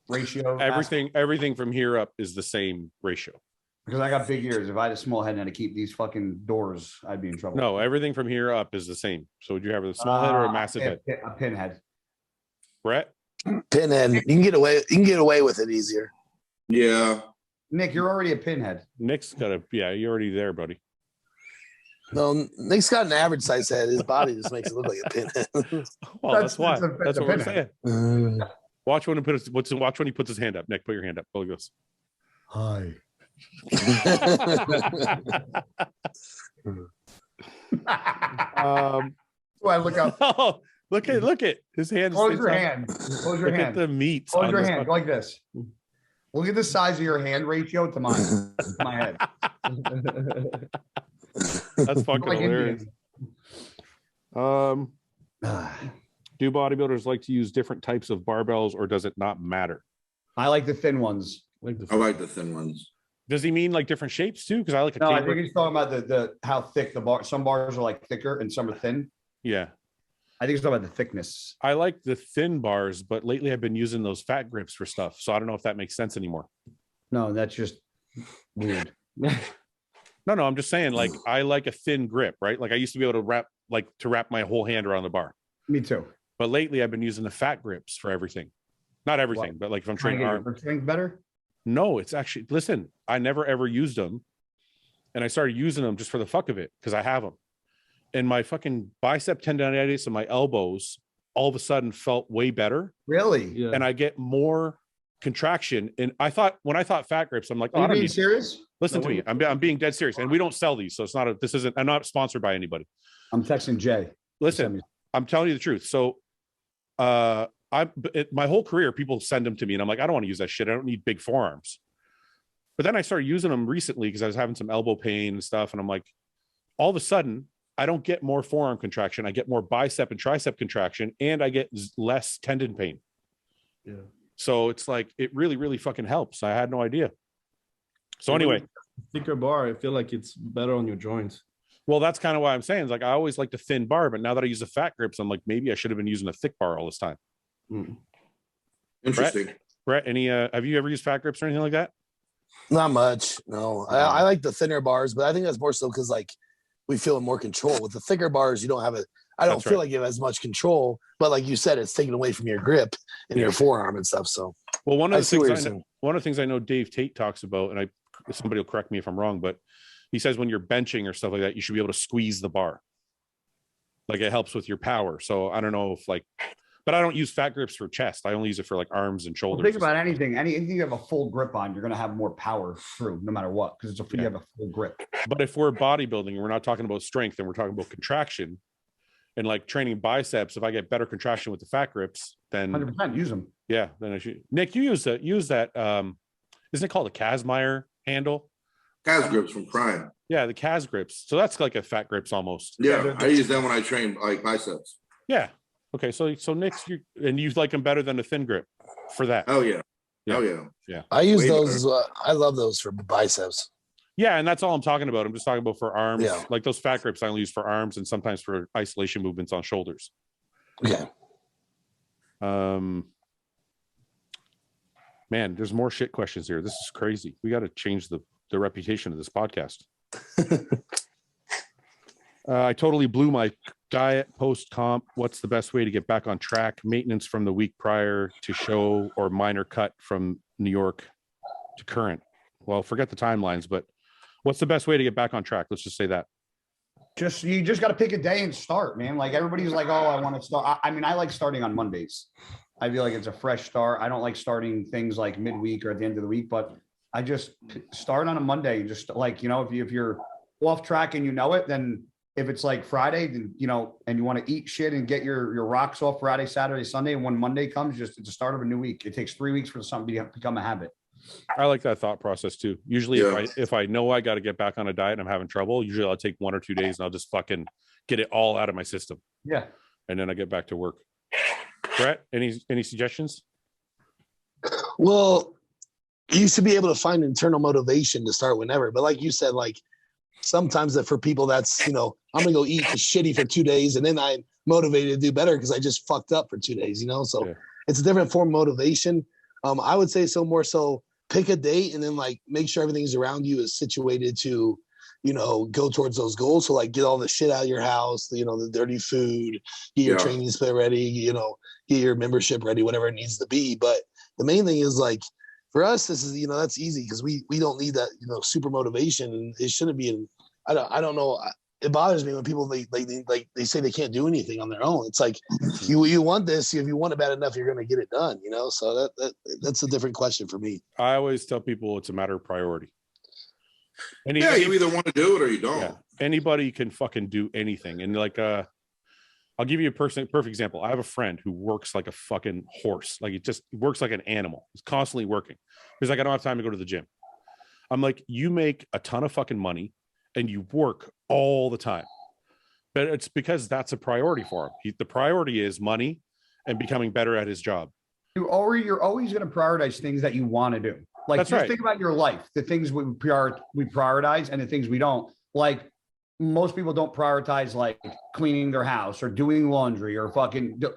ratio? Everything from here up is the same ratio. Because I got big ears. If I had a small head and had to keep these fucking doors, I'd be in trouble. No, everything from here up is the same. So would you have a small head or a massive head? A pinhead. Brett? Pinhead. You can get away with it easier. Yeah. Nick, you're already a pinhead. Nick's got you're already there, buddy. No, Nick's got an average size head. His body just makes it look like a pinhead. Well, that's why. That's what we're pinhead. saying. Watch when he puts his hand up. Nick, put your hand up. Oh, he goes. Hi. I look up. Oh, look at his hand. Close your hand. Close your Look hand. at the meat. Close your hand like this. Look at the size of your hand ratio to mine. My head. That's fucking Like hilarious. Do bodybuilders like to use different types of barbells, or does it not matter? I like the thin ones. I like the thin ones. Does he mean like different shapes too? Because I like a No, I taper. think he's talking about the how thick the bar. Some bars are like thicker and some are thin. Yeah, I think he's talking about the thickness. I like the thin bars, but lately I've been using those fat grips for stuff. So I don't know if that makes sense anymore. No, that's just weird. No, I'm just saying, like, I like a thin grip, right? Like I used to be able to wrap my whole hand around the bar. Me too. But lately I've been using the fat grips for everything. Not everything, but like if I'm Trying training to arm. get your strength better. No, it's actually, listen, I never ever used them. And I started using them just for the fuck of it because I have them. And my fucking bicep tendonitis and my elbows all of a sudden felt way better. Really? Yeah. And I get more contraction. And when I thought fat grips, I'm like, oh, Are I you don't being need. serious? Listen to me. I'm being dead serious. And we don't sell these. So it's not I'm not sponsored by anybody. I'm texting Jay. Listen, I'm telling you the truth. So my whole career, people send them to me and I'm like, I don't want to use that shit. I don't need big forearms. But then I started using them recently because I was having some elbow pain and stuff. And I'm like, all of a sudden, I don't get more forearm contraction. I get more bicep and tricep contraction, and I get less tendon pain. Yeah. So it's like, it really, really fucking helps. I had no idea. So anyway. Thicker bar, I feel like it's better on your joints. Well, that's kind of why I'm saying, it's like, I always like the thin bar, but now that I use the fat grips, I'm like, maybe I should have been using a thick bar all this time. Interesting. Brett, have you ever used fat grips or anything like that? Not much. No, I like the thinner bars, but I think that's more so because like we feel more control with the thicker bars. You don't have it. I don't feel like you have as much control, but like you said, it's taken away from your grip and your forearm and stuff. So, well, one of the things I know Dave Tate talks about, and I somebody will correct me if I'm wrong, but he says when you're benching or stuff like that, you should be able to squeeze the bar. Like it helps with your power. So I don't know if like, but I don't use fat grips for chest. I only use it for like arms and shoulders. Well, think about anything you have a full grip on, you're going to have more power through no matter what, because you have a full grip. But if we're bodybuilding and we're not talking about strength and we're talking about contraction and like training biceps, if I get better contraction with the fat grips, then 100% use them. Yeah. Then I should. Nick, you use that. Isn't it called a Kazmaier handle? Kaz grips from Prime. Yeah, the Kaz grips. So that's like a fat grips almost. Yeah, I use them when I train like biceps. Yeah. Okay. So Nick's you like them better than a thin grip for that. Oh yeah. Yeah. Oh yeah. Yeah. I use those as well. I love those for biceps. Yeah, and that's all I'm talking about. I'm just talking about for arms. Yeah. Like those fat grips I only use for arms and sometimes for isolation movements on shoulders. Yeah. Man, there's more shit questions here. This is crazy. We got to change the reputation of this podcast. I totally blew my diet post comp. What's the best way to get back on track? Maintenance from the week prior to show or minor cut from New York to current? Well, forget the timelines, but what's the best way to get back on track? Let's just say that. You just got to pick a day and start, man. Like everybody's like, oh, I want to start. I mean, I like starting on Mondays. I feel like it's a fresh start. I don't like starting things like midweek or at the end of the week, but I just start on a Monday. Just like, if you're off track and you know it, then if it's like Friday, then, and you want to eat shit and get your rocks off Friday, Saturday, Sunday. And when Monday comes, it's the start of a new week. It takes 3 weeks for something to become a habit. I like that thought process too. Usually if I know I got to get back on a diet and I'm having trouble, usually I'll take 1 or 2 days and I'll just fucking get it all out of my system. Yeah. And then I get back to work. Brett, any suggestions? Well, you should be able to find internal motivation to start whenever. But like you said, like sometimes that for people that's, I'm going to go eat shitty for 2 days and then I'm motivated to do better because I just fucked up for 2 days, So it's a different form of motivation. I would say so more so pick a date and then like make sure everything's around you is situated to, go towards those goals. So like get all the shit out of your house, the dirty food, get your training split ready, get your membership ready, whatever it needs to be. But the main thing is like, for us, this is, that's easy because we don't need that, super motivation. And it shouldn't be I don't know. It bothers me when people, they say they can't do anything on their own. It's like, you want this, if you want it bad enough, you're going to get it done, So that's a different question for me. I always tell people it's a matter of priority. You either want to do it or you don't. Yeah, anybody can fucking do anything. And like, I'll give you a perfect example. I have a friend who works like a fucking horse. Like it just works like an animal. He's constantly working. He's like, I don't have time to go to the gym. I'm like, you make a ton of fucking money and you work all the time. But it's because that's a priority for him. The priority is money and becoming better at his job. You're always going to prioritize things that you want to do. Like, that's just right. Think about your life, the things we prioritize and the things we don't. Like, most people don't prioritize like cleaning their house or doing laundry or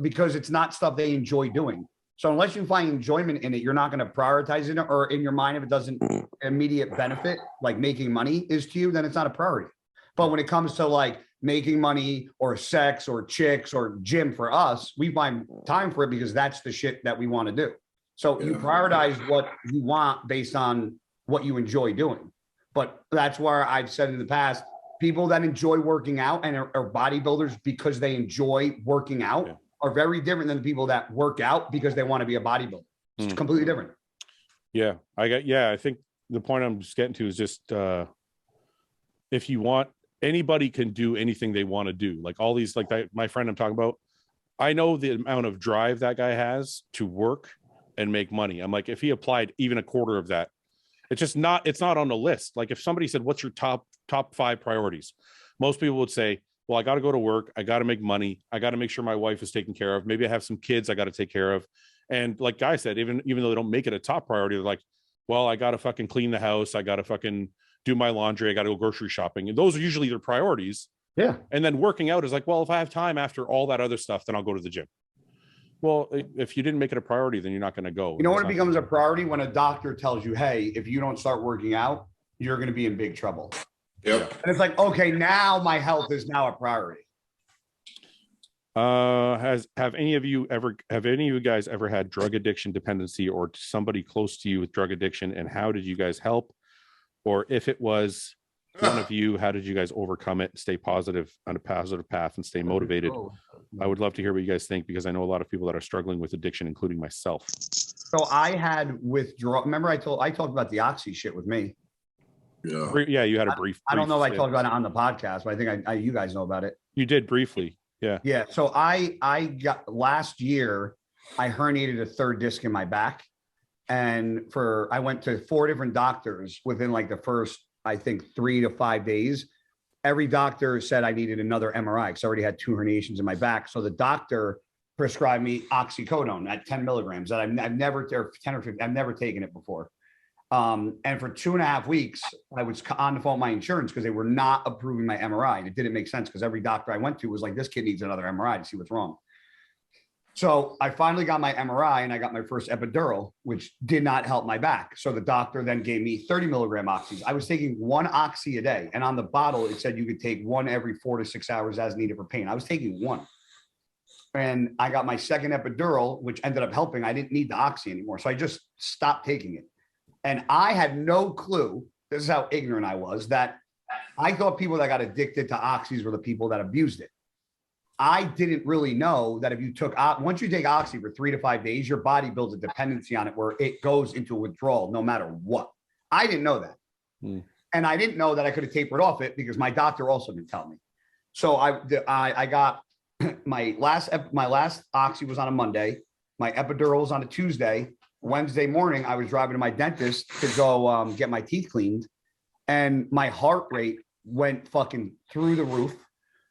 because it's not stuff they enjoy doing. So unless you find enjoyment in it, you're not going to prioritize it, or in your mind, if it doesn't immediate benefit, like making money is to you, then it's not a priority. But when it comes to like making money or sex or chicks or gym, for us, we find time for it because that's the shit that we want to do. So you prioritize what you want based on what you enjoy doing. But that's where I've said in the past, people that enjoy working out and are bodybuilders because they enjoy working out are very different than the people that work out because they want to be a bodybuilder. It's completely different. Yeah. I think the point I'm just getting to is just, if you want, anybody can do anything they want to do. Like all these, like my friend I'm talking about, I know the amount of drive that guy has to work and make money. I'm like, if he applied even a quarter of that, it's not on the list. Like if somebody said, what's your top 5 priorities? Most people would say, well, I got to go to work. I got to make money. I got to make sure my wife is taken care of. Maybe I have some kids I got to take care of. And like Guy said, even though they don't make it a top priority, they're like, well, I got to fucking clean the house. I got to fucking do my laundry. I got to go grocery shopping. And those are usually their priorities. Yeah. And then working out is like, well, if I have time after all that other stuff, then I'll go to the gym. Well, if you didn't make it a priority, then you're not going to go. You know when it becomes a priority? When a doctor tells you, hey, if you don't start working out, you're going to be in big trouble. Yep. And it's like, okay, now my health is now a priority. Have any of you guys ever had drug addiction dependency or somebody close to you with drug addiction? And how did you guys help? or if it was one of you, how did you guys overcome it, stay positive on a positive path and stay motivated? I would love to hear what you guys think, because I know a lot of people that are struggling with addiction, including myself. So I had withdrawal. Remember I talked about the oxy shit with me. Yeah, you had a brief. I don't know if I talked about it on the podcast, but I think you guys know about it. You did briefly. Yeah. Yeah. So I got last year, I herniated a third disc in my back. And I went to 4 different doctors within like the first, I think, 3 to 5 days. Every doctor said I needed another MRI because I already had 2 herniations in my back. So the doctor prescribed me oxycodone at 10 milligrams that I've never, or 10 or 15, I've never taken it before. And for 2.5 weeks, I was on the phone with my insurance because they were not approving my MRI. And it didn't make sense because every doctor I went to was like, this kid needs another MRI to see what's wrong. So I finally got my MRI and I got my first epidural, which did not help my back. So the doctor then gave me 30 milligram oxys. I was taking 1 oxy a day. And on the bottle, it said you could take 1 every 4 to 6 hours as needed for pain. I was taking 1. And I got my second epidural, which ended up helping. I didn't need the oxy anymore. So I just stopped taking it. And I had no clue, this is how ignorant I was, that I thought people that got addicted to oxys were the people that abused it. I didn't really know that if you took, once you take oxy for 3 to 5 days, your body builds a dependency on it where it goes into withdrawal no matter what. I didn't know that. And I didn't know that I could have tapered off it because my doctor also didn't tell me. So I got my last oxy was on a Monday. My epidural was on a Tuesday. Wednesday morning, I was driving to my dentist to go get my teeth cleaned. And my heart rate went fucking through the roof.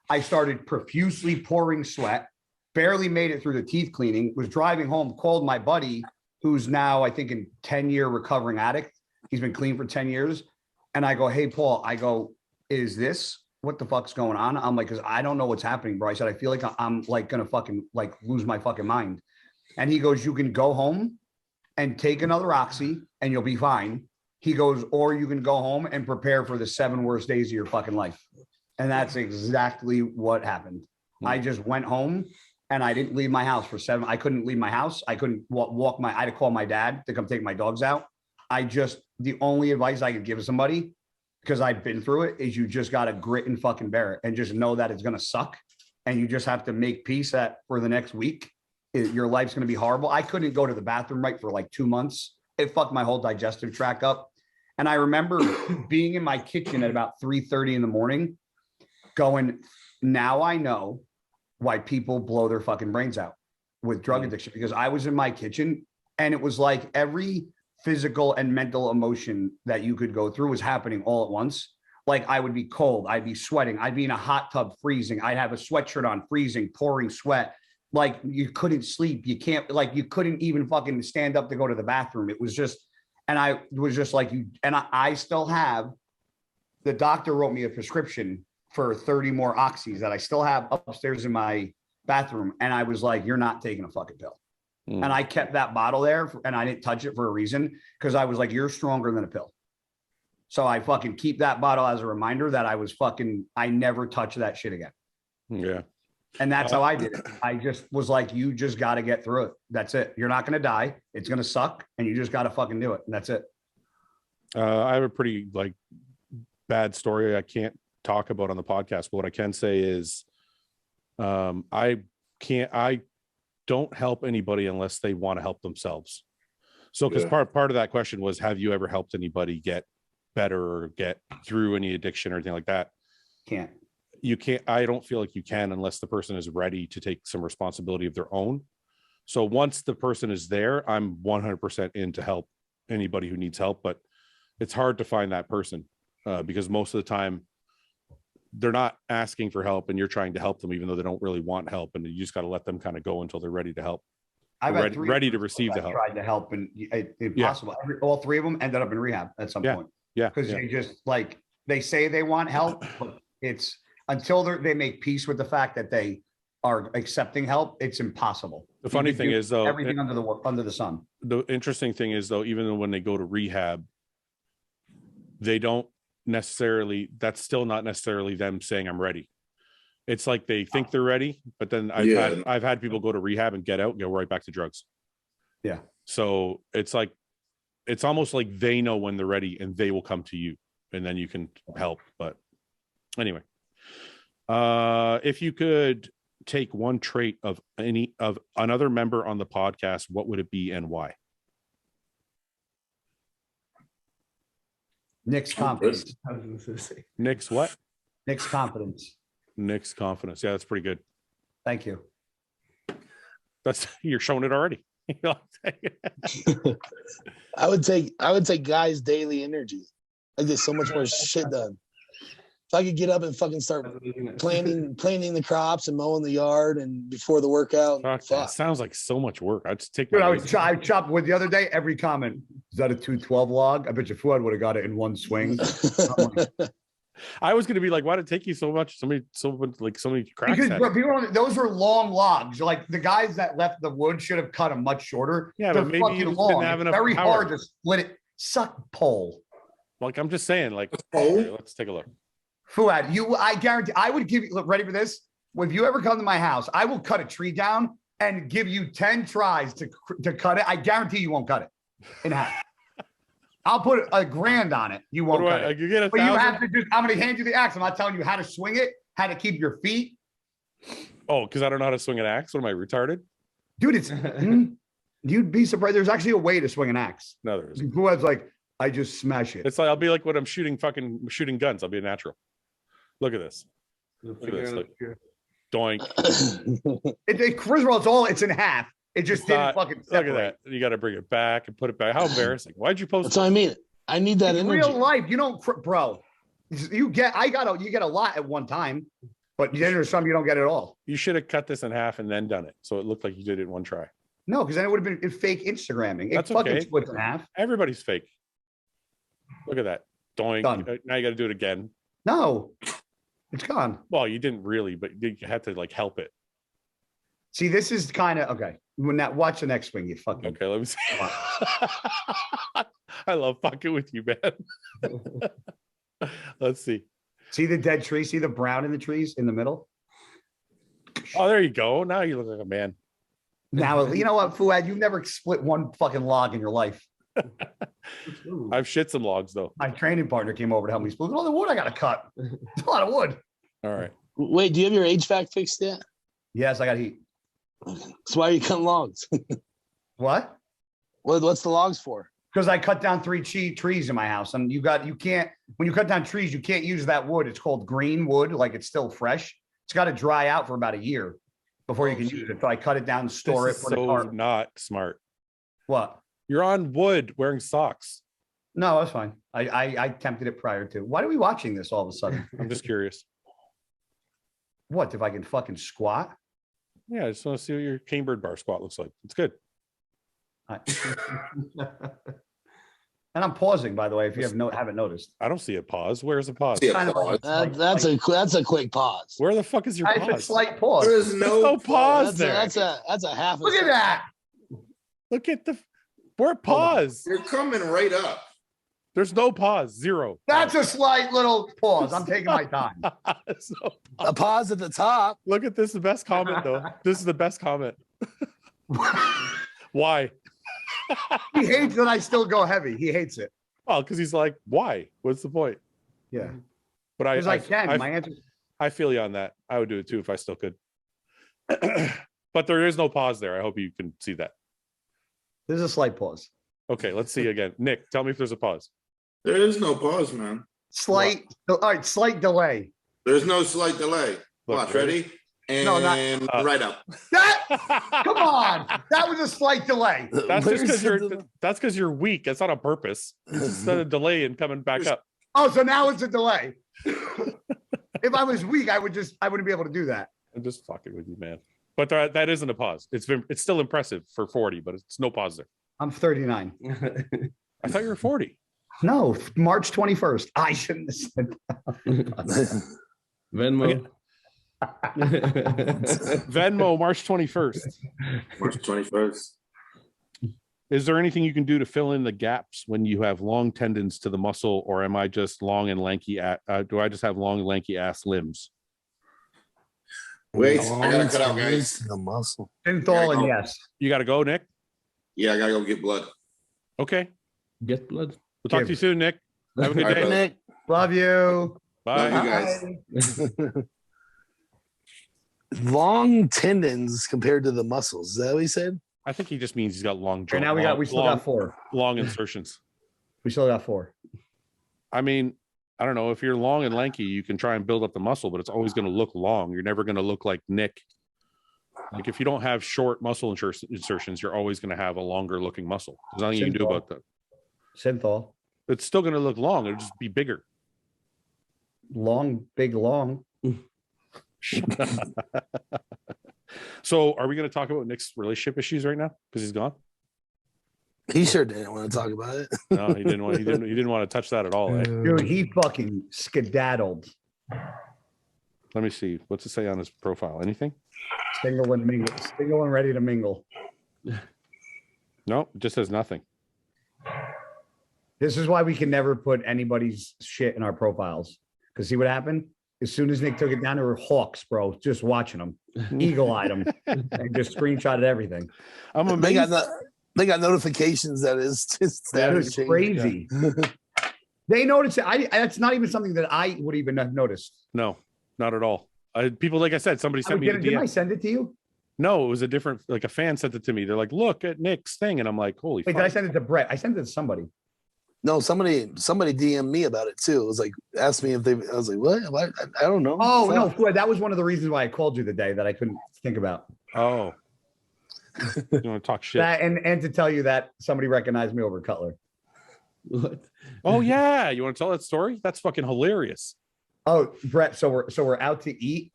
I started profusely pouring sweat, barely made it through the teeth cleaning, was driving home, called my buddy, who's now, I think, a 10-year recovering addict. He's been clean for 10 years. And I go, hey, Paul, is this what the fuck's going on? I'm like, because I don't know what's happening, bro. I said, I feel like I'm like going to fucking like lose my fucking mind. And he goes, you can go home and take another oxy and you'll be fine. He goes, or you can go home and prepare for the 7 worst days of your fucking life. And that's exactly what happened. I just went home and I didn't leave my house for 7. I couldn't leave my house. I couldn't walk I had to call my dad to come take my dogs out. The only advice I could give somebody, because I've been through it, is you just got to grit and fucking bear it and just know that it's going to suck. And you just have to make peace that for the next week, your life's going to be horrible. I couldn't go to the bathroom right for like 2 months. It fucked my whole digestive tract up. And I remember being in my kitchen at about 3:30 in the morning going, now I know why people blow their fucking brains out with drug addiction, because I was in my kitchen and it was like every physical and mental emotion that you could go through was happening all at once. Like I would be cold, I'd be sweating, I'd be in a hot tub freezing, I'd have a sweatshirt on freezing, pouring sweat. Like you couldn't sleep. You couldn't even fucking stand up to go to the bathroom. It was just, and I was just like, I still have, the doctor wrote me a prescription for 30 more oxys that I still have upstairs in my bathroom. And I was like, you're not taking a fucking pill. And I kept that bottle there and I didn't touch it for a reason, because I was like, you're stronger than a pill. So I fucking keep that bottle as a reminder that I never touch that shit again. Yeah. And that's how I did it. I just was like, you just got to get through it. That's it. You're not going to die. It's going to suck. And you just got to fucking do it. And that's it. I have a pretty bad story I can't talk about on the podcast, but what I can say is I don't help anybody unless they want to help themselves. So because part of that question was, have you ever helped anybody get better or get through any addiction or anything like that? You can't. I don't feel like you can unless the person is ready to take some responsibility of their own. So once the person is there, I'm 100% in to help anybody who needs help, but it's hard to find that person because most of the time they're not asking for help and you're trying to help them even though they don't really want help, and you just got to let them kind of go until they're ready to help. Ready to receive the help. Tried to help and impossible. All 3 of them ended up in rehab at some point. Yeah, because they just they say they want help, but it's until they make peace with the fact that they are accepting help, it's impossible. The funny thing is, though, everything under the sun. The interesting thing is, though, even though when they go to rehab, they don't necessarily. That's still not necessarily them saying I'm ready. It's like they think they're ready, but then I've had people go to rehab and get out and go right back to drugs. Yeah. So it's almost like they know when they're ready and they will come to you. and then you can help. But anyway, if you could take one trait of another member on the podcast, what would it be and why? Nick's confidence. Nick's what? Nick's confidence. Nick's confidence. Yeah, that's pretty good. Thank you. You're showing it already. I would take guys' daily energy. I get so much more shit done. If I could get up and fucking start planting the crops and mowing the yard and before the workout. That sounds like so much work. I'd just take. Dude, I chopped wood the other day. Every comment, is that a 212 log? I bet you Fouad would have got it in one swing. I was going to be like, why did it take you so much? So many cracks. Because those are long logs. Like the guys that left the wood should have cut them much shorter. Yeah, they're but maybe you didn't have enough very power. hard to split it. Suck pole. Like I'm just saying, like, okay, let's take a look. Fouad, I guarantee I would give you, look, ready for this? If you ever come to my house, I will cut a tree down and give you 10 tries to cut it. I guarantee you won't cut it in half. I'll put $1,000 on it. You won't cut it. You get but you have to I'm going to hand you the axe. I'm not telling you how to swing it, how to keep your feet. Oh, because I don't know how to swing an axe. What am I, retarded? Dude, it's you'd be surprised. There's actually a way to swing an axe. No, there isn't. Fouad's like, I just smash it. It's like I'll be like when I'm shooting guns. I'll be a natural. Look at this. Look at this. Look. Doink. First of all, it's in half. It just didn't fucking separate. Look at that. You got to bring it back and put it back. How embarrassing. Why'd you post That's what I mean. I need that in energy. Real life, you don't, bro. You get a lot at one time, but then there's some you don't get at all. You should have cut this in half and then done it. So it looked like you did it in one try. No, because then it would have been fake Instagramming. That's fucking okay. splits in half. Everybody's fake. Look at that. Doink. Done. Now you got to do it again. No, it's gone. Well, you didn't really, but you had to like help it. See, this is kind of okay. When that, watch the next swing, you fucking. Okay, let me see. I love fucking with you, man. Let's see. See the dead tree? See the brown in the trees in the middle? Oh, there you go. Now you look like a man. Now, you know what, Fouad? You've never split one fucking log in your life. I've shit some logs, though. My training partner came over to help me split all the wood I got to cut. It's a lot of wood. All right. Wait, do you have your HVAC fixed yet? Yes, I got heat. So why are you cutting logs? What? What's the logs for? Because I cut down 3 trees in my house, and you can't, when you cut down trees, you can't use that wood. It's called green wood, like it's still fresh. It's got to dry out for about a year before you can use it. So I cut it down, store it, put it. So not smart. What? You're on wood wearing socks. No, that's fine. I tempted it prior to. Why are we watching this all of a sudden? I'm just curious. What, if I can fucking squat? Yeah, I just want to see what your Kingbird bar squat looks like. It's good. And I'm pausing, by the way, if you haven't noticed. I don't see a pause. Where's the pause? That's a quick pause. Where the fuck is your pause? It's a slight pause. There's no pause there. That's a half. Look at that. Look at we're pause. You're coming right up. There's no pause. Zero. That's a slight little pause. I'm taking my time. A pause at the top. Look at this. The best comment, though. This is the best comment. Why? He hates that I still go heavy. He hates it. Well, because he's like, why? What's the point? Yeah. But I can. My answer. I feel you on that. I would do it too if I still could. But there is no pause there. I hope you can see that. There's a slight pause. Okay, let's see again. Nick, tell me if there's a pause. There is no pause, man. Slight. All right, slight delay. There's no slight delay. Watch, ready? And right up. Come on. That was a slight delay. That's just because you're weak. That's not on purpose. It's just a delay in coming back up. Oh, so now it's a delay. If I was weak, I wouldn't be able to do that. I'm just fucking with you, man. But that isn't a pause. It's still impressive for 40, but it's no pause there. I'm 39. I thought you were 40. No, March 21st. I shouldn't have said that. Venmo. Venmo, March 21st. March 21st. Is there anything you can do to fill in the gaps when you have long tendons to the muscle, or am I just long and lanky? Do I just have long, lanky ass limbs? Wait, I gotta cut out, guys. The muscle. Synthol and yes. You got to go, Nick? Yeah, I gotta go get blood. Okay. Get blood. We'll talk to you soon, Nick. Have a good day. Nick. Love you. Bye. Love you guys. Long tendons compared to the muscles. Is that what he said? I think he just means he's got long And now we still got 4. Long insertions. We still got 4. I mean, I don't know. If you're long and lanky, you can try and build up the muscle, but it's always going to look long. You're never going to look like Nick. Like if you don't have short muscle insertions, you're always going to have a longer looking muscle. There's nothing you can do about that. Synthol. It's still going to look long. It'll just be bigger. Long, big, long. So are we going to talk about Nick's relationship issues right now? Because he's gone? He sure didn't want to talk about it. No, he didn't want. He didn't want to touch that at all. Eh? Dude, he fucking skedaddled. Let me see. What's it say on his profile? Anything? Single and mingle. Single and ready to mingle. No, it just says nothing. This is why we can never put anybody's shit in our profiles. Because see what happened? As soon as Nick took it down, there were hawks, bro, just watching them, eagle-eyed them, and just screenshotted everything. I'm amazed. They got notifications that is just that is crazy. They noticed it. That's not even something that I would even have noticed. No, not at all. People, like I said, somebody sent me. Didn't I send it to you? No, it was a different. Like a fan sent it to me. They're like, "Look at Nick's thing," and I'm like, "Holy!" Wait, fuck. did I send it to Brett? I sent it to somebody. No, somebody DM'd me about it too. It was like, asked me if they. I was like, what? I don't know. Oh no, that was one of the reasons why I called you the day that I couldn't think about. Oh, you want to talk shit? That and to tell you that somebody recognized me over Cutler. What? Oh yeah, you want to tell that story? That's fucking hilarious. Oh, Brett. So we're out to eat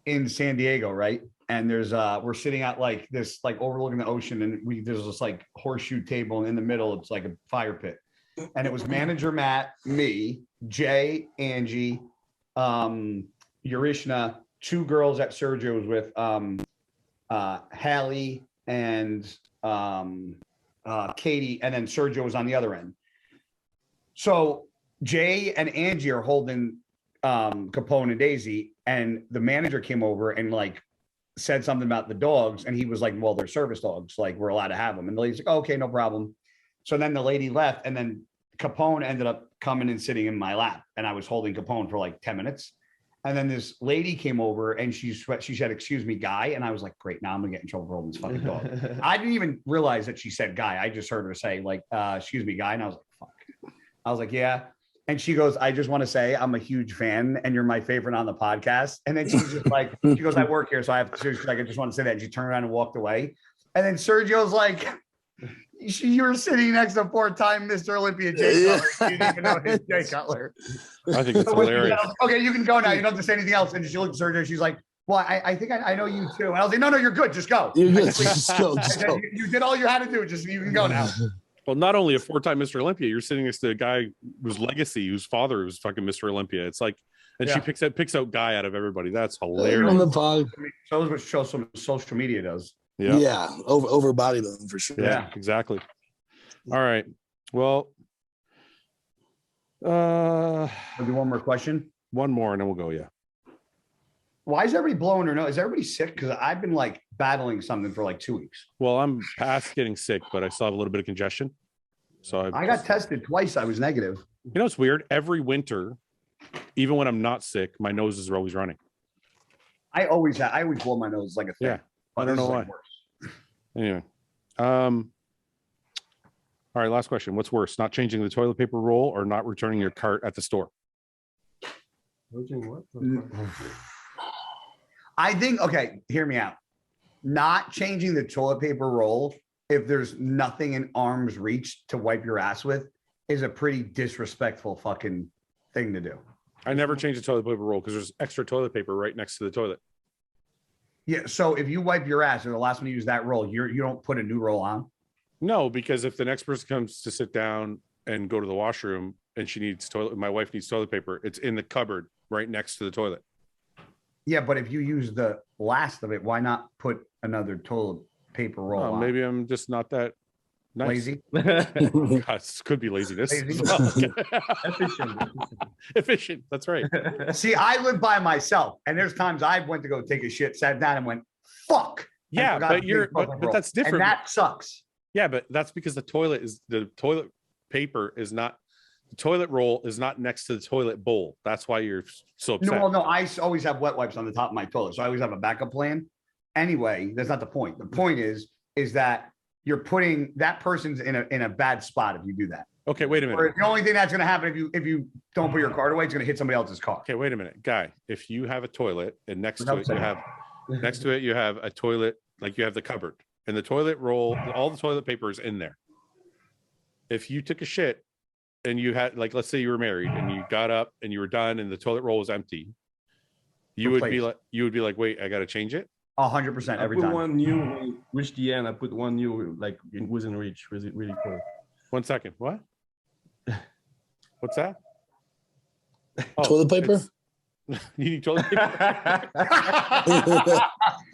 in San Diego, right? And there's we're sitting at like this, like overlooking the ocean, and there's this like horseshoe table, and in the middle it's like a fire pit. And it was manager Matt, me, Jay, Angie, Urishna, 2 girls that Sergio was with, Hallie and Katie, and then Sergio was on the other end. So Jay and Angie are holding Capone and Daisy, and the manager came over and like said something about the dogs, and he was like, well, they're service dogs, like we're allowed to have them. And the lady's like, oh, okay, no problem. So then the lady left, and then Capone ended up coming and sitting in my lap, and I was holding Capone for like 10 minutes. And then this lady came over, and she said, excuse me, guy. And I was like, great, now I'm gonna get in trouble for holding this fucking dog. I didn't even realize that she said guy. I just heard her say like, excuse me, guy. And I was like, fuck. I was like, yeah. And she goes, I just want to say I'm a huge fan, and you're my favorite on the podcast. And then she's just like, she goes, I work here, so I have to, she's like, I just want to say that. And she turned around and walked away. And then Sergio's like, you were sitting next to 4-time Mr. Olympia Jay Cutler. You didn't even know his Jay Cutler. I think it's hilarious. Okay, you can go now. You don't have to say anything else. And she looked at Sergio. She's like, well, I think I know you too. And I was like, no, you're good. Just go. You're good. Just go. You did all you had to do. Just you can go now. Well, not only a 4-time Mr. Olympia, you're sitting next to a guy whose legacy, whose father was fucking Mr. Olympia. It's like, and she picks out guy out of everybody. That's hilarious. On the pod. Shows what some social media does. Yeah, over bodybuilding for sure. Yeah, exactly. All right. Well, I'll do one more question. One more, and then we'll go. Yeah. Why is everybody blowing their nose? Is everybody sick? Because I've been like battling something for like 2 weeks. Well, I'm past getting sick, but I still have a little bit of congestion. So I got tested twice. I was negative. You know, it's weird. Every winter, even when I'm not sick, my noses are always running. I always blow my nose like a thing. Yeah. I don't know why. Anyway. All right, last question. What's worse, not changing the toilet paper roll or not returning your cart at the store? I think, okay, hear me out. Not changing the toilet paper roll if there's nothing in arm's reach to wipe your ass with is a pretty disrespectful fucking thing to do. I never change the toilet paper roll because there's extra toilet paper right next to the toilet. Yeah, so if you wipe your ass or the last one you use that roll, you don't put a new roll on? No, because if the next person comes to sit down and go to the washroom and she needs my wife needs toilet paper, it's in the cupboard right next to the toilet. Yeah, but if you use the last of it, why not put another toilet paper roll on? Maybe I'm just not that nice. Lazy? It could be laziness. Lazy? Efficient. That's right. See, I live by myself, and there's times I went to go take a shit, sat down, and went, "Fuck." Yeah, but that's different. And that sucks. Yeah, but that's because the toilet paper is not The toilet roll is not next to the toilet bowl. That's why you're so upset. No, I always have wet wipes on the top of my toilet, so I always have a backup plan. Anyway, that's not the point. The point is that you're putting that person's in a bad spot if you do that. Okay, wait a minute. Or the only thing that's going to happen if you don't put your card away, it's going to hit somebody else's car. Okay, wait a minute, guy. If you have a toilet and next to it you have a toilet, like you have the cupboard, and the toilet roll, all the toilet paper is in there. If you took a shit and you had, like, let's say you were married and you got up and you were done and the toilet roll was empty, you would be like, wait, I got to change it. 100% every time. I put one new when it reached the end. I put one new, like it was in reach. Was it really cool? 1 second. What? What's that? Toilet paper? You need toilet paper?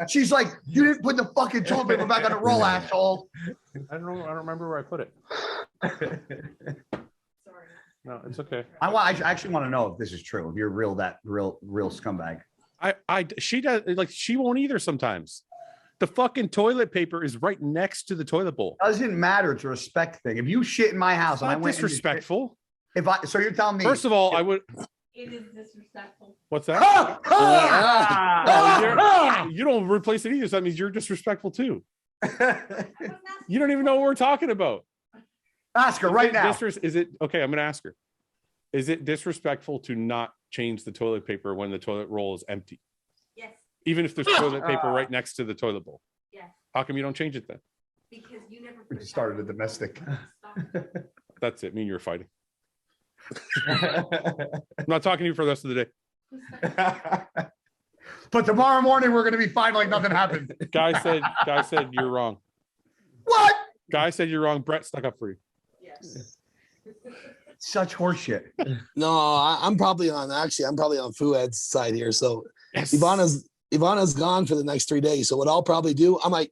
She's like, you didn't put the fucking toilet paper back on the roll, asshole. I don't know. I don't remember where I put it. Sorry. No, it's okay. I actually want to know if this is true. If you're real scumbag. She does, like, she won't either sometimes. The fucking toilet paper is right next to the toilet bowl. Doesn't matter. It's a respect thing. If you shit in my house and I went disrespectful. So you're telling me. First of all, I would. It is disrespectful. What's that? You don't replace it either. So that means you're disrespectful too. You don't even know what we're talking about. Ask her right now. Is it okay? I'm going to ask her. Is it disrespectful to not change the toilet paper when the toilet roll is empty? Yes. Even if there's toilet paper right next to the toilet bowl? Yes. How come you don't change it then? Because you never put it started a domestic. That's it. Me and you were fighting. I'm not talking to you for the rest of the day. But tomorrow morning we're going to be fine like nothing happened. Guy said you're wrong. What? Guy said you're wrong. Brett stuck up for you. Yes. Such horseshit. No, I'm probably on Fouad's side here. So Yes. Ivana's gone for the next 3 days. So what I'll probably do, I'm like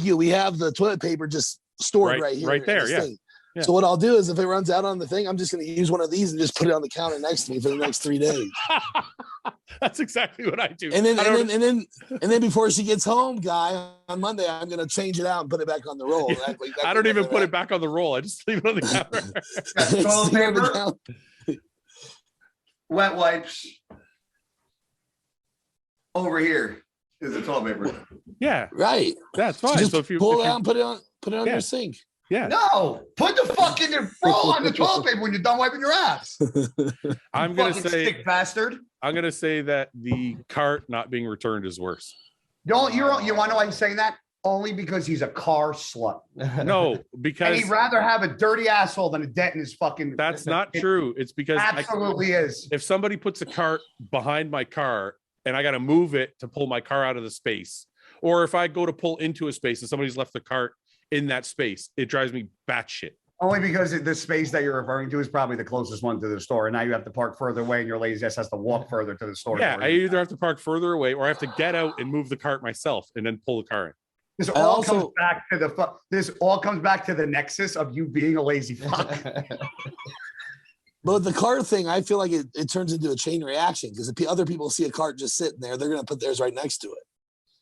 you, we have the toilet paper just stored right here. Right there, yeah. Yeah. So what I'll do is if it runs out on the thing, I'm just going to use one of these and just put it on the counter next to me for the next 3 days. That's exactly what I do. And then before she gets home, Guy, on Monday, I'm going to change it out and put it back on the roll. Yeah. I don't even put it back on the roll. I just leave it on the counter. Toilet paper, wet wipes. Over here is the toilet paper. Yeah. Right. That's fine. Just so if you pull it out and put it on Yeah. your sink. Yeah. No, put the fucking roll on the toilet paper when you're done wiping your ass. I'm gonna Fucking say sick bastard. I'm gonna say that the cart not being returned is worse. You want to know why he's saying that? Only because he's a car slut. No, And because he'd rather have a dirty asshole than a dent in his fucking. that's not true. It's because Absolutely is. if somebody puts a cart behind my car and I got to move it to pull my car out of the space, or if I go to pull into a space and somebody's left the cart in that space, it drives me batshit. Only because the space that you're referring to is probably the closest one to the store, and now you have to park further away, and your lazy ass has to walk further to the store. Yeah, I either have to park further away or I have to get out and move the cart myself and then pull the car in. This all comes back to the nexus of you being a lazy fuck. But the cart thing, I feel like it turns into a chain reaction because if other people see a cart just sitting there, they're going to put theirs right next to it.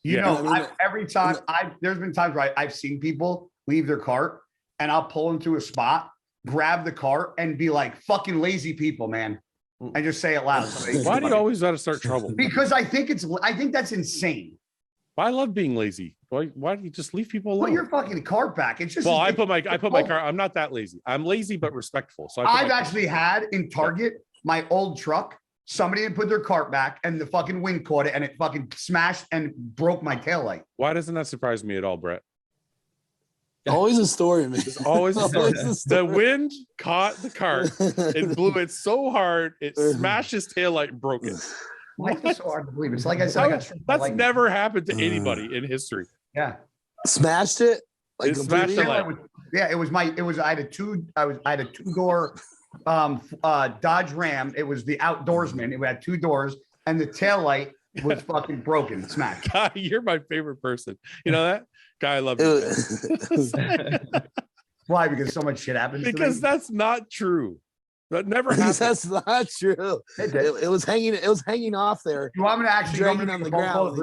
You know, every time there's been times where I've seen people leave their cart and I'll pull into a spot, grab the cart and be like, fucking lazy people, man. And just say it loud. Why do you always got to start trouble? Because I think that's insane. I love being lazy. Why do you just leave people alone? Put your fucking cart back. It's just I put my car. I'm not that lazy. I'm lazy but respectful. So I've actually had in Target my old truck. Somebody had put their cart back and the fucking wind caught it and it fucking smashed and broke my taillight. Why doesn't that surprise me at all, Brett? Always a story, man. It's always a story. The wind caught the cart and blew it so hard it smashed his taillight and broke it. Why is it so hard to believe? It's like I said, that's never happened to anybody in history. Yeah, smashed it. Like smashed the light. Yeah, I had a two-door Dodge Ram. It was the outdoorsman. It had two doors, and the taillight was fucking broken, smacked. God, you're my favorite person. You know that guy? I love you. Why? Because so much shit happens. Because that's not true. That never happened. That's not true. It was hanging. It was hanging off there. You want me to actually dragging on the ground?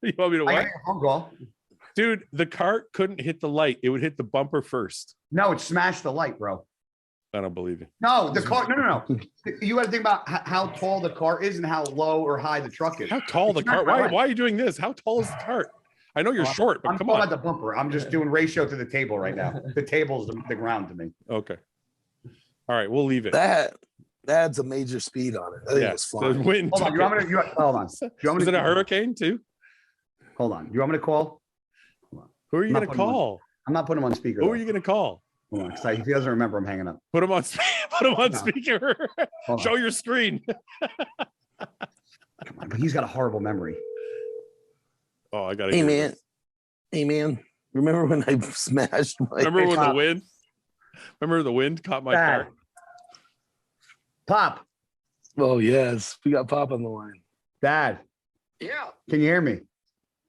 You want me to what? Phone call. Dude, the cart couldn't hit the light. It would hit the bumper first. No, it smashed the light, bro. I don't believe you. No, the car. No. You got to think about how tall the car is and how low or high the truck is. How tall the cart? Why are you doing this? How tall is the cart? I know you're short, but I'm come talking on. about the bumper. I'm just doing ratio to the table right now. The table's the ground to me. Okay. All right, we'll leave it. That adds a major speed on it. I think it was The fine. wind. Hold on. Hold on. Is it a hurricane too? Hold on. You want me to call? Who are you going to call? I'm not putting him on speaker. Who are you going to call? Hold on, because if he doesn't remember, I'm hanging up. Put him on. Put him on speaker. Show your screen. Come on, but he's got a horrible memory. Oh, I got to. Hey man. Remember when I smashed my? Remember when the wind? Remember the wind caught my car? Pop. Oh yes, we got Pop on the line. Dad. Yeah. Can you hear me?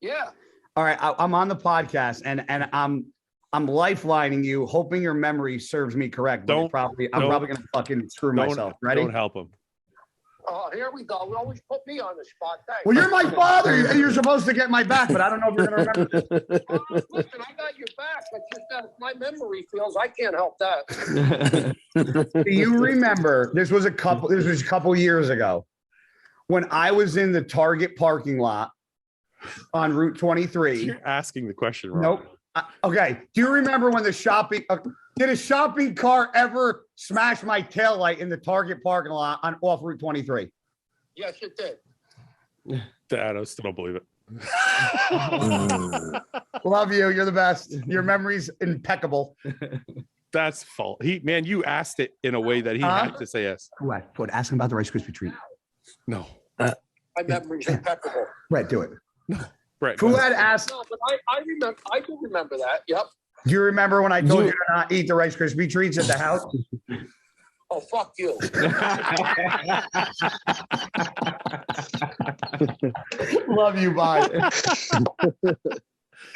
Yeah. All right, I'm on the podcast and I'm lifelining you, hoping your memory serves me correct. But I'm probably gonna fucking screw myself. Ready? Don't help him. Oh, here we go. We always put me on the spot. Thanks. Well, you're my father. You're supposed to get my back, but I don't know if you're gonna remember. Listen, I got your back, but just that my memory feels I can't help that. Do you remember? This was a couple years ago when I was in the Target parking lot on Route 23. You're asking the question wrong. Nope. Okay. Do you remember when the shopping did a shopping cart ever smash my taillight in the Target parking lot off Route 23? Yes, it did. Dad, I still don't believe it. Love you. You're the best. Your memory's impeccable. That's fault. You asked it in a way that he had to say yes. What? Ask him about the Rice Krispie treat. No. My memory's impeccable. Brett, do it. No. Brett. Fouad asked. No, but I remember. I do remember that. Yep. Do you remember when I told you to not eat the Rice Krispie treats at the house? Oh, fuck you. Love you, bye.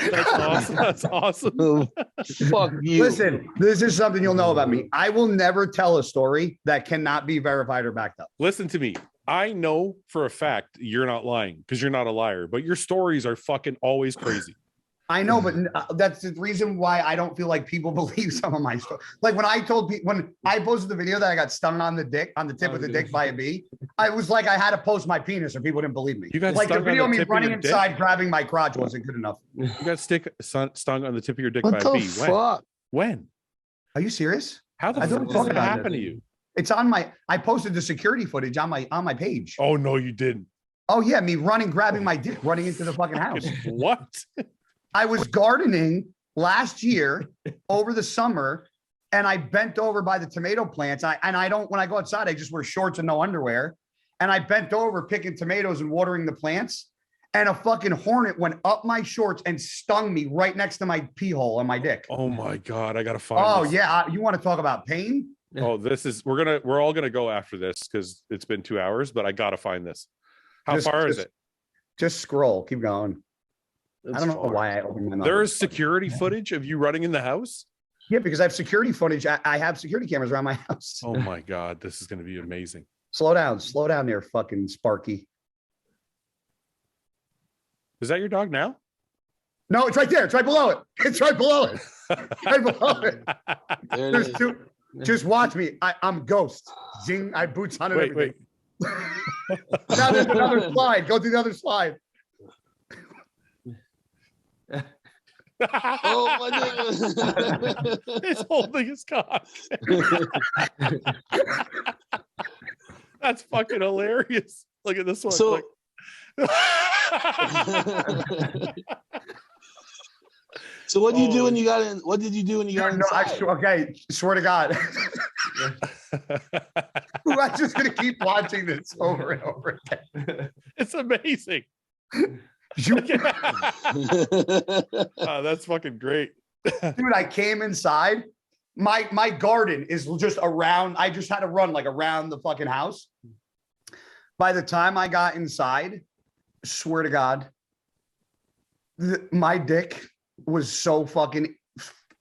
That's awesome. That's awesome. Fuck you. Listen, this is something you'll know about me. I will never tell a story that cannot be verified or backed up. Listen to me. I know for a fact you're not lying because you're not a liar, but your stories are fucking always crazy. I know, but that's the reason why I don't feel like people believe some of my stories. Like when I posted the video that I got stung on the tip of the dick by a bee, I was like, I had to post my penis or people didn't believe me. You got like the video of me running inside, dick? grabbing my crotch wasn't good enough. You got stung on the tip of your dick What by the a bee. fuck? When? Are you serious? How the I fuck don't did talk that about happen it. to you? It's I posted the security footage on my page. Oh no, you didn't. Oh yeah, me grabbing my dick, running into the fucking house. What? I was gardening last year over the summer and I bent over by the tomato plants. When I go outside, I just wear shorts and no underwear. And I bent over picking tomatoes and watering the plants. And a fucking hornet went up my shorts and stung me right next to my pee hole on my dick. Oh my God. I got to find this. Yeah. You want to talk about pain? Oh, we're all going to go after this because it's been 2 hours, but I got to find this. How far is it? Just scroll. Keep going. I don't know why I opened my mouth. There is security footage of you running in the house? Yeah, because I have security footage. I have security cameras around my house. Oh my God, this is going to be amazing. Slow down there, fucking Sparky. Is that your dog now? No, it's right there. It's right below it. It's right below it. Right below it. There's two. Just watch me. I'm Ghost. Zing. I boots on it. Wait. Now there's another slide. Go to the other slide. Oh my God. He's holding his cock. That's fucking hilarious. Look at this one. So, so what did you do when you got in? What did you do when you got inside? Okay, swear to God. I'm just gonna keep watching this over and over again. It's amazing. Oh, that's fucking great. Dude, I came inside. My garden is just around. I just had to run like around the fucking house. By the time I got inside, swear to God, my dick was so fucking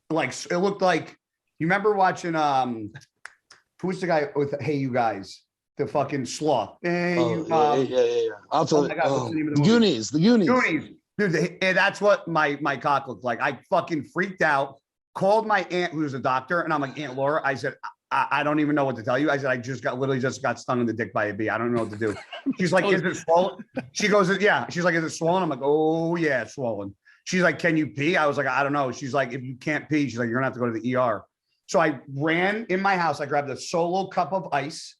like, it looked like, you remember watching who's the guy with Hey You Guys? The fucking sloth. Yeah. I'll tell you. The Goonies. Dude, that's what my cock looked like. I fucking freaked out, called my aunt who's a doctor, and I'm like, Aunt Laura, I said, I don't even know what to tell you. I said, I literally just got stung in the dick by a bee. I don't know what to do. She's like, is it swollen? She goes, yeah. She's like, is it swollen? I'm like, oh yeah, it's swollen. She's like, can you pee? I was like, I don't know. She's like, if you can't pee, she's like, you're gonna have to go to the ER. So I ran in my house. I grabbed a solo cup of ice,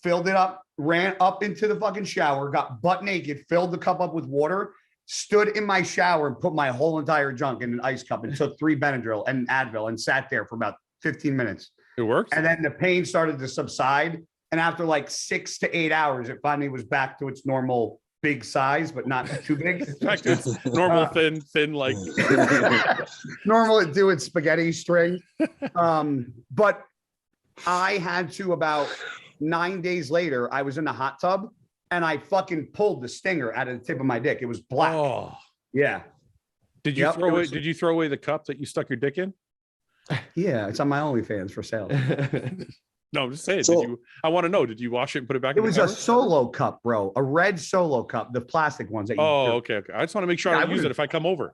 filled it up, ran up into the fucking shower, got butt naked, filled the cup up with water, stood in my shower and put my whole entire junk in an ice cup and took 3 Benadryl and Advil and sat there for about 15 minutes. It works. And then the pain started to subside. And after like 6 to 8 hours, it finally was back to its normal big size, but not too big. Back to its normal thin, like normal do its spaghetti string. But I had to about 9 days later, I was in the hot tub and I fucking pulled the stinger out of the tip of my dick. It was black. Oh, yeah. Did you throw away? Did you throw away the cup that you stuck your dick in? Yeah, it's on my OnlyFans for sale. No, I'm just saying. So, I want to know. Did you wash it and put it back? It was a solo cup, bro. A red solo cup, the plastic ones. That you okay. I just want to make sure I don't use it if I come over.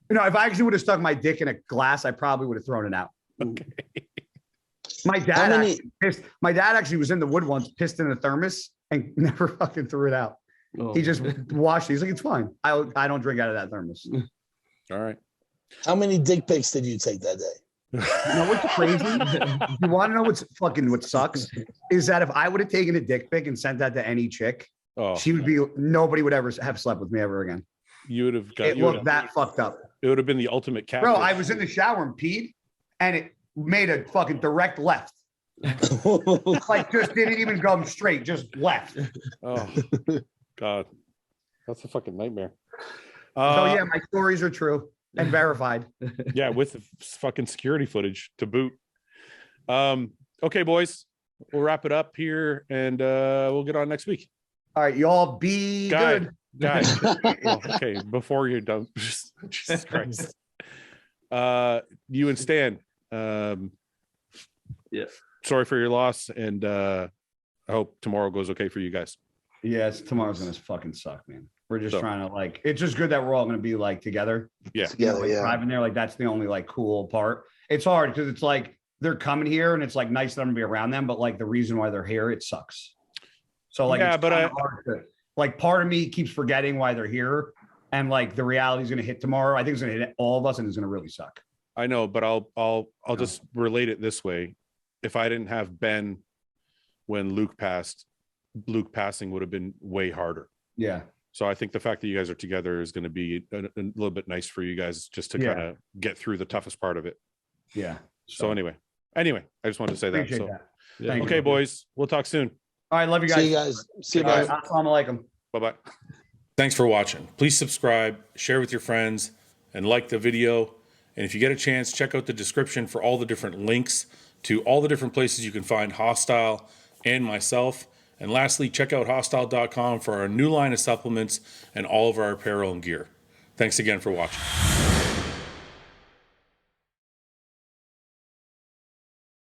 You know, if I actually would have stuck my dick in a glass, I probably would have thrown it out. Okay. My dad actually was in the wood once, pissed in a thermos, and never fucking threw it out. He just washed it. He's like, it's fine. I don't drink out of that thermos. All right. How many dick pics did you take that day? You know what's crazy? You want to know what sucks? Is that if I would have taken a dick pic and sent that to any chick, nobody would ever have slept with me ever again. You would have fucked up. It would have been the ultimate cat. Bro, I was in the shower and peed, and it made a fucking direct left. Like just didn't even go straight, just left. Oh God. That's a fucking nightmare. So yeah, my stories are true and verified. Yeah, with the fucking security footage to boot. Okay, boys, we'll wrap it up here and we'll get on next week. All right, y'all be good. Guys. Okay, before you're done, Jesus Christ. You and Stan. Yeah. Sorry for your loss, and I hope tomorrow goes okay for you guys. Yes, tomorrow's gonna fucking suck, man. We're just trying to it's just good that we're all gonna be like together. Yeah, together. Yeah, driving there, like that's the only like cool part. It's hard because it's like they're coming here and it's like nice for them to be around them, but like the reason why they're here, it sucks. So like, yeah, but like part of me keeps forgetting why they're here, and like the reality is gonna hit tomorrow. I think it's gonna hit all of us, and it's gonna really suck. I know, but I'll just relate it this way. If I didn't have Ben when Luke passing would have been way harder. Yeah. So I think the fact that you guys are together is going to be a little bit nice for you guys just to kind of get through the toughest part of it. Yeah. So anyway, I just wanted to say that. So, yeah. Okay, boys, we'll talk soon. All right. Love you guys. See you guys. See you guys. Assalamu alaikum. Bye-bye. Thanks for watching. Please subscribe, share with your friends, and like the video. And if you get a chance, check out the description for all the different links to all the different places you can find Hostile and myself. And lastly, check out hostile.com for our new line of supplements and all of our apparel and gear. Thanks again for watching.